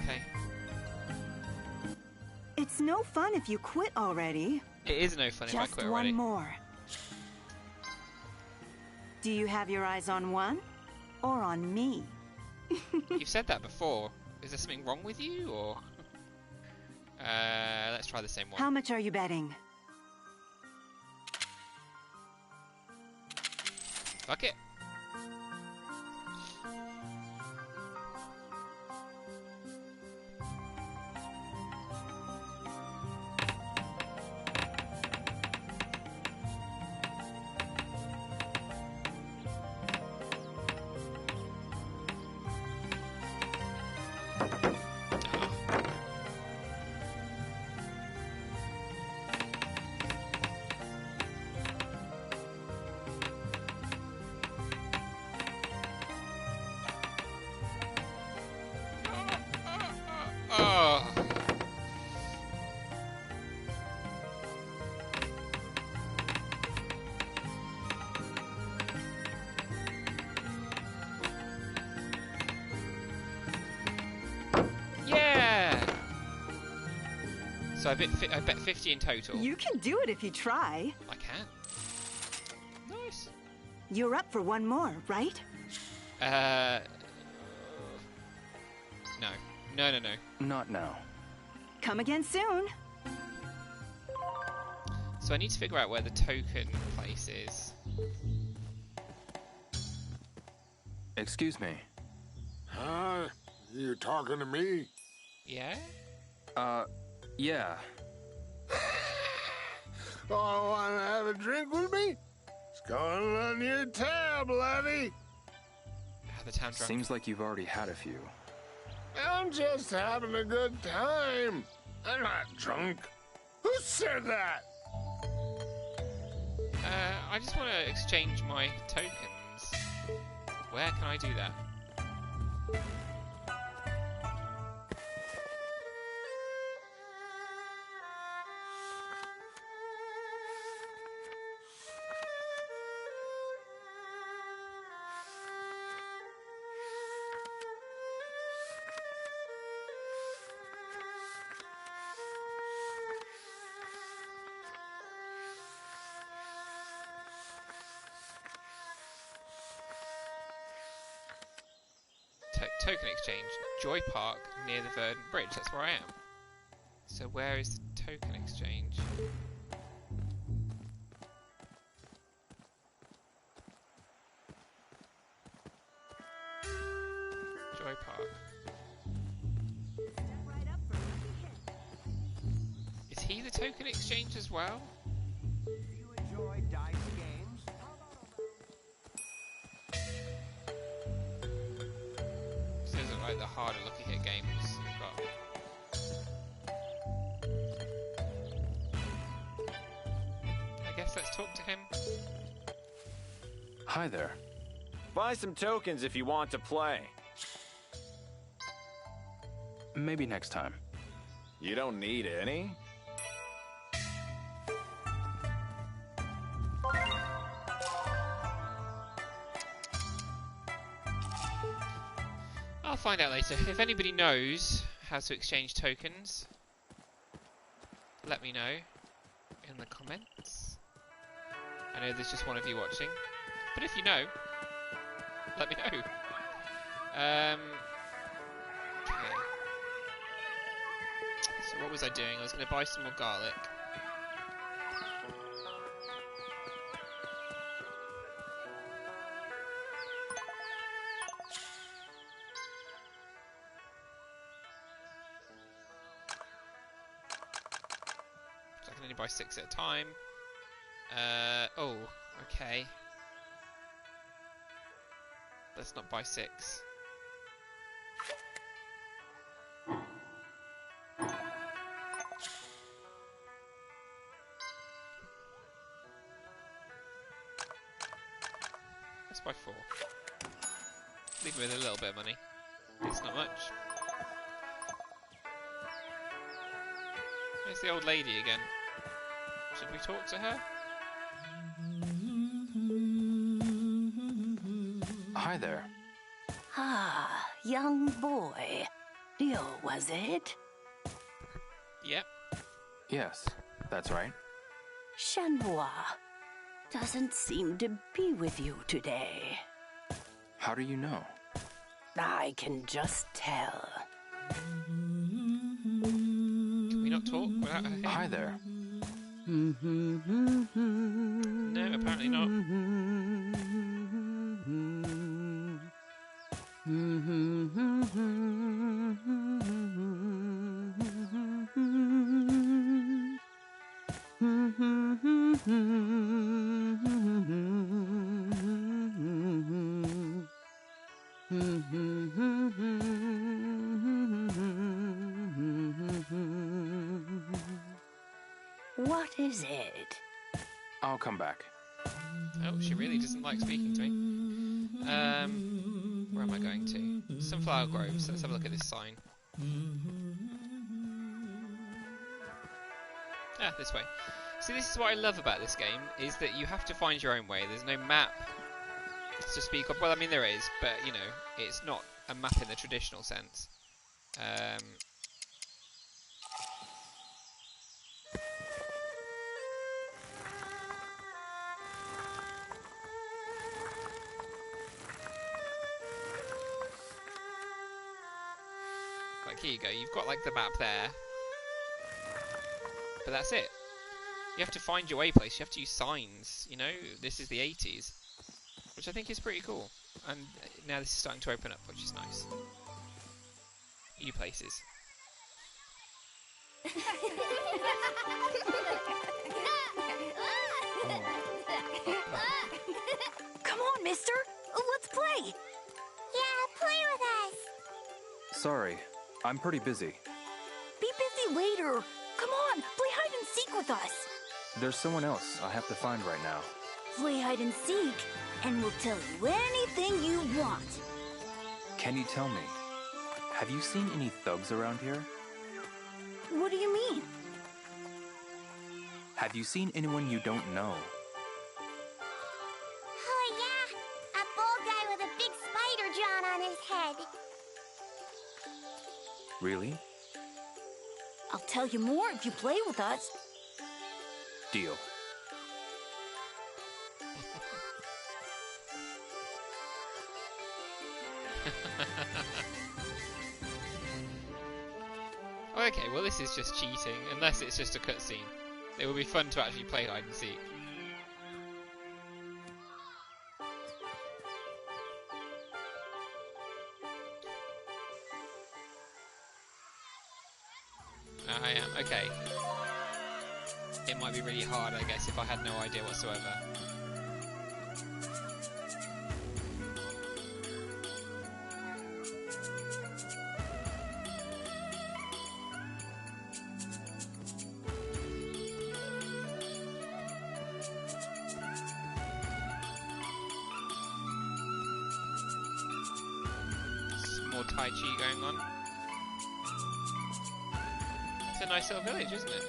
Okay. It's no fun if you quit already. It is no fun if I quit already. Just one more. Do you have your eyes on one? Or on me? You've said that before. Is there something wrong with you, or...? Let's try the same one. How much are you betting? Fuck it. Oh. Yeah. So I bet 50 in total. You can do it if you try. I can. Nice. You're up for one more, right? No. No. Not now. Come again soon. So I need to figure out where the token place is. Excuse me. Huh? You talking to me? Yeah? Yeah. Oh, wanna have a drink with me? It's going on your tab, laddie. The town drunk. Seems like you've already had a few. I'm just having a good time. I'm not drunk. Who said that? I just want to exchange my tokens. Where can I do that? Token exchange. Joy Park near the Verdant Bridge. That's where I am. So where is the token exchange? Joy Park. Is he the token exchange as well? Do you enjoy dice games? Those are like the harder looky hit games we've got. I guess let's talk to him. Hi there. Buy some tokens if you want to play. Maybe next time. You don't need any? I'll find out later. If anybody knows how to exchange tokens, let me know in the comments. I know there's just one of you watching, but if you know, let me know. Okay. So what was I doing? I was going to buy some more garlic. So I can only buy 6 at a time. Oh, okay. Let's not buy 6. Let's buy 4. Leave me with a little bit of money. It's not much. Where's the old lady again? Should we talk to her? Hi there. Ah, young boy. Leo, was it? Yep. Yes, that's right. Shenhua doesn't seem to be with you today. How do you know? I can just tell. Can we not talk without her here? Hi there. No, apparently not. What is it? I'll come back. Oh, she really doesn't like speaking to me. Where am I going to? Sunflower Groves. Let's have a look at this sign. Ah, this way. See, this is what I love about this game, is that you have to find your own way. There's no map to speak of. Well, I mean, there is, but, you know, it's not a map in the traditional sense. Like, here you go. You've got, like, the map there. But that's it. You have to find your way place. You have to use signs, you know? This is the 80s. Which I think is pretty cool. And now this is starting to open up, which is nice. New places. Come on, mister. Let's play. Yeah, play with us. Sorry, I'm pretty busy. Be busy later. Come on, play hide and seek with us. There's someone else I have to find right now. Play hide and seek, and we'll tell you anything you want. Can you tell me, have you seen any thugs around here? What do you mean? Have you seen anyone you don't know? Oh, yeah. A bald guy with a big spider drawn on his head. Really? I'll tell you more if you play with us. Deal. Okay, well this is just cheating, unless it's just a cutscene. It would be fun to actually play hide and seek. I am, okay. It might be really hard, I guess, if I had no idea whatsoever. Some more Tai Chi going on. It's a nice little village, isn't it?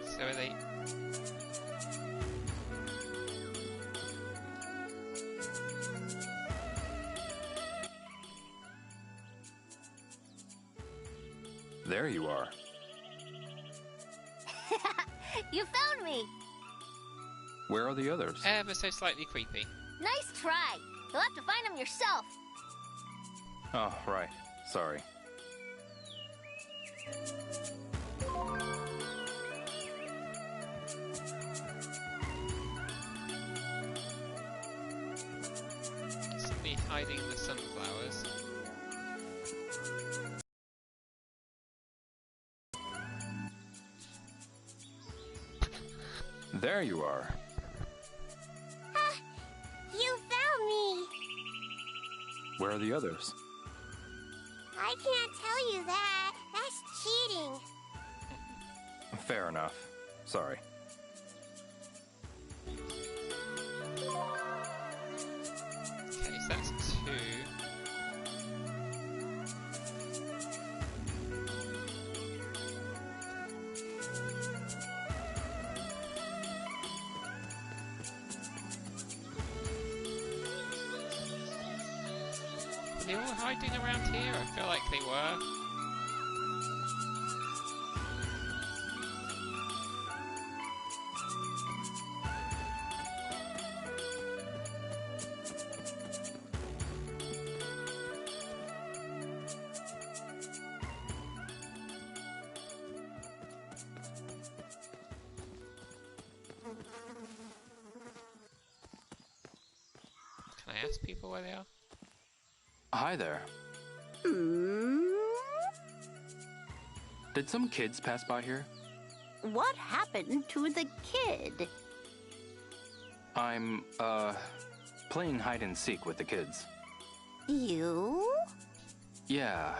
So are they... There you are. You found me! Where are the others? Ever so slightly creepy. Nice try. You'll have to find them yourself. Oh, right. Sorry. Somebody hiding in the sunflowers. There you are. You found me! Where are the others? I can't tell you that. That's cheating. Fair enough. Sorry. Okay, so that's 2. Are they all hiding around here? I feel like they were. Can I ask people where they are? Hi there. Did some kids pass by here? What happened to the kid? I'm, playing hide and seek with the kids. You? Yeah.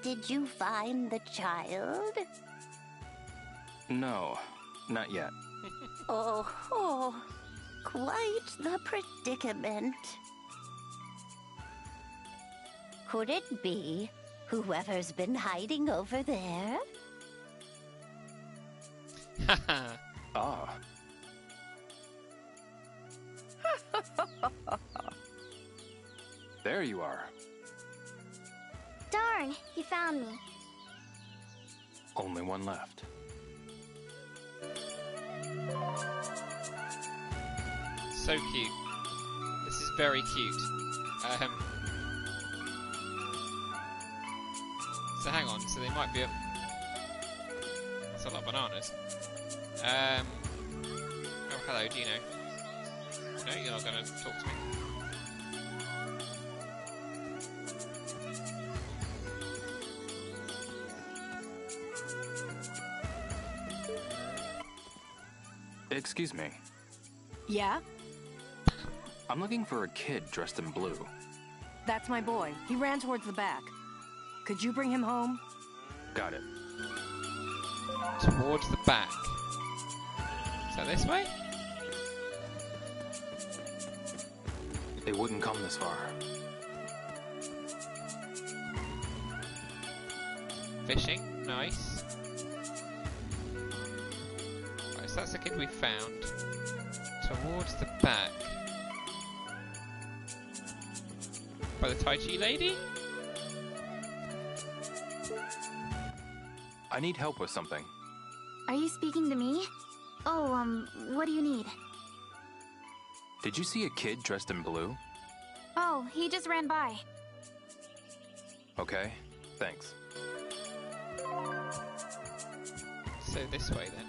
Did you find the child? No, not yet. Oh, quite the predicament. Could it be whoever's been hiding over there? Ah. There you are. Darn, you found me. Only one left. So cute. This is very cute. So hang on, so they might be up. That's a lot of bananas. Oh, hello, do you know? No, you're not gonna talk to me. Excuse me. Yeah? I'm looking for a kid dressed in blue. That's my boy. He ran towards the back. Could you bring him home? Got it. Towards the back. Is that this way? They wouldn't come this far. Fishing, nice. Right, so that's the kid we found. Towards the back. By the Tai Chi lady? I need help with something. Are you speaking to me? Oh, what do you need? Did you see a kid dressed in blue? Oh, he just ran by. Okay, thanks. So this way then.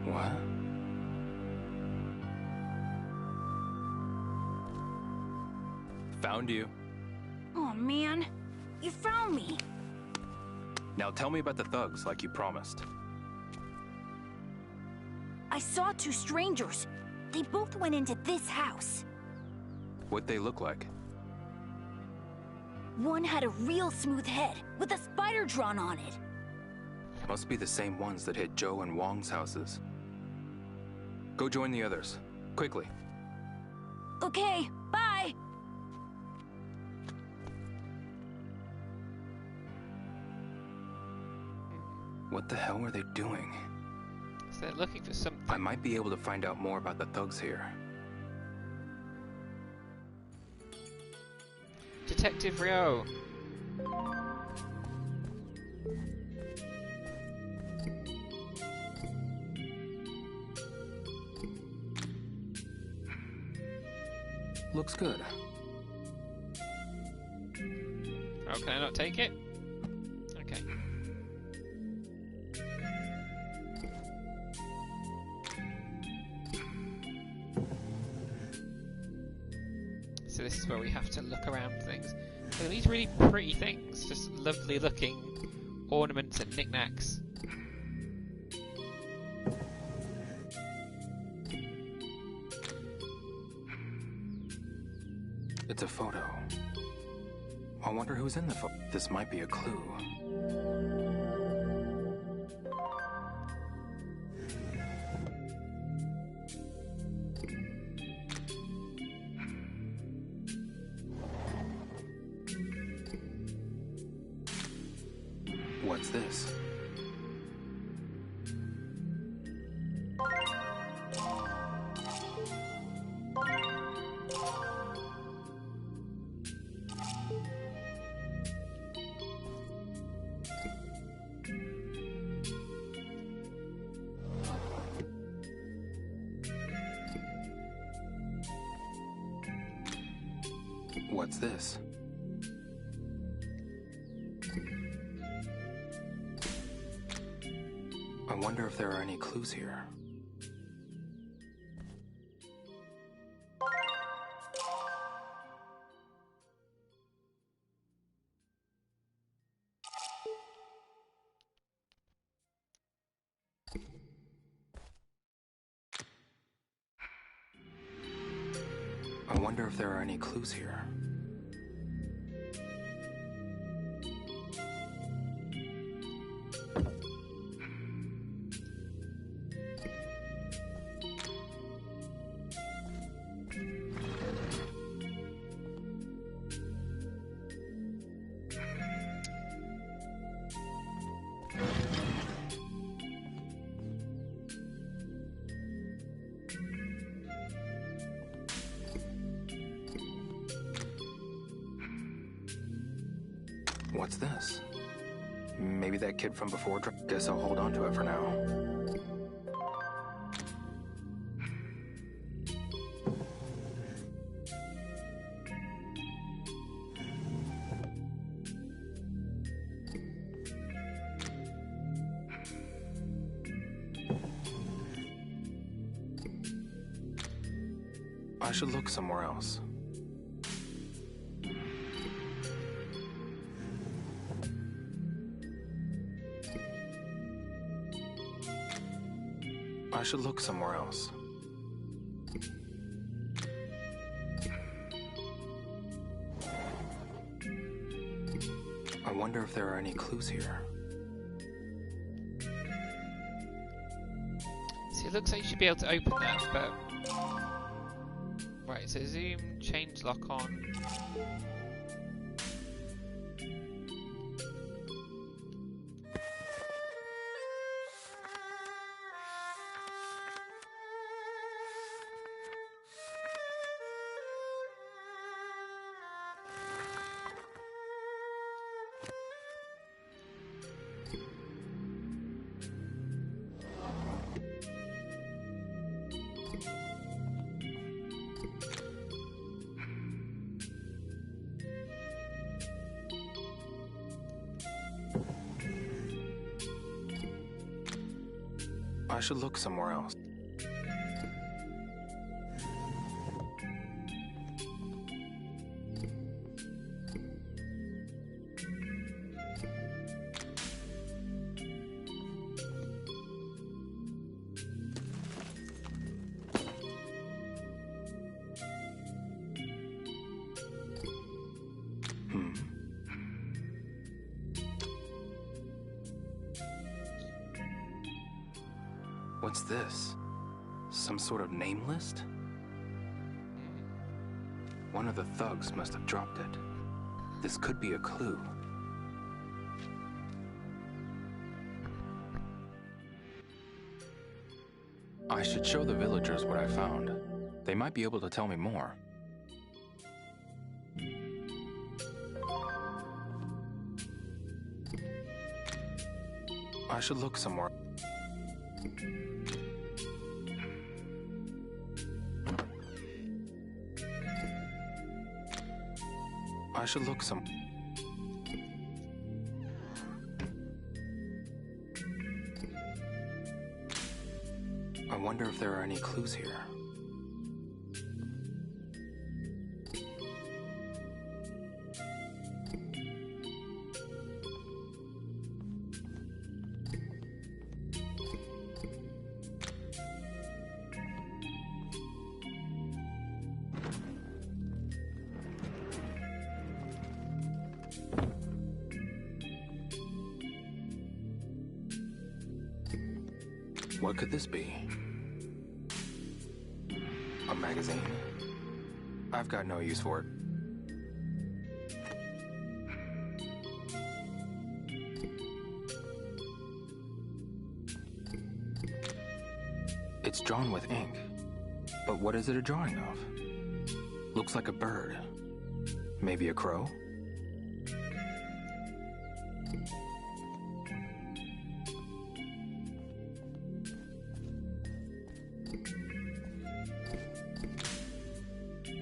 What? Found you. Oh, man. You found me. Now tell me about the thugs like you promised. I saw two strangers. They both went into this house. What'd they look like? One had a real smooth head, with a spider drawn on it. Must be the same ones that hit Joe and Wong's houses. Go join the others. Quickly. Okay, bye! What the hell are they doing? So they're looking for something. I might be able to find out more about the thugs here. Detective Rio. Looks good. Oh, can I not take it? Okay. So this is where we have to look around things. Look at these really pretty things, just lovely looking ornaments and knickknacks. It's a photo. I wonder who's in the photo. This might be a clue. What's this? What's this? I wonder if there are any clues here. I wonder if there are any clues here. What's this? Maybe that kid from before. Guess I'll hold on to it for now. I should look somewhere else. I should look somewhere else. I wonder if there are any clues here. See, it looks like you should be able to open that, but... Right, so zoom, change lock on. I should look somewhere else. What's this? Some sort of name list? One of the thugs must have dropped it. This could be a clue. I should show the villagers what I found. They might be able to tell me more. I should look somewhere. I should look some. I wonder if there are any clues here. What could this be? A magazine? I've got no use for it. It's drawn with ink. But what is it a drawing of? Looks like a bird. Maybe a crow?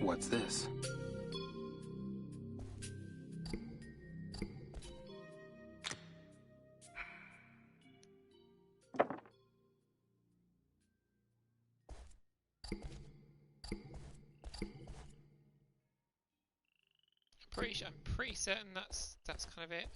What's this? I'm pretty certain that's kind of it.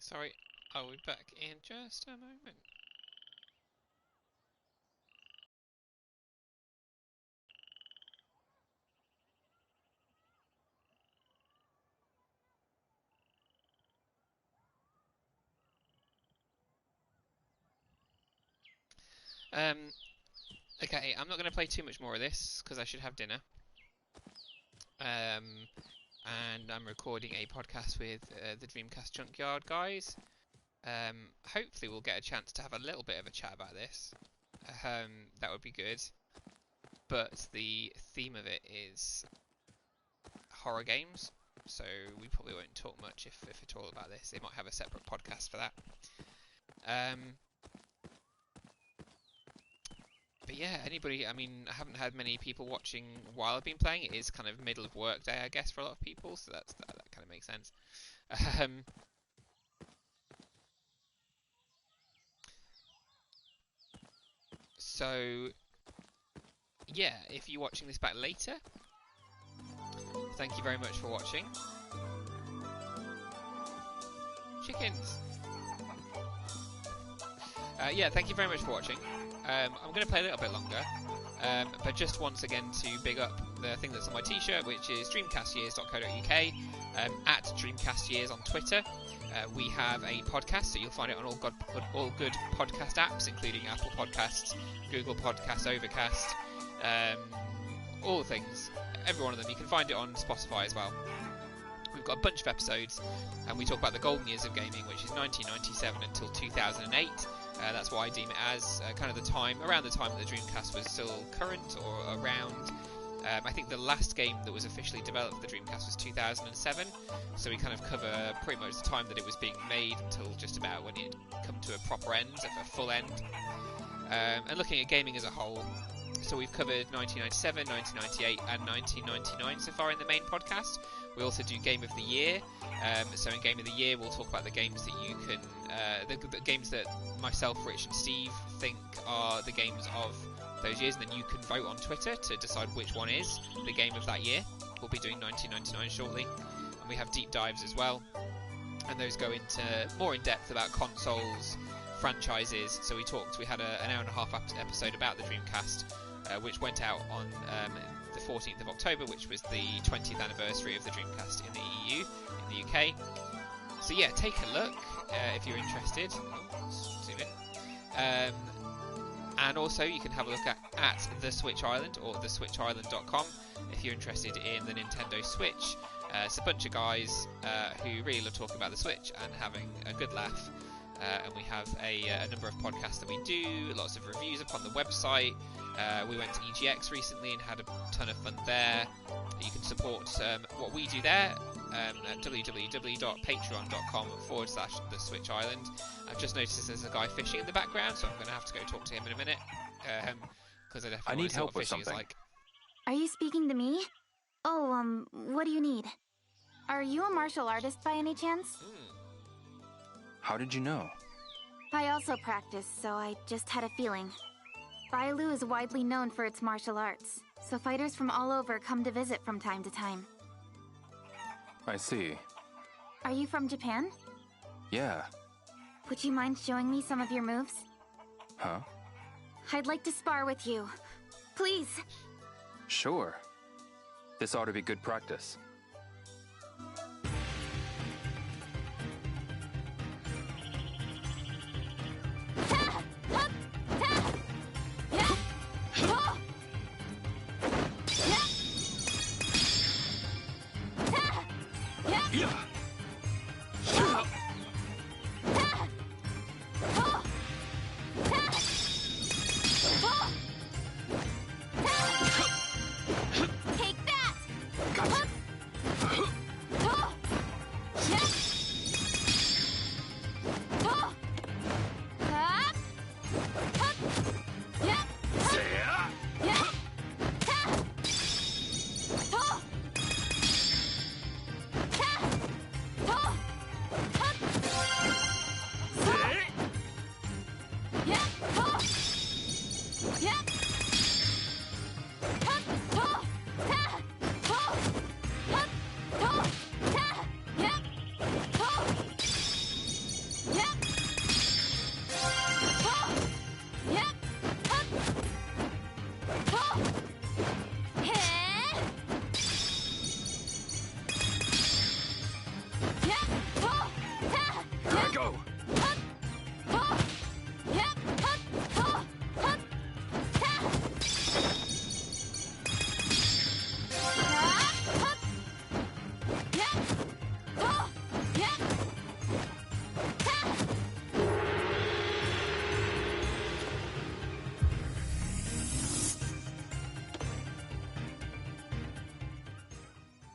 Sorry, I'll be back in just a moment. Okay, I'm not going to play too much more of this because I should have dinner. And I'm recording a podcast with the Dreamcast Junkyard guys. Hopefully we'll get a chance to have a little bit of a chat about this. That would be good. But the theme of it is horror games, so we probably won't talk much, if at all, about this. They might have a separate podcast for that. But yeah, anybody, I mean, I haven't had many people watching while I've been playing. It is kind of middle of work day, I guess, for a lot of people, so that kind of makes sense. So, yeah, if you're watching this back later, thank you very much for watching. Chickens! Yeah, thank you very much for watching. I'm going to play a little bit longer, but just once again to big up the thing that's on my t-shirt, which is dreamcastyears.co.uk, at dreamcastyears on Twitter. We have a podcast, so you'll find it on all good podcast apps, including Apple Podcasts, Google Podcasts, Overcast, all the things, every one of them. You can find it on Spotify as well. We've got a bunch of episodes, and we talk about the golden years of gaming, which is 1997 until 2008. That's what I deem it as, kind of around the time that the Dreamcast was still current or around. I think the last game that was officially developed for the Dreamcast was 2007, so we kind of cover pretty much the time that it was being made until just about when it had come to a proper end, a full end. And looking at gaming as a whole, so we've covered 1997, 1998 and 1999 so far in the main podcast. We also do Game of the Year. So in Game of the Year, we'll talk about the games that you can, the games that myself, Rich, and Steve think are the games of those years, and then you can vote on Twitter to decide which one is the game of that year. We'll be doing 1999 shortly, and we have deep dives as well, and those go into more in depth about consoles, franchises. So we had an hour and a half episode about the Dreamcast, which went out on the 14th of October, which was the 20th anniversary of the Dreamcast in the EU, in the UK. So yeah, take a look if you're interested. Zoom in. And also you can have a look at The Switch Island, or theswitchisland.com, if you're interested in the Nintendo Switch. It's a bunch of guys who really love talking about the Switch and having a good laugh. And we have a number of podcasts that we do, lots of reviews up on the website. We went to EGX recently and had a ton of fun there. You can support what we do there at www.patreon.com/The Switch Island. I've just noticed there's a guy fishing in the background, so I'm going to have to go talk to him in a minute. Because I definitely need help with something. Are you speaking to me? Oh, what do you need? Are you a martial artist by any chance? How did you know? I also practice, so I just had a feeling. Bailu is widely known for its martial arts, so fighters from all over come to visit from time to time. I see. Are you from Japan? Yeah. Would you mind showing me some of your moves? Huh? I'd like to spar with you. Please. Sure. This ought to be good practice.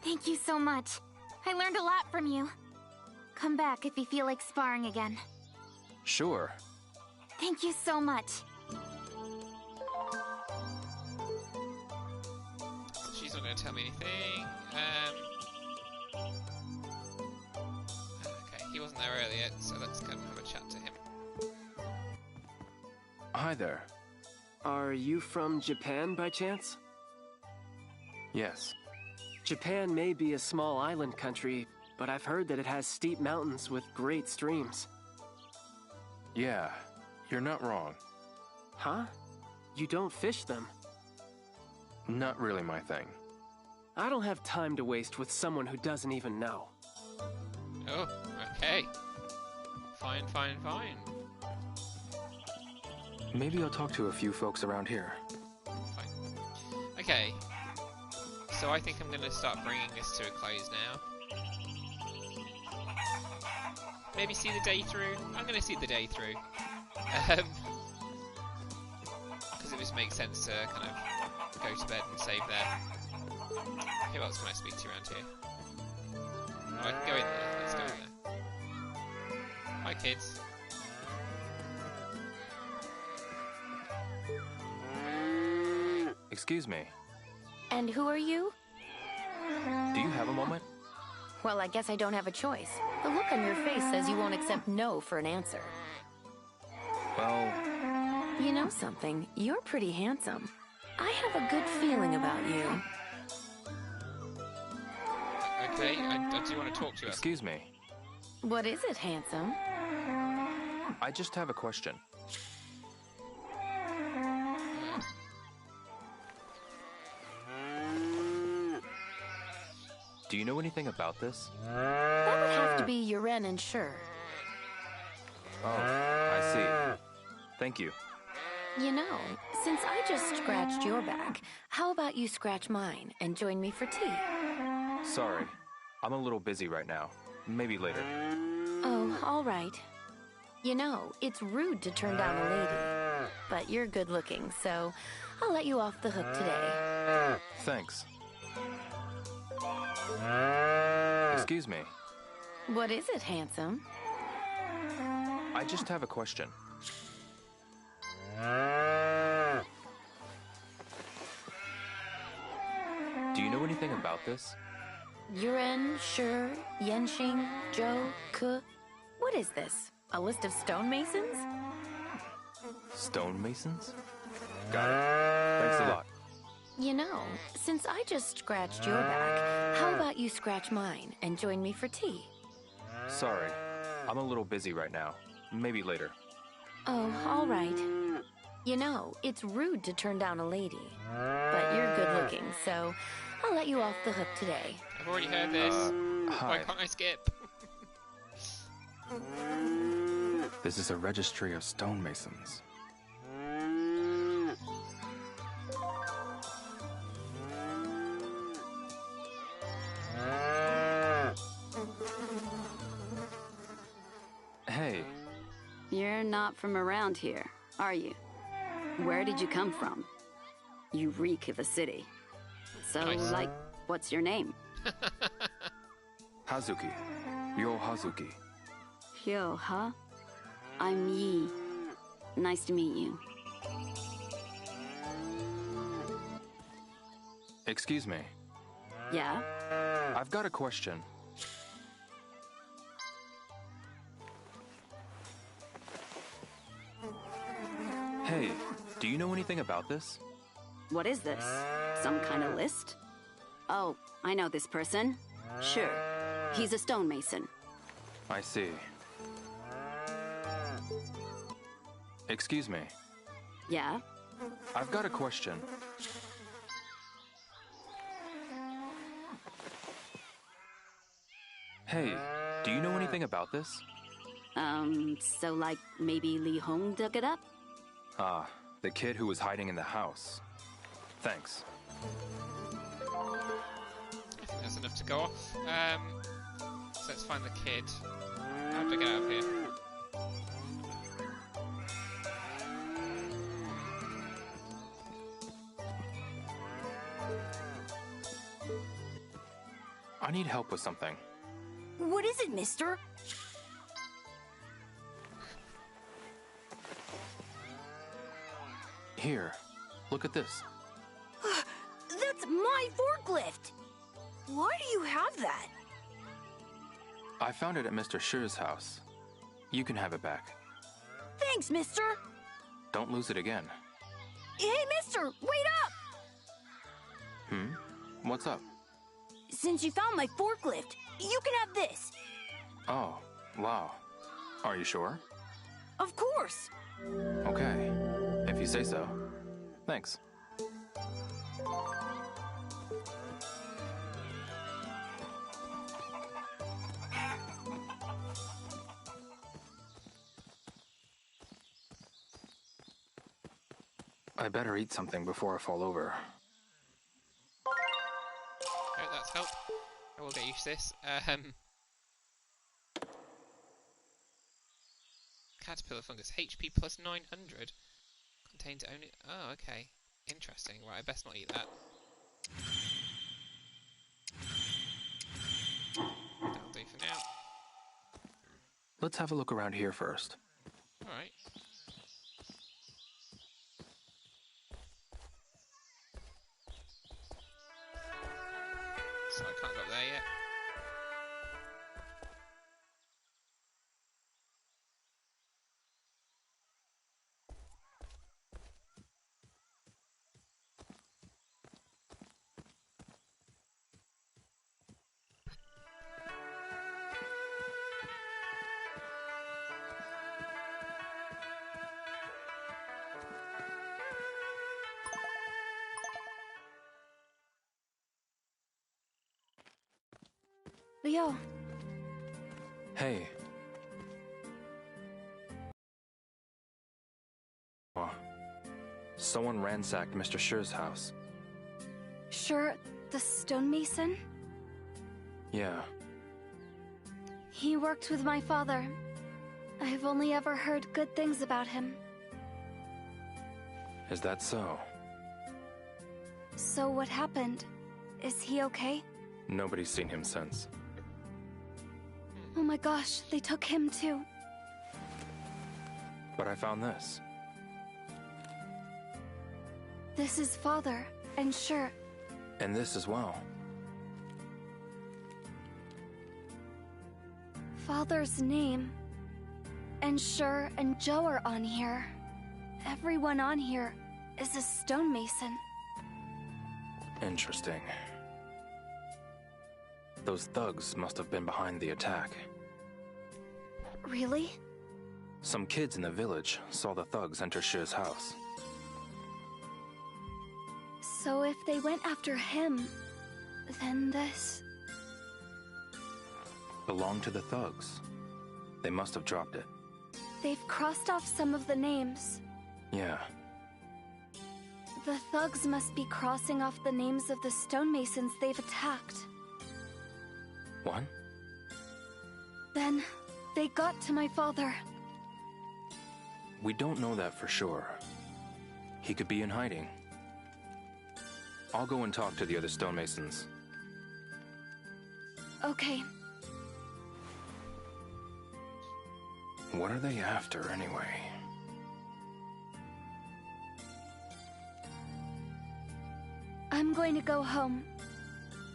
Thank you so much. I learned a lot from you. Come back if you feel like sparring again. Sure. Thank you so much. She's not going to tell me anything. Okay, he wasn't there earlier, so let's go and have a chat to him. Hi there. Are you from Japan by chance? Yes. Japan may be a small island country, but I've heard that it has steep mountains with great streams. Yeah, you're not wrong. Huh? You don't fish them? Not really my thing. I don't have time to waste with someone who doesn't even know. Oh, okay. Fine, fine, fine. Maybe I'll talk to a few folks around here. Fine. Okay. So I think I'm going to start bringing this to a close now. Maybe see the day through. I'm going to see the day through. Because it just makes sense to kind of go to bed and save there. Who else can I speak to around here? Oh, I can go in there. Let's go in there. Hi, kids. Excuse me. And who are you? Do you have a moment? Well, I guess I don't have a choice. The look on your face says you won't accept no for an answer. Well, You know something? You're pretty handsome. I have a good feeling about you. Okay, I do want to talk to you. Excuse me. What is it, handsome? I just have a question. Do you know anything about this? That would have to be Yuren and Sure. Oh, I see. Thank you. You know, since I just scratched your back, how about you scratch mine and join me for tea? Sorry. I'm a little busy right now. Maybe later. Oh, all right. You know, it's rude to turn down a lady. But you're good looking, so I'll let you off the hook today. Thanks. Excuse me. What is it, handsome? I just have a question. Do you know anything about this? Yuren, Sure, Yenxing, Zhou, Ke. What is this? A list of stonemasons? Stonemasons? Got it. Thanks a lot. You know, since I just scratched your back, how about you scratch mine and join me for tea? Sorry. I'm a little busy right now. Maybe later. Oh, all right. You know, it's rude to turn down a lady. But you're good looking, so I'll let you off the hook today. I've already heard this. Hi. Why can't I skip? This is a registry of stonemasons. Hey. You're not from around here, are you? Where did you come from? You reek of the city. So, Nice. like, what's your name? Hazuki. Yo Hazuki. Yo, huh? I'm Yi. Nice to meet you. Excuse me. Yeah? I've got a question. Hey, do you know anything about this? What is this? Some kind of list? Oh, I know this person. Sure. He's a stonemason. I see. Excuse me. Yeah? I've got a question. Hey, do you know anything about this? So like maybe Li Hong dug it up? Ah, the kid who was hiding in the house. Thanks. I think that's enough to go off. So let's find the kid. How do I get out of here? I need help with something. What is it, mister? Here, look at this. That's my forklift! Why do you have that? I found it at Mr. Shi's house. You can have it back. Thanks, mister! Don't lose it again. Hey, mister, wait up! What's up? Since you found my forklift, you can have this. Oh, wow. Are you sure? Of course. Okay, if you say so. Thanks. I better eat something before I fall over. Oh, that's help. I will get used to this. Caterpillar fungus, HP plus 900. Contains only... Oh, okay. Interesting. Right, I best not eat that. That'll do for now. Let's have a look around here first. Alright. So I can't go up there yet. Leo. Hey. Someone ransacked Mr. Sher's house. Sure, the stonemason? Yeah. He worked with my father. I've only ever heard good things about him. Is that so? So what happened? Is he okay? Nobody's seen him since. Oh my gosh, they took him too. But I found this. This is Father, and Sher. And this as well. Father's name. And Sher and Joe are on here. Everyone on here is a stonemason. Interesting. Those thugs must have been behind the attack. Really? Some kids in the village saw the thugs enter Sher's house. So if they went after him, then this... Belonged to the thugs. They must have dropped it. They've crossed off some of the names. Yeah. The thugs must be crossing off the names of the stonemasons they've attacked. What? Then, they got to my father. We don't know that for sure. He could be in hiding. I'll go and talk to the other stonemasons. Okay. What are they after, anyway? I'm going to go home.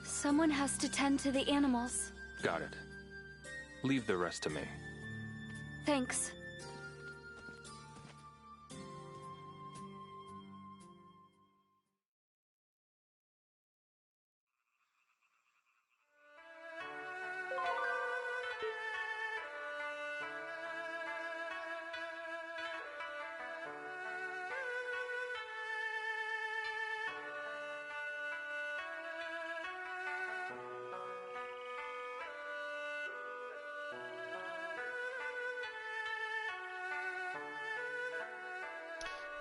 Someone has to tend to the animals. Got it. Leave the rest to me. Thanks.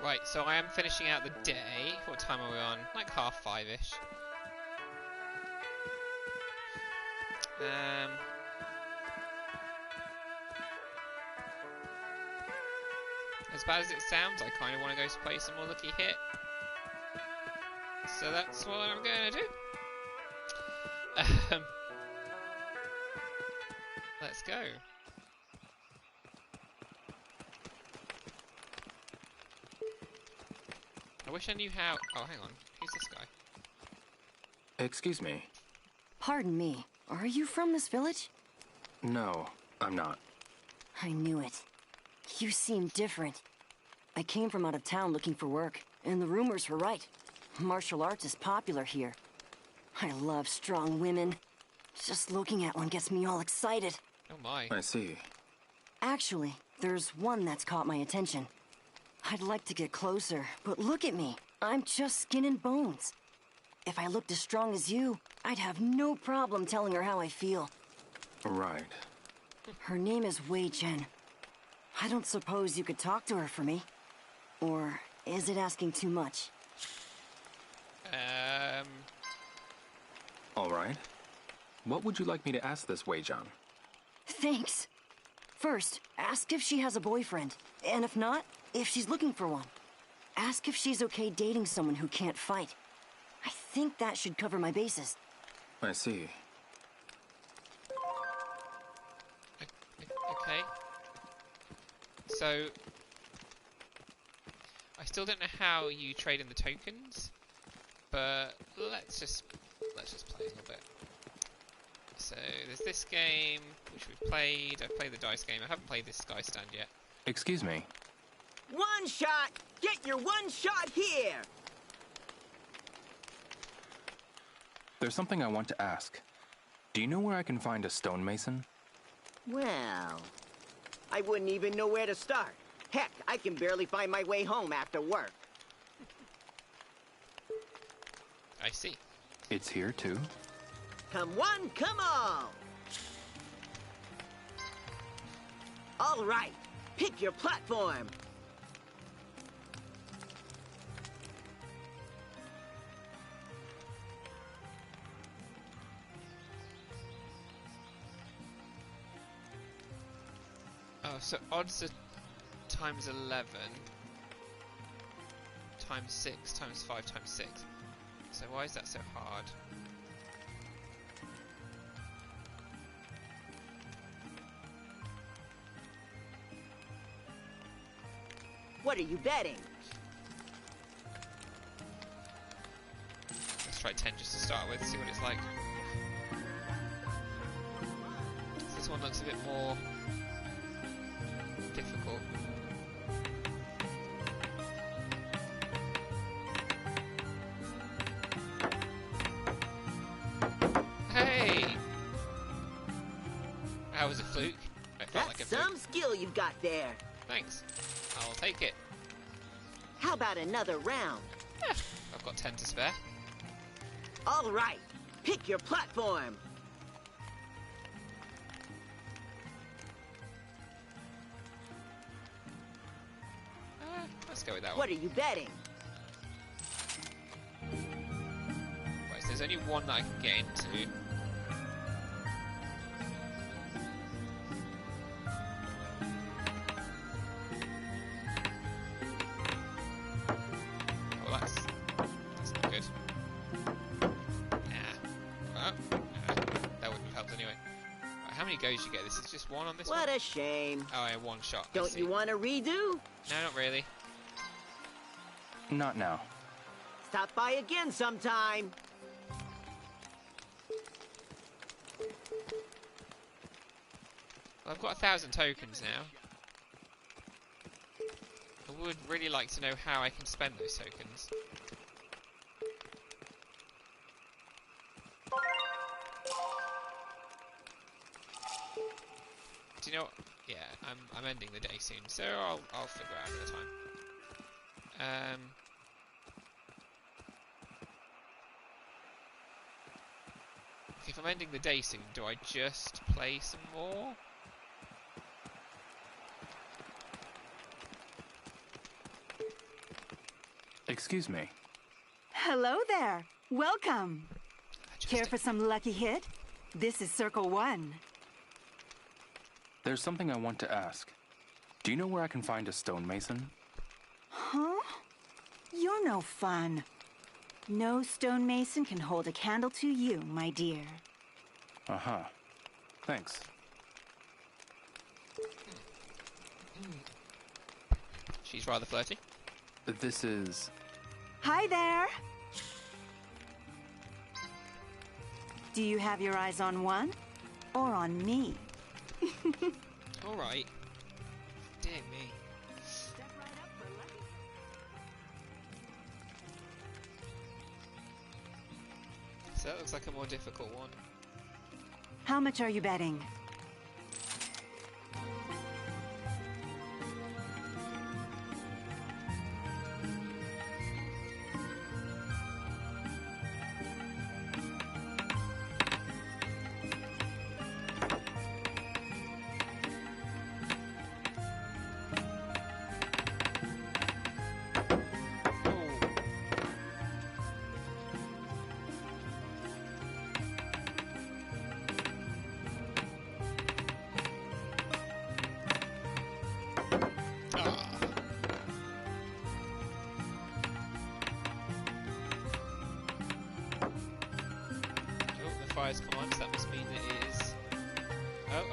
Right, so I am finishing out the day. What time are we on? Like 5:30ish. As bad as it sounds, I kind of want to go play some more Lucky Hit. So that's what I'm going to do. Let's go. I wish I knew how... Oh, hang on. Who's this guy? Excuse me. Pardon me. Are you from this village? No, I'm not. I knew it. You seem different. I came from out of town looking for work, and the rumors were right. Martial arts is popular here. I love strong women. Just looking at one gets me all excited. Oh my. I see. Actually, there's one that's caught my attention. I'd like to get closer, but look at me. I'm just skin and bones. If I looked as strong as you, I'd have no problem telling her how I feel. Right. Her name is Wei Chen. I don't suppose you could talk to her for me? Or is it asking too much? All right. What would you like me to ask this Wei-Jan? Thanks. First, ask if she has a boyfriend. And if not, if she's looking for one. Ask if she's okay dating someone who can't fight. I think that should cover my bases. I see. Okay. So... I still don't know how you trade in the tokens, but let's just play a little bit. So there's this game which we've played. I've played the dice game. I haven't played this Sky Stand yet. Excuse me. One shot! Get your one shot here! There's something I want to ask. Do you know where I can find a stonemason? Well, I wouldn't even know where to start. Heck, I can barely find my way home after work. I see. It's here too? Come one, come all! All right, pick your platform. Oh, so odds are times 11, times 6, times 5, times 6. So why is that so hard? What are you betting? Let's try 10 just to start with, see what it's like. This one looks a bit more difficult. Hey! That was a fluke. It felt like a That's some fluke. skill you've got there. Thanks. I'll take it. How about another round? I've got 10 to spare. All right, pick your platform. Let's go with that one. What are you betting? Right, so there's only one that I can get into. Well, that's not good. Nah. That wouldn't have helped anyway. Right, how many goes you get? This is just one on this one? What a shame. Oh, yeah, one shot. Don't you want to redo? No, not really. Not now. Stop by again sometime. Well, I've got 1,000 tokens now. I would really like to know how I can spend those tokens. Do you know what? Yeah, I'm ending the day soon, so I'll figure out another time. If I'm ending the day soon, do I just play some more? Excuse me. Hello there. Welcome. Care for some lucky hit? This is Circle 1. There's something I want to ask. Do you know where I can find a stonemason? Huh? You're no fun. No stonemason can hold a candle to you, my dear. Uh-huh. Thanks. She's rather flirty. This is... Hi there. Do you have your eyes on one? Or on me? Alright. Dear me. So that looks like a more difficult one. How much are you betting? Fires come on, so that must mean that it is. Oh,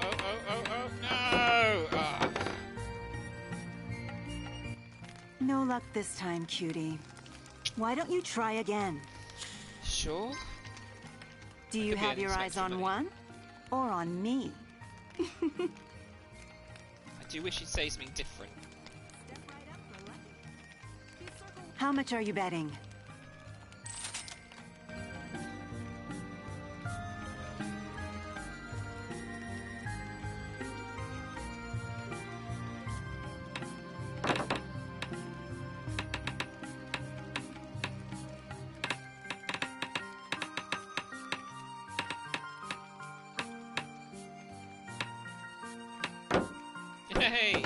no! Ah. No luck this time, cutie. Why don't you try again? Sure. Do you have your eyes on one? Or on me? I do wish you'd say something different. How much are you betting? Hey!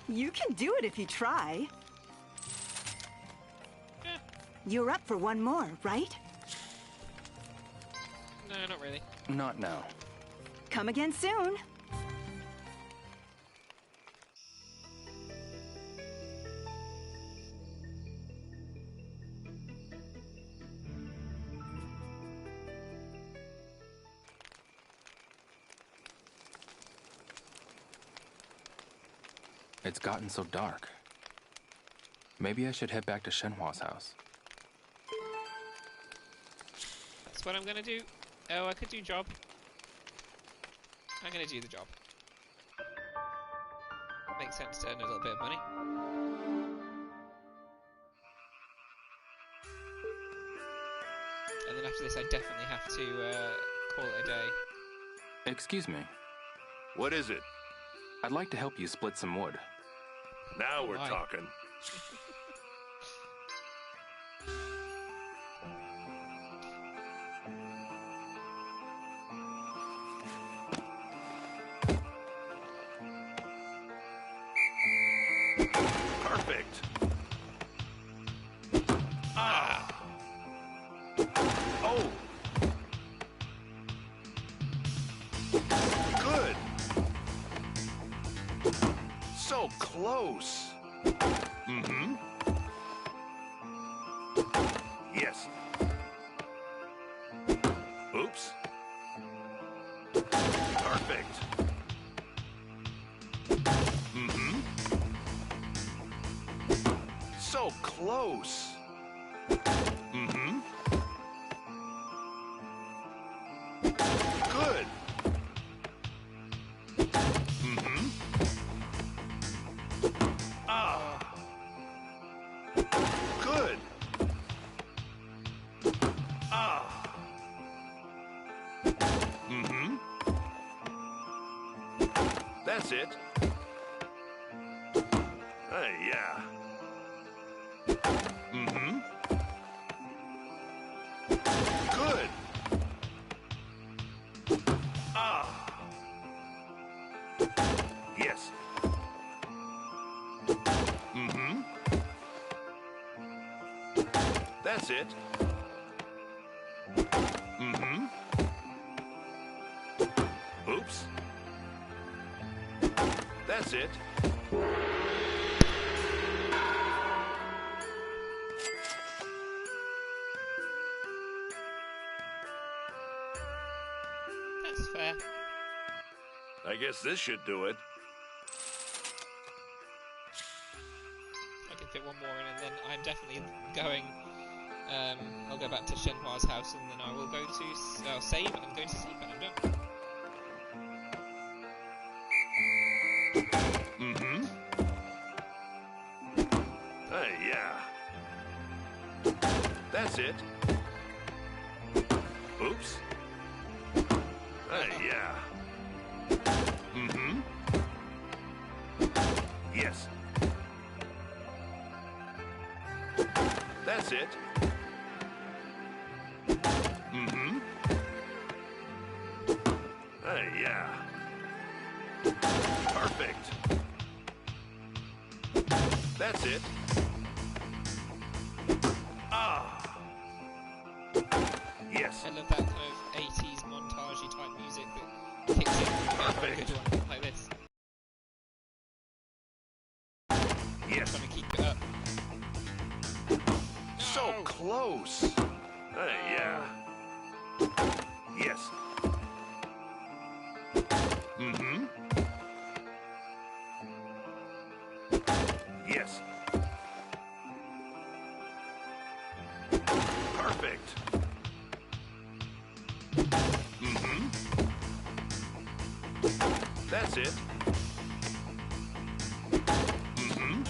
You can do it if you try. You're up for one more, right? No, not really. Not now. Come again soon. It's gotten so dark. Maybe I should head back to Shenhua's house. That's what I'm gonna do. Oh, I could do job. I'm gonna do the job. Makes sense to earn a little bit of money. And then after this, I definitely have to call it a day. Excuse me. What is it? I'd like to help you split some wood. Now we're talking. Perfect. Ah. Oh. Good. So close. Mm-hmm. Yes. Oops. Perfect. Mm-hmm. So close. Mm-hmm. Good. Mm-hmm. Ah. Good. Ah. Mm-hmm. That's it. Yeah. Mm-hmm. Good. Ah. Yes. Mm-hmm. That's it. Mm-hmm. Oops. That's it. That's fair. I guess this should do it. I can fit one more in, and then I'm definitely going. I'll go back to Shenhua's house, and then I will go to. I'll save, and I'm going to sleep, and I'm done. Mm-hmm. Yeah. That's it. Oops. Yeah. Mm-hmm. Yes. That's it. Mm-hmm. Yeah. Perfect. That's it. Ah. Yes. I love that kind of 80s montagey type music that kicks in. Perfect. Like this. Yes. Trying to keep it up. So close. Yeah. Yes. Mm-hmm. Yes. Perfect. Mm-hmm. That's it. Mm-hmm.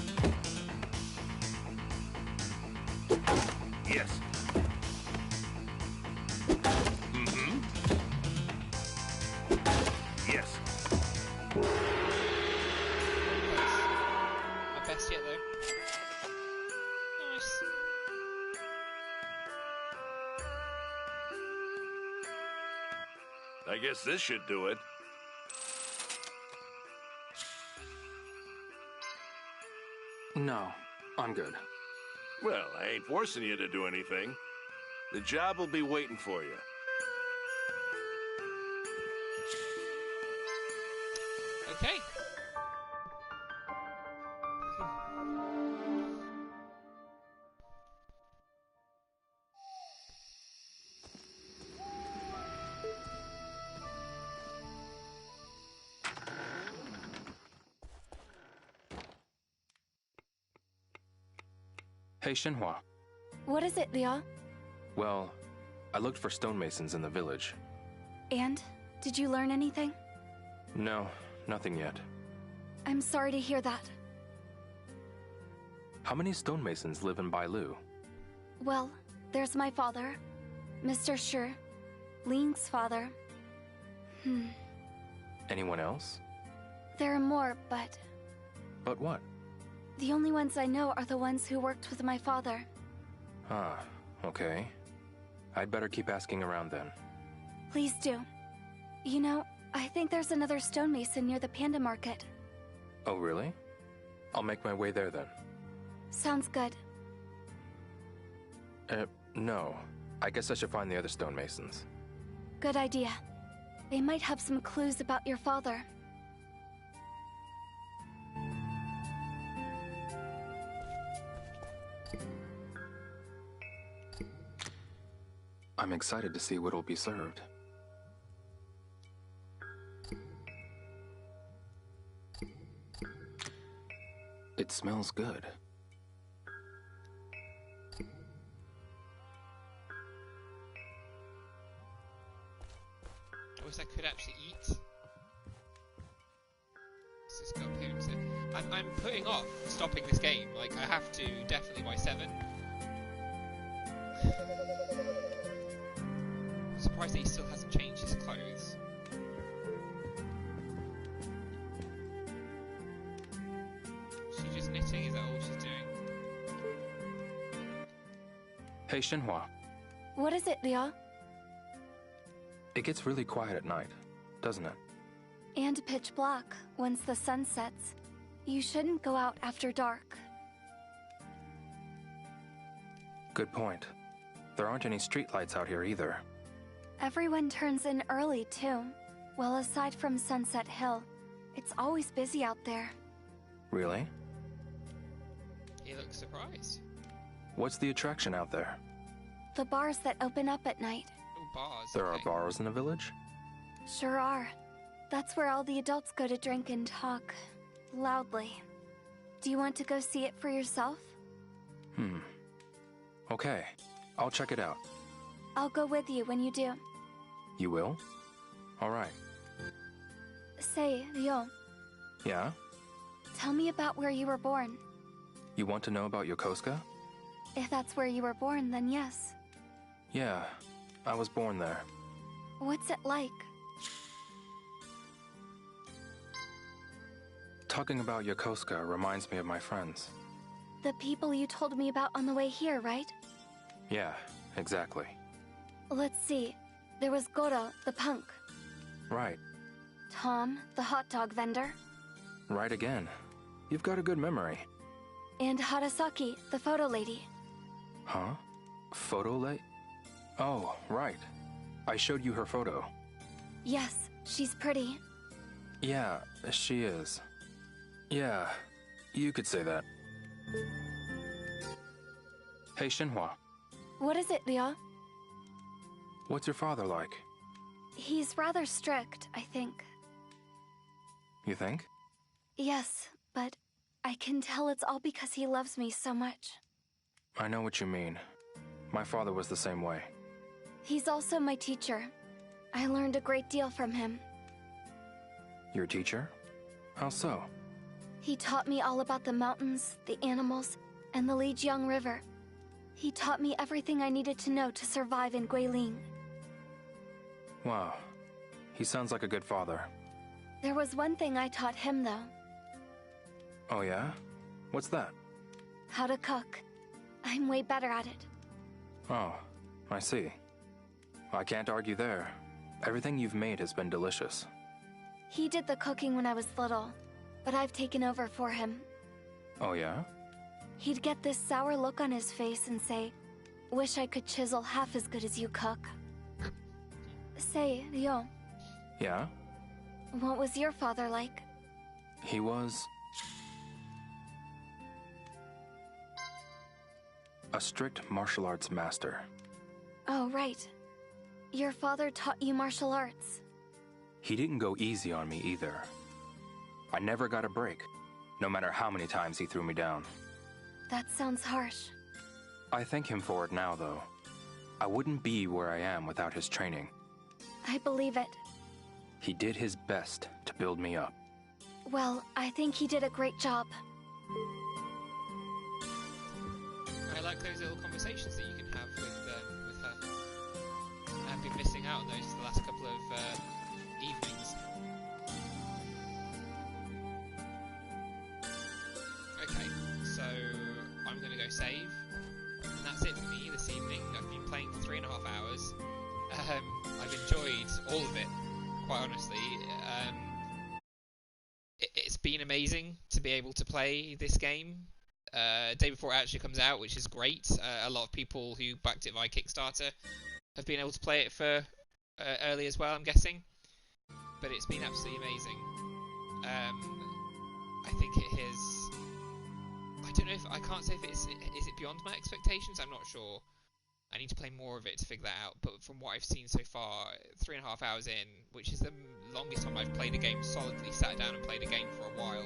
Yes. Mm-hmm. Yes. My best yet, though. Nice. I guess this should do it. No, I'm good. Well, I ain't forcing you to do anything. The job will be waiting for you. Okay. Hey, Shenhua. What is it, Liao? Well, I looked for stonemasons in the village. And? Did you learn anything? No, nothing yet. I'm sorry to hear that. How many stonemasons live in Bailu? Well, there's my father, Mr. Shi, Ling's father. Anyone else? There are more, but But what? the only ones I know are the ones who worked with my father. Ah, okay. I'd better keep asking around then. Please do. You know, I think there's another stonemason near the Panda Market. Oh, really? I'll make my way there then. Sounds good. No. I guess I should find the other stonemasons. Good idea. They might have some clues about your father. I'm excited to see what'll be served. It smells good. I wish I could actually eat. Let's just go up here and sit. I'm putting off stopping this game. Like, I have to definitely by 7. I'm surprised that he still hasn't changed his clothes. She's just knitting? Is that all she's doing? Hey, Shenhua. What is it, Liao? It gets really quiet at night, doesn't it? And pitch black once the sun sets. You shouldn't go out after dark. Good point. There aren't any streetlights out here either. Everyone turns in early, too. Well, aside from Sunset Hill, it's always busy out there. Really? He looks surprised. What's the attraction out there? The bars that open up at night. Oh, bars. There okay. are bars in the village? Sure are. That's where all the adults go to drink and talk. Loudly. Do you want to go see it for yourself? Okay. I'll check it out. I'll go with you when you do. You will? Alright. Say, Liu, Yeah? tell me about where you were born. You want to know about Yokosuka? If that's where you were born, then yes. Yeah. I was born there. What's it like? Talking about Yokosuka reminds me of my friends. The people you told me about on the way here, right? Yeah, exactly. Let's see. There was Goro, the punk. Right. Tom, the hot dog vendor. Right again. You've got a good memory. And Harasaki, the photo lady. Huh? Photo late? Oh, right. I showed you her photo. Yes, she's pretty. Yeah, she is. Yeah, you could say that. Hey, Shenhua. What is it, Liao? What's your father like? He's rather strict, I think. You think? Yes, but I can tell it's all because he loves me so much. I know what you mean. My father was the same way. He's also my teacher. I learned a great deal from him. Your teacher? How so? He taught me all about the mountains, the animals, and the Lijiang River. He taught me everything I needed to know to survive in Guilin. Wow. He sounds like a good father. There was one thing I taught him, though. Oh yeah? What's that? How to cook. I'm way better at it. Oh, I see. I can't argue there. Everything you've made has been delicious. He did the cooking when I was little, but I've taken over for him. Oh yeah? he'd get this sour look on his face and say, "Wish I could chisel half as good as you cook." Say, Ryo, Yeah? what was your father like? He was... a strict martial arts master. Oh, right. Your father taught you martial arts. He didn't go easy on me either. I never got a break, no matter how many times he threw me down. That sounds harsh. I thank him for it now, though. I wouldn't be where I am without his training. I believe it. He did his best to build me up. Well, I think he did a great job. I like those little conversations that you can have with her. I've been missing out on those the last couple of evenings. Okay, so I'm going to go save. And that's it for me this evening. I've been playing for 3.5 hours. I've enjoyed all of it, quite honestly. It's been amazing to be able to play this game day before it actually comes out, which is great. A lot of people who backed it via Kickstarter have been able to play it for early as well, I'm guessing. But it's been absolutely amazing. I think it has... I don't know if... I can't say if it's... Is it beyond my expectations? I'm not sure. I need to play more of it to figure that out. But from what I've seen so far, 3.5 hours in, which is the longest time I've played a game solidly, sat down and played a game for a while,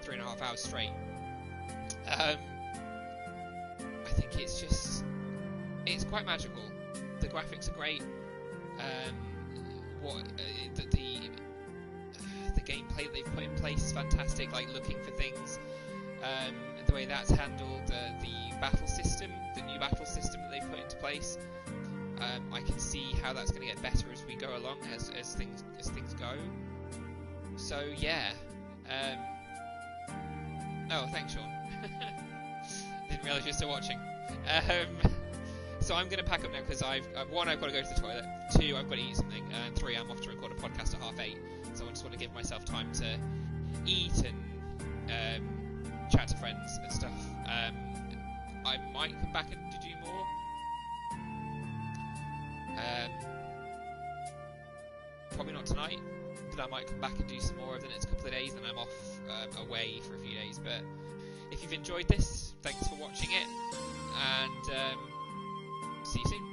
3.5 hours straight. I think it's just... It's quite magical. The graphics are great. The gameplay that they've put in place is fantastic. Like looking for things, the way that's handled, the battle system, the new battle system that they've put into place. I can see how that's going to get better as we go along, as things go. So yeah. Oh, thanks, Sean. Didn't realise you're still watching. So I'm going to pack up now because I've got to go to the toilet. 2, I've got to eat something. And 3, I'm off to record a podcast at 8:30. So I just want to give myself time to eat and chat to friends and stuff. I might come back and do more. Probably not tonight, but I might come back and do some more over the next couple of days. Then I'm off away for a few days. But if you've enjoyed this, thanks for watching it, and see you soon.